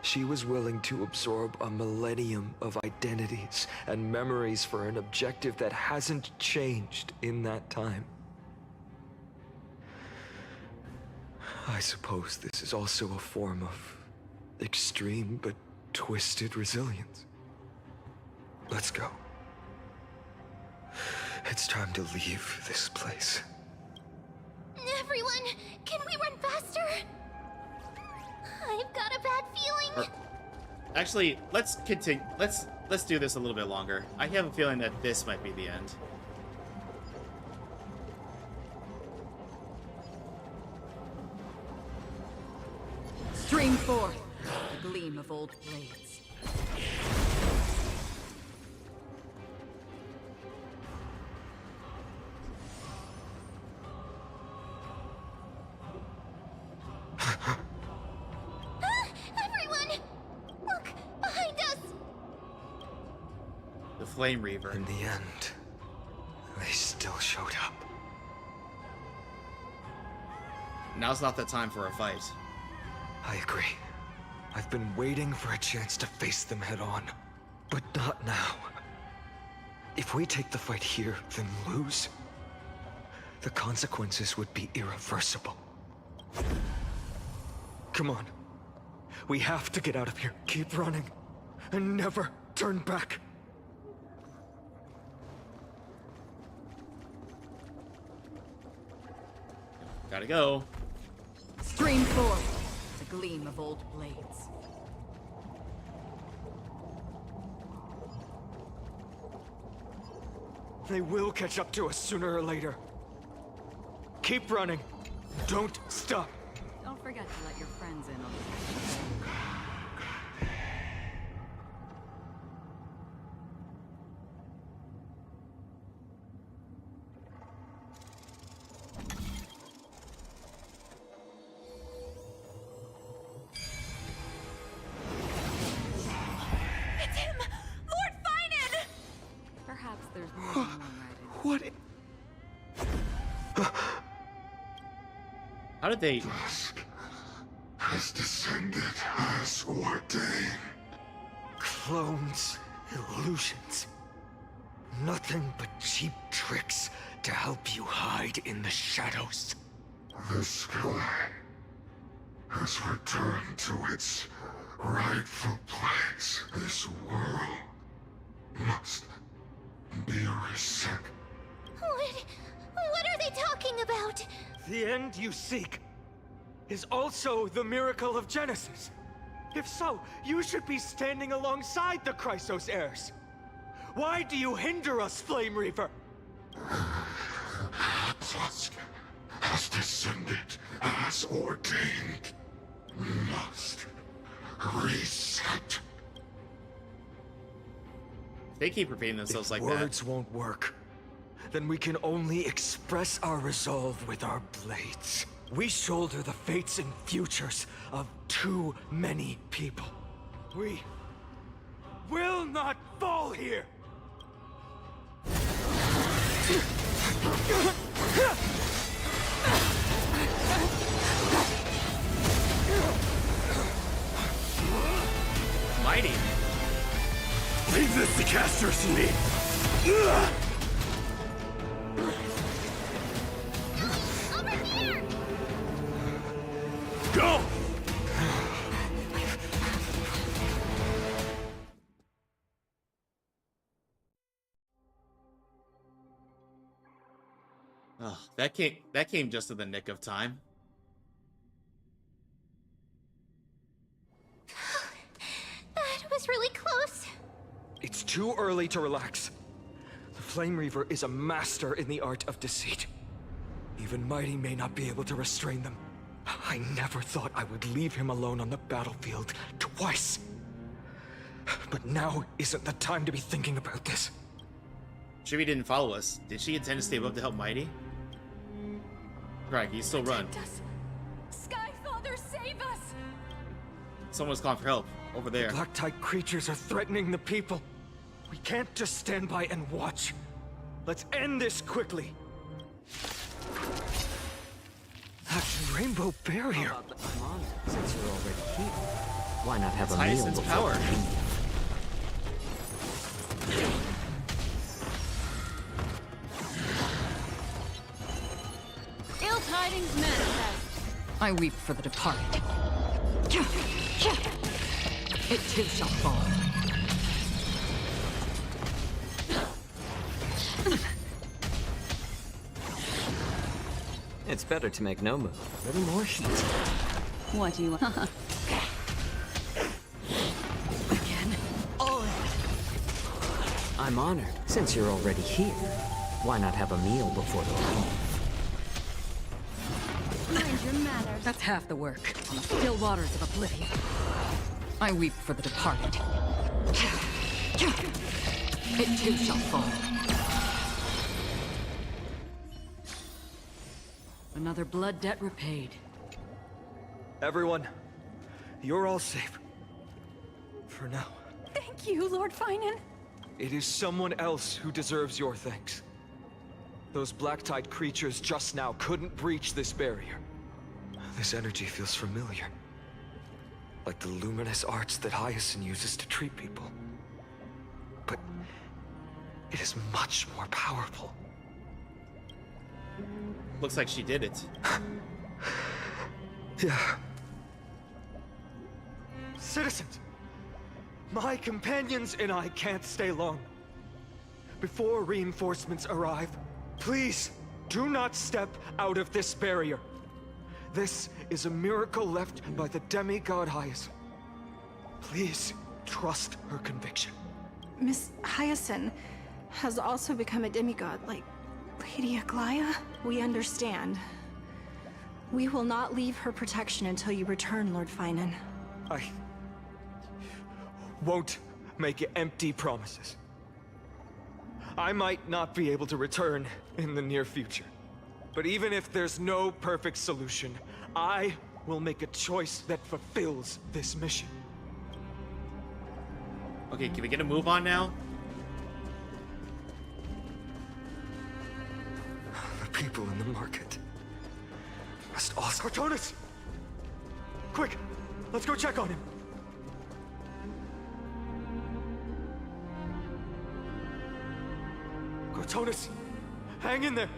S15: She was willing to absorb a millennium of identities and memories for an objective that hasn't changed in that time. I suppose this is also a form of extreme but twisted resilience. Let's go. It's time to leave this place.
S3: Everyone, can we run faster? I've got a bad feeling.
S1: Actually, let's continue. Let's do this a little bit longer. I have a feeling that this might be the end.
S5: Stream forth, the gleam of old blades.
S3: Everyone! Look! Behind us!
S1: The Flame Reaver.
S15: In the end, they still showed up.
S1: Now's not the time for a fight.
S15: I agree. I've been waiting for a chance to face them head on, but not now. If we take the fight here, then lose, the consequences would be irreversible. Come on. We have to get out of here. Keep running, and never turn back.
S1: Gotta go.
S5: Stream forth, the gleam of old blades.
S15: They will catch up to us sooner or later. Keep running. Don't stop.
S5: Don't forget to let your friends in on
S8: It's him! Lord Finan!
S5: Perhaps there's more than one right.
S15: What?
S1: How did they...
S14: Dusk has descended as ordained.
S15: Clones, illusions. Nothing but cheap tricks to help you hide in the shadows.
S14: The sky has returned to its rightful place. This world must be reset.
S3: What are they talking about?
S15: The end you seek is also the miracle of Genesis. If so, you should be standing alongside the Chrysos heirs. Why do you hinder us, Flame Reaver?
S14: Dusk has descended as ordained. Must reset.
S1: They keep repeating themselves like that.
S15: Words won't work. Then we can only express our resolve with our blades. We shoulder the fates and futures of too many people. We will not fall here!
S1: Mighty.
S14: Leave this to casters and me.
S3: Over here!
S14: Go!
S1: Oh, that came just in the nick of time.
S3: That was really close.
S15: It's too early to relax. The Flame Reaver is a master in the art of deceit. Even Mighty may not be able to restrain them. I never thought I would leave him alone on the battlefield twice. But now isn't the time to be thinking about this.
S1: Shivy didn't follow us. Did she intend to stay above to help Mighty? Right, you still run.
S8: Skyfather, save us!
S1: Someone's calling for help. Over there.
S15: The Black Tide creatures are threatening the people. We can't just stand by and watch. Let's end this quickly. That rainbow barrier.
S23: I'm honored, since you're already here. Why not have
S1: It's
S23: a meal
S1: Hyacinth's
S23: before
S1: power.
S23: we leave?
S8: Ill tidings manifest.
S13: I weep for the departed. It too shall fall.
S23: It's better to make no move. A little more heat.
S8: What do you want?
S13: Again. All in.
S23: I'm honored. Since you're already here, why not have a meal before the leave?
S8: Mind your manners.
S13: That's half the work. On the still waters of oblivion. I weep for the departed. It too shall fall. Another blood debt repaid.
S15: Everyone, you're all safe. For now.
S8: Thank you, Lord Finan.
S15: It is someone else who deserves your thanks. Those black-tide creatures just now couldn't breach this barrier. This energy feels familiar. Like the luminous arts that Hyacinth uses to treat people. But it is much more powerful.
S1: Looks like she did it.
S15: Yeah. Citizens! My companions and I can't stay long. Before reinforcements arrive, please do not step out of this barrier. This is a miracle left by the demigod Hyacinth. Please trust her conviction.
S20: Miss Hyacinth has also become a demigod, like Lady Aglaya. We understand. We will not leave her protection until you return, Lord Finan.
S15: I won't make empty promises. I might not be able to return in the near future. But even if there's no perfect solution, I will make a choice that fulfills this mission.
S1: Okay, can we get a move on now?
S15: The people in the market must also... Draconis! Quick! Let's go check on him! Draconis! Hang in there!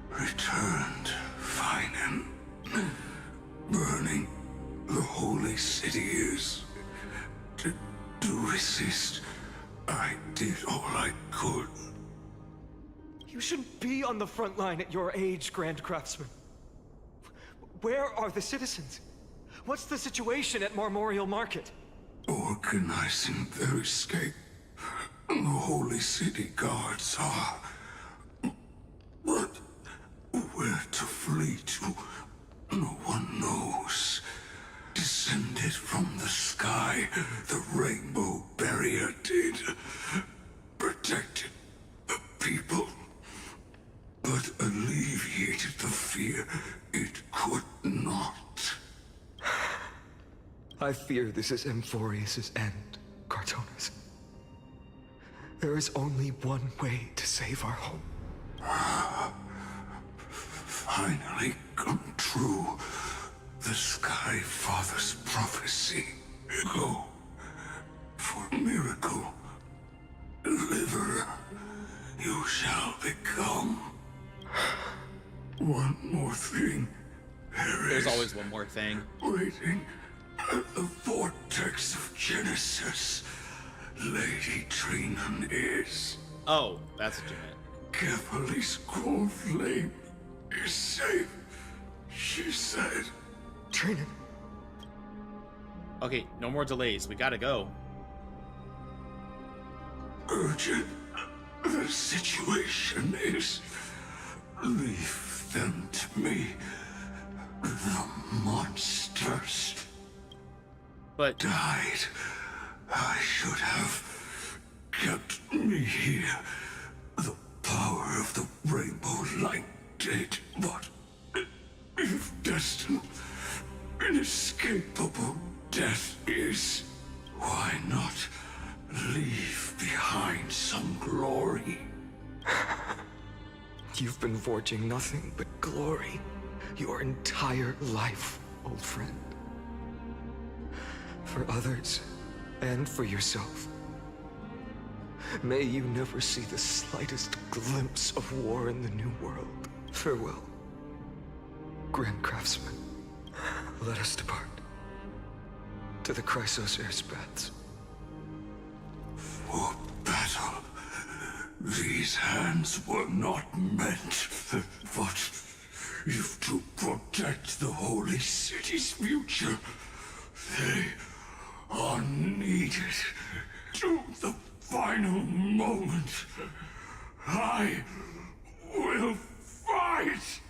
S14: Returned, Finan. Burning the holy city is... To resist, I did all I could.
S15: You shouldn't be on the front line at your age, Grand Craftsman. Where are the citizens? What's the situation at Marmorial Market?
S14: Organizing their escape. The holy city guards are... But where to flee to, no one knows. Descended from the sky, the rainbow barrier did. Protected the people, but alleviated the fear it could not.
S15: I fear this is Amphoreus' end, Draconis. There is only one way to save our home.
S14: Finally come true. The Sky Father's prophecy. Go. For miracle. Deliverer. You shall become. One more thing.
S1: There's always one more thing.
S14: Waiting at the vortex of Genesis. Lady Trinan is.
S1: Oh, that's what you meant.
S14: Kephali's core flame is safe, she said.
S15: Trinan.
S1: Okay, no more delays. We gotta go.
S14: Urgent. The situation is... Leave them to me. The monsters.
S1: But...
S14: died. I should have kept me here. The power of the rainbow light did, but if destined, inescapable death is, why not leave behind some glory?
S15: You've been forging nothing but glory your entire life, old friend. For others, and for yourself. May you never see the slightest glimpse of war in the New World. Farewell, Grand Craftsman. Let us depart. To the Chrysos Air's paths.
S14: For battle. These hands were not meant, but if to protect the Holy City's future, they are needed to the final moment. I will fight!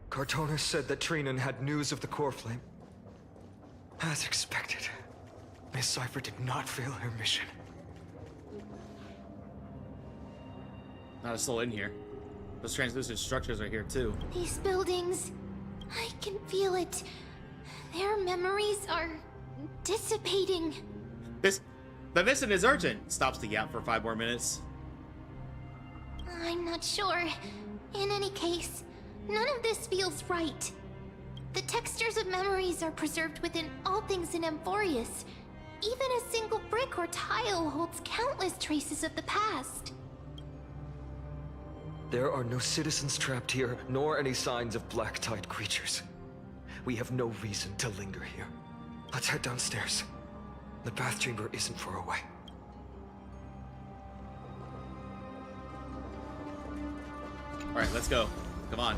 S15: Draconis said that Trinan had news of the core flame. As expected, Miss Cypher did not fail her mission.
S1: Not a soul in here. Those translucent structures are here too.
S3: These buildings, I can feel it. Their memories are dissipating.
S1: The mission is urgent. Stops the gap for 5 more minutes.
S3: I'm not sure. In any case, none of this feels right. The textures of memories are preserved within all things in Amphoreus. Even a single brick or tile holds countless traces of the past.
S15: There are no citizens trapped here, nor any signs of black-tide creatures. We have no reason to linger here. Let's head downstairs. The bath chamber isn't far away.
S1: Alright, let's go. Come on.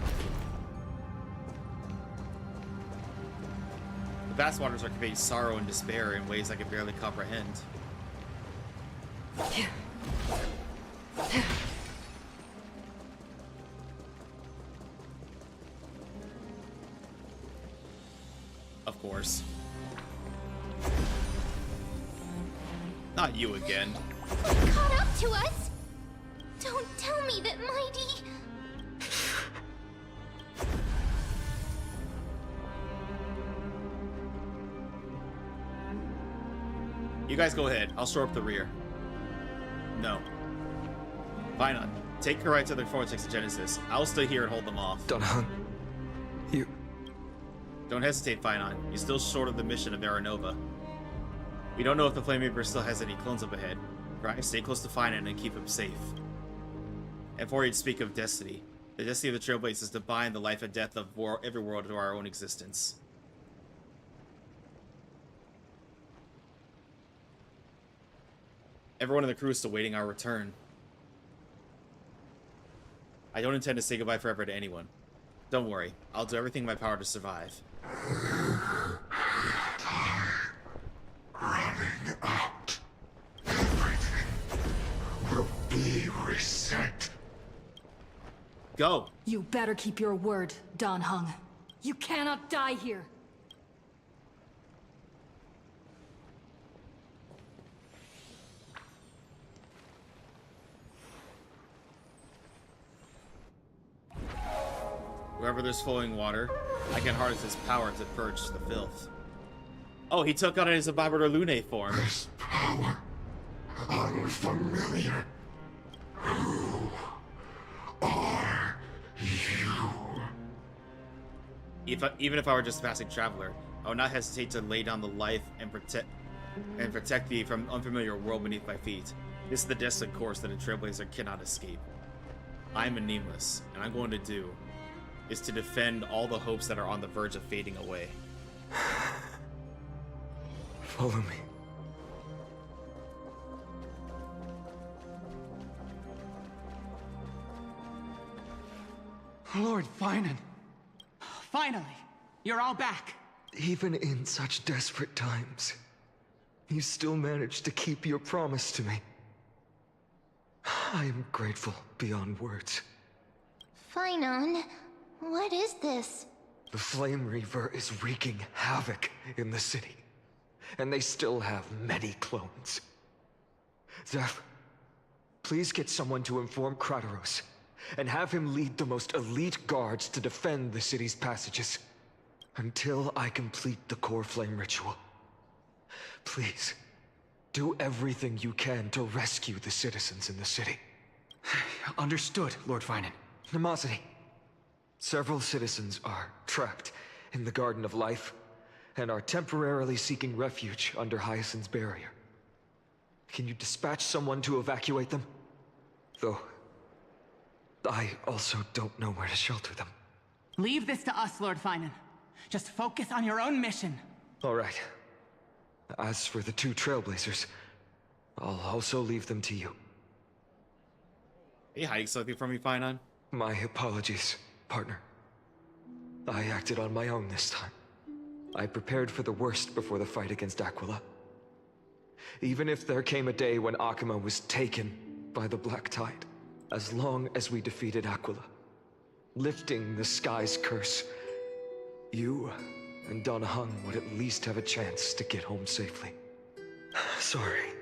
S1: The vast waters are conveying sorrow and despair in ways I can barely comprehend. Of course. Not you again.
S3: What caught up to us? Don't tell me that Mighty...
S1: You guys go ahead. I'll shore up the rear. No. Fine on. Take Kurai to the vortex of Genesis. I'll stay here and hold them off.
S15: Dunhun. You...
S1: Don't hesitate, Finon. You're still short of the mission of Aranova. We don't know if the Flame Reaper still has any clones up ahead. Right? Stay close to Finon and keep him safe. And before you speak of destiny, the destiny of the Trailblaze is to bind the life and death of every world to our own existence. Everyone in the crew is still waiting our return. I don't intend to say goodbye forever to anyone. Don't worry, I'll do everything in my power to survive.
S14: Running out. Everything will be reset.
S1: Go!
S8: You better keep your word, Dan Heng. You cannot die here.
S1: Wherever there's flowing water, I can harness his power to purge the filth. Oh, he took on his Ababador Lune form.
S14: This power, unfamiliar. Who are you?
S1: Even if I were just a passing traveler, I would not hesitate to lay down the life and protect thee from unfamiliar world beneath my feet. This is the destined course that a trailblazer cannot escape. I am a nameless, and I'm going to do is to defend all the hopes that are on the verge of fading away.
S15: Follow me.
S2: Lord Finan.
S5: Finally, you're all back.
S15: Even in such desperate times, you still managed to keep your promise to me. I am grateful beyond words.
S3: Finon, what is this?
S15: The Flame Reaver is wreaking havoc in the city, and they still have many clones. Zeph, please get someone to inform Kratos, and have him lead the most elite guards to defend the city's passages, until I complete the core flame ritual. Please, do everything you can to rescue the citizens in the city.
S2: Understood, Lord Finan.
S15: Nemosity. Several citizens are trapped in the Garden of Life, and are temporarily seeking refuge under Hyacinth's barrier. Can you dispatch someone to evacuate them? Though, I also don't know where to shelter them.
S5: Leave this to us, Lord Finan. Just focus on your own mission.
S15: All right. As for the two Trailblazers, I'll also leave them to you.
S1: Are you hiding something from me, Finan?
S15: My apologies, partner. I acted on my own this time. I prepared for the worst before the fight against Aquila. Even if there came a day when Akuma was taken by the Black Tide, as long as we defeated Aquila, lifting the sky's curse, you and Don Hung would at least have a chance to get home safely. Sorry.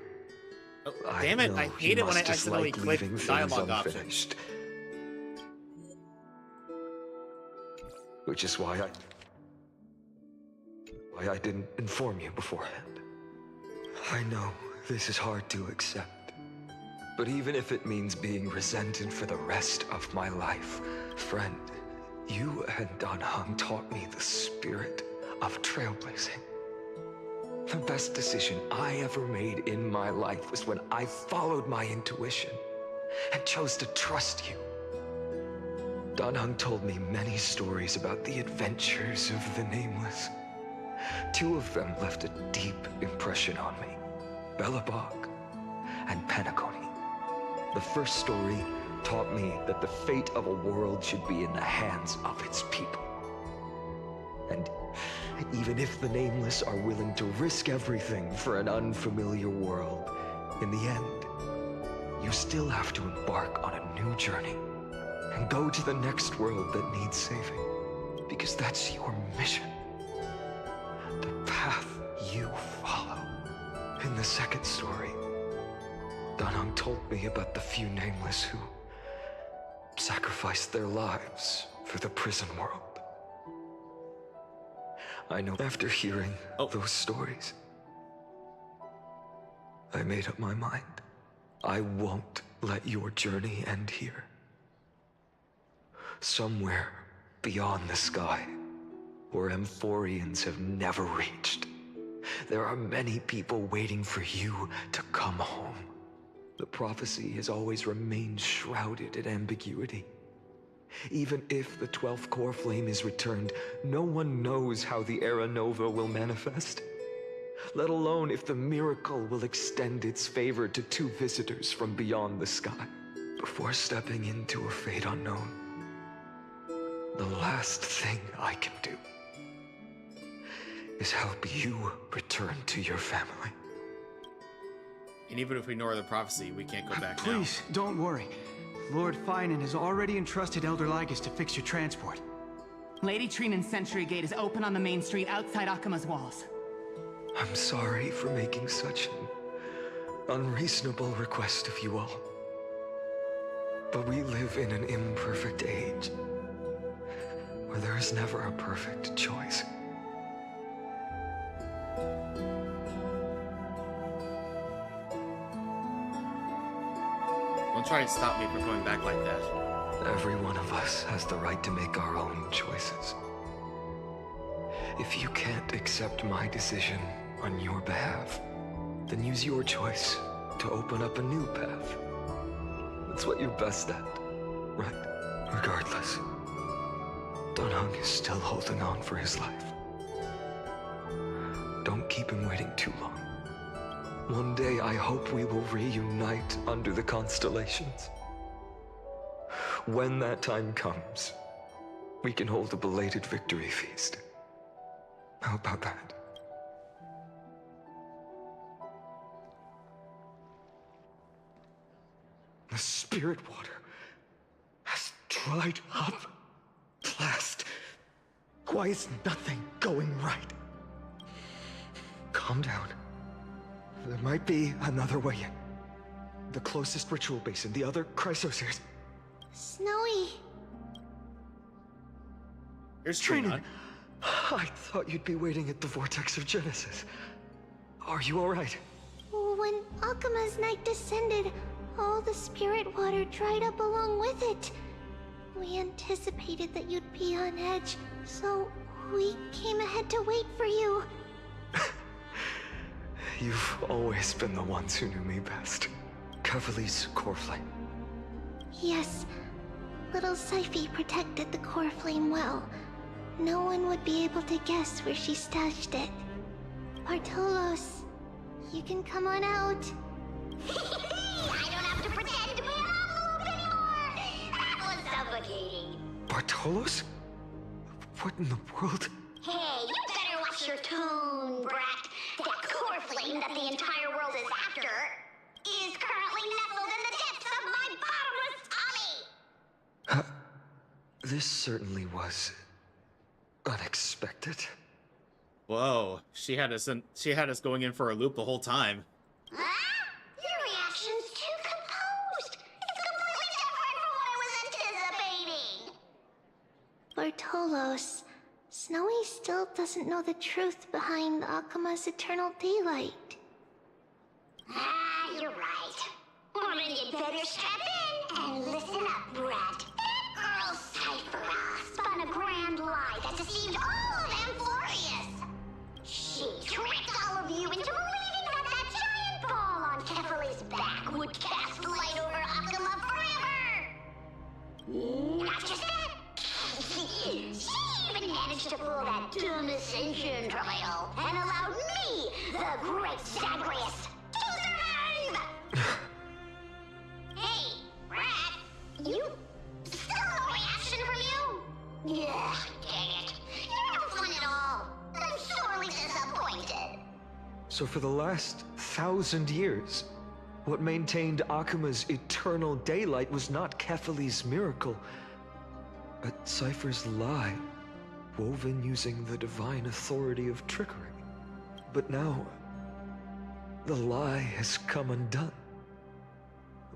S1: Oh, damn it, I hate it when I accidentally click dialogue option.
S15: Which is why I didn't inform you beforehand. I know this is hard to accept, but even if it means being resented for the rest of my life, friend, you and Don Hung taught me the spirit of trailblazing. The best decision I ever made in my life was when I followed my intuition and chose to trust you. Don Hung told me many stories about the adventures of the Nameless. Two of them left a deep impression on me, Belobog and Penacony. The first story taught me that the fate of a world should be in the hands of its people. And even if the Nameless are willing to risk everything for an unfamiliar world, in the end, you still have to embark on a new journey and go to the next world that needs saving. Because that's your mission. The path you follow. In the second story, Don Hung told me about the few Nameless who sacrificed their lives for the prison world. I know after hearing those stories, I made up my mind. I won't let your journey end here. Somewhere beyond the sky, where Amphoreans have never reached, there are many people waiting for you to come home. The prophecy has always remained shrouded in ambiguity. Even if the 12th core flame is returned, no one knows how the Era Nova will manifest, let alone if the miracle will extend its favor to two visitors from beyond the sky. Before stepping into a fate unknown, the last thing I can do is help you return to your family.
S1: And even if we ignore the prophecy, we can't go back now.
S2: Please, don't worry. Lord Finan has already entrusted Elder Lygus to fix your transport.
S5: Lady Trinan's Sentry Gate is open on the main street outside Akuma's walls.
S15: I'm sorry for making such an unreasonable request of you all. But we live in an imperfect age, where there is never a perfect choice.
S1: Don't try and stop me from going back like that.
S15: Every one of us has the right to make our own choices. If you can't accept my decision on your behalf, then use your choice to open up a new path. That's what you're best at, right? Regardless, Don Hung is still holding on for his life. Don't keep him waiting too long. One day I hope we will reunite under the constellations. When that time comes, we can hold a belated victory feast. How about that? The spirit water has dried up. Blast. Why is nothing going right? Calm down. There might be another way in. The closest ritual basin, the other chrysosers.
S3: Snowy.
S1: Here's
S15: Trina. I thought you'd be waiting at the Vortex of Genesis. Are you alright?
S3: When Akuma's night descended, all the spirit water dried up along with it. We anticipated that you'd be on edge, so We came ahead to wait for you.
S15: You've always been the ones who knew me best. Cavalier's core flame.
S3: Yes. Little Syphe protected the core flame well. No one would be able to guess where she stashed it. Bartolos, you can come on out. I don't have to pretend to be an envelope anymore! That was suffocating.
S15: Bartolos? What in the world?
S3: Hey, you better watch your tone, brat. That core flame that the entire world is after is currently nestled in the depths of my bottomless tummy!
S15: This certainly was unexpected.
S1: Whoa, she had us going in for a loop the whole time.
S3: Huh? Your reaction's too composed. It's completely different from what I was anticipating. Bartolos, Snowy still doesn't know the truth behind Akuma's eternal daylight. Ah, you're right. Well, then you'd better strap in and listen up, brat. That girl Cyphera spun a grand lie that deceived all of Amphoreus. She tricked all of you into believing that that giant ball on Kefali's back would cast light over Akuma forever. Not just that. She even managed to pull that dumb ascension trial and allowed me, the great Zagreus, to survive! Hey, Rat, you... still no reaction from you? Yeah, dang it. You're no fun at all. I'm sorely disappointed.
S15: So for the last 1,000 years, what maintained Akuma's eternal daylight was not Kefali's miracle, but Cypher's lie, woven using the divine authority of trickery. But now, the lie has come undone.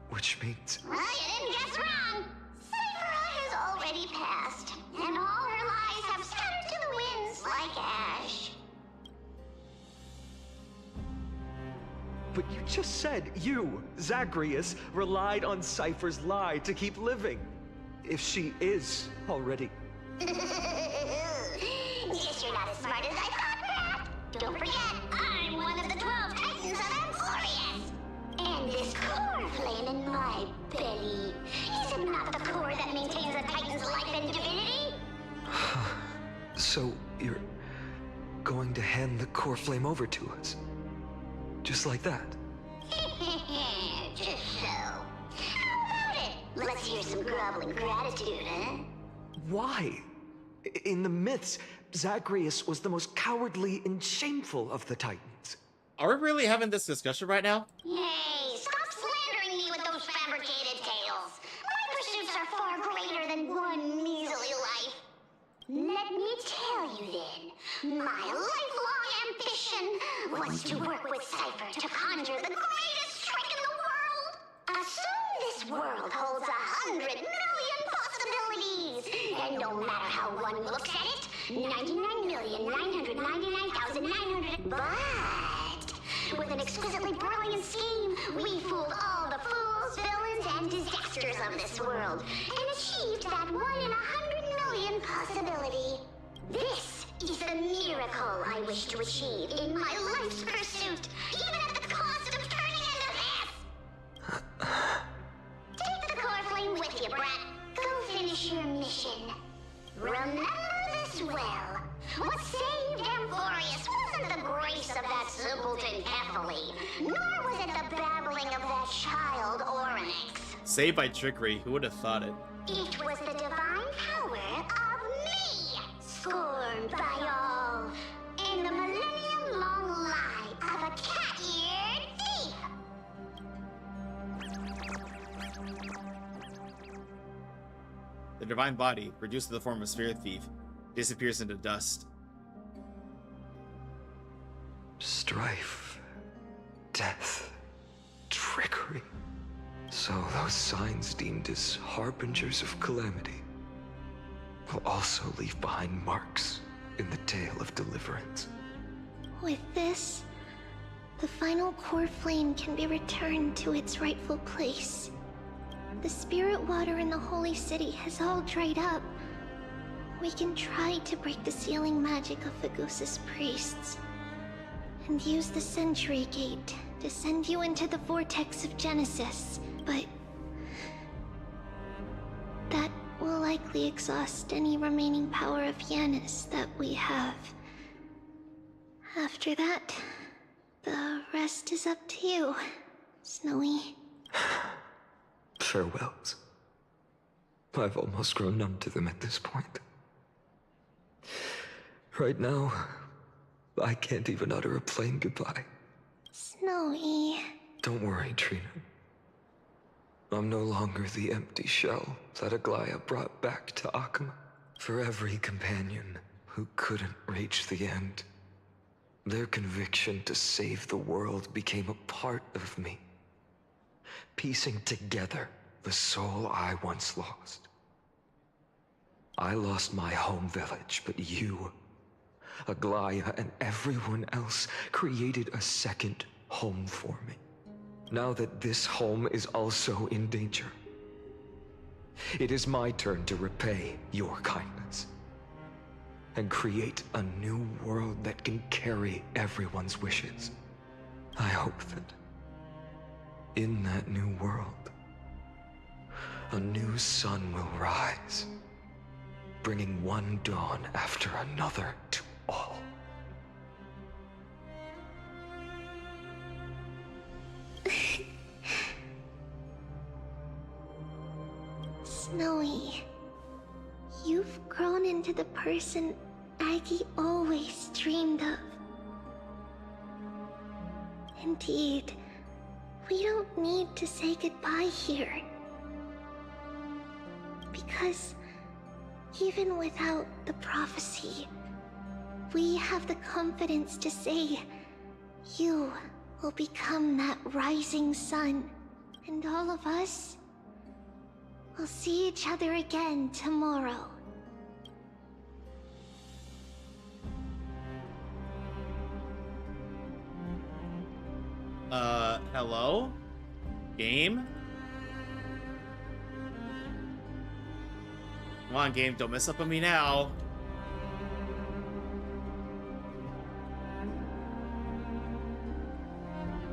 S15: Which means...
S3: Well, you didn't guess wrong. Cyphera has already passed, and all her lies have scattered to the winds like ash.
S15: But you just said you, Zagreus, relied on Cypher's lie to keep living. If she is already...
S3: Guess you're not as smart as I thought, Rat. Don't forget, I'm one of the 12 Titans of Amphoreus. And this core flame in my belly, is it not the core that maintains a Titan's life and divinity?
S15: So, you're going to hand the core flame over to us? Just like that?
S3: Just so. How about it? Let's hear some groveling gratitude, huh?
S15: Why? In the myths, Zagreus was the most cowardly and shameful of the Titans.
S1: Are we really having this discussion right now?
S3: Hey, stop slandering me with those fabricated tales. My pursuits are far greater than one measly life. Let me tell you then, my lifelong ambition was to work with Cypher to conjure the greatest trick in the world. Assume this world holds 100 million possibilities, and no matter how one looks at it, 99,999,900. But with an exquisitely brilliant scheme, we fooled all the fools, villains, and disasters of this world, and achieved that 1 in 100 million possibility. This is the miracle I wish to achieve in my life's pursuit, even at the cost of turning into this! Take the core flame with you, brat. Go finish your mission. Remember this well. What saved Amphoreus wasn't the grace of that simpleton Kefali, nor was it the babbling of that child Oryx.
S1: Saved by trickery, who would have thought it?
S3: It was the divine power of me, scorned by all, in the millennium-long lie of a cat-eared thief.
S1: The divine body, reduced to the form of Sphere Thief, disappears into dust.
S15: Strife, death, trickery. So those signs deemed as harbingers of calamity will also leave behind marks in the tale of deliverance.
S3: With this, the final core flame can be returned to its rightful place. The spirit water in the holy city has all dried up. We can try to break the sealing magic of Fagusis priests, and use the Century Gate to send you into the vortex of Genesis, but that will likely exhaust any remaining power of Yanis that we have. After that, the rest is up to you, Snowy.
S15: Farewells. I've almost grown numb to them at this point. Right now, I can't even utter a plain goodbye.
S3: Snowy.
S15: Don't worry, Trina. I'm no longer the empty shell that Aglaya brought back to Akama. For every companion who couldn't reach the end, their conviction to save the world became a part of me, piecing together the soul I once lost. I lost my home village, but you, Aglaya, and everyone else created a second home for me. Now that this home is also in danger, it is my turn to repay your kindness and create a new world that can carry everyone's wishes. I hope that in that new world, a new sun will rise, bringing one dawn after another to all.
S3: Snowy, you've grown into the person Aggie always dreamed of. Indeed, we don't need to say goodbye here. Because even without the prophecy, we have the confidence to say you will become that rising sun, and all of us will see each other again tomorrow.
S1: Hello? Game? Come on, game, don't mess up on me now.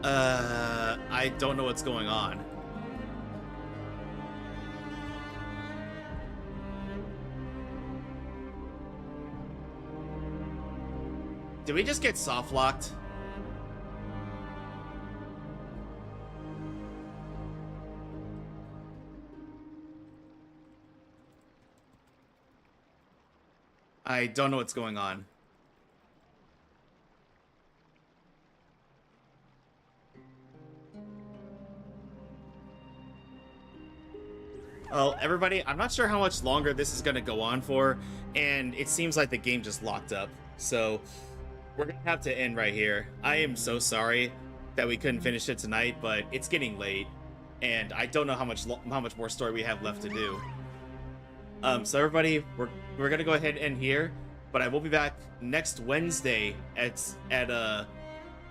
S1: I don't know what's going on. Did we just get soft locked? I don't know what's going on. Well, everybody, I'm not sure how much longer this is going to go on for, and it seems like the game just locked up. So, we're going to have to end right here. I am so sorry that we couldn't finish it tonight, but it's getting late, and I don't know how much more story we have left to do. So everybody, we're gonna go ahead and end here, but I will be back next Wednesday at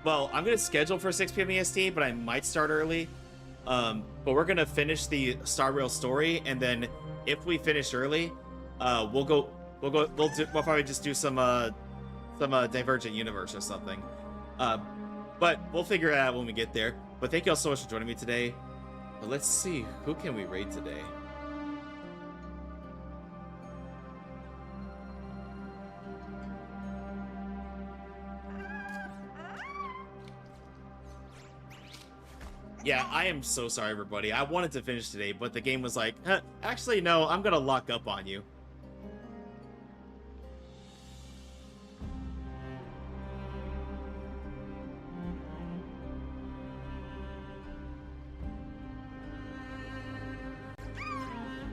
S1: well, I'm gonna schedule for 6 p.m. EST, but I might start early. But we're gonna finish the Star Rail story, and then if we finish early, we'll probably just do some Divergent Universe or something. But we'll figure it out when we get there. But thank you all so much for joining me today. But let's see, who can we raid today? Yeah, I am so sorry, everybody. I wanted to finish today, but the game was like, actually, no, I'm gonna lock up on you.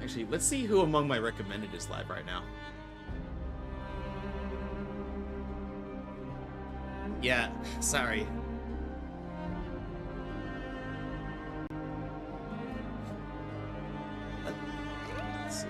S1: Actually, let's see who among my recommended is live right now. Yeah, sorry. Let's see.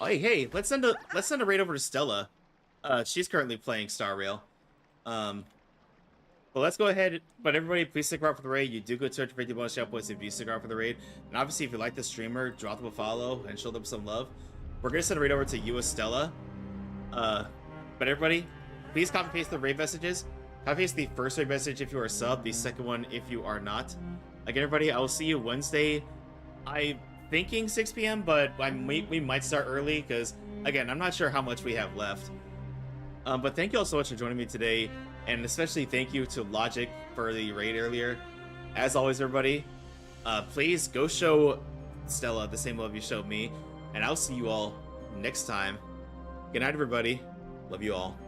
S1: Oh, hey, let's send a raid over to Stella. She's currently playing Star Rail. But let's go ahead. But everybody, please stick around for the raid. You do go to 250 bonus channel points if you stick around for the raid. And obviously, if you like the streamer, drop them a follow and show them some love. We're gonna send a raid over to you, Stella. But everybody, please copy paste the raid messages. Copy paste the first raid message if you are a sub. The second one if you are not. Again, everybody, I will see you Wednesday. I'm thinking 6 p.m., but we might start early because, again, I'm not sure how much we have left. But thank you all so much for joining me today, and especially thank you to Logic for the raid earlier. As always, everybody, please go show Stella the same love you showed me, and I'll see you all next time. Good night, everybody. Love you all.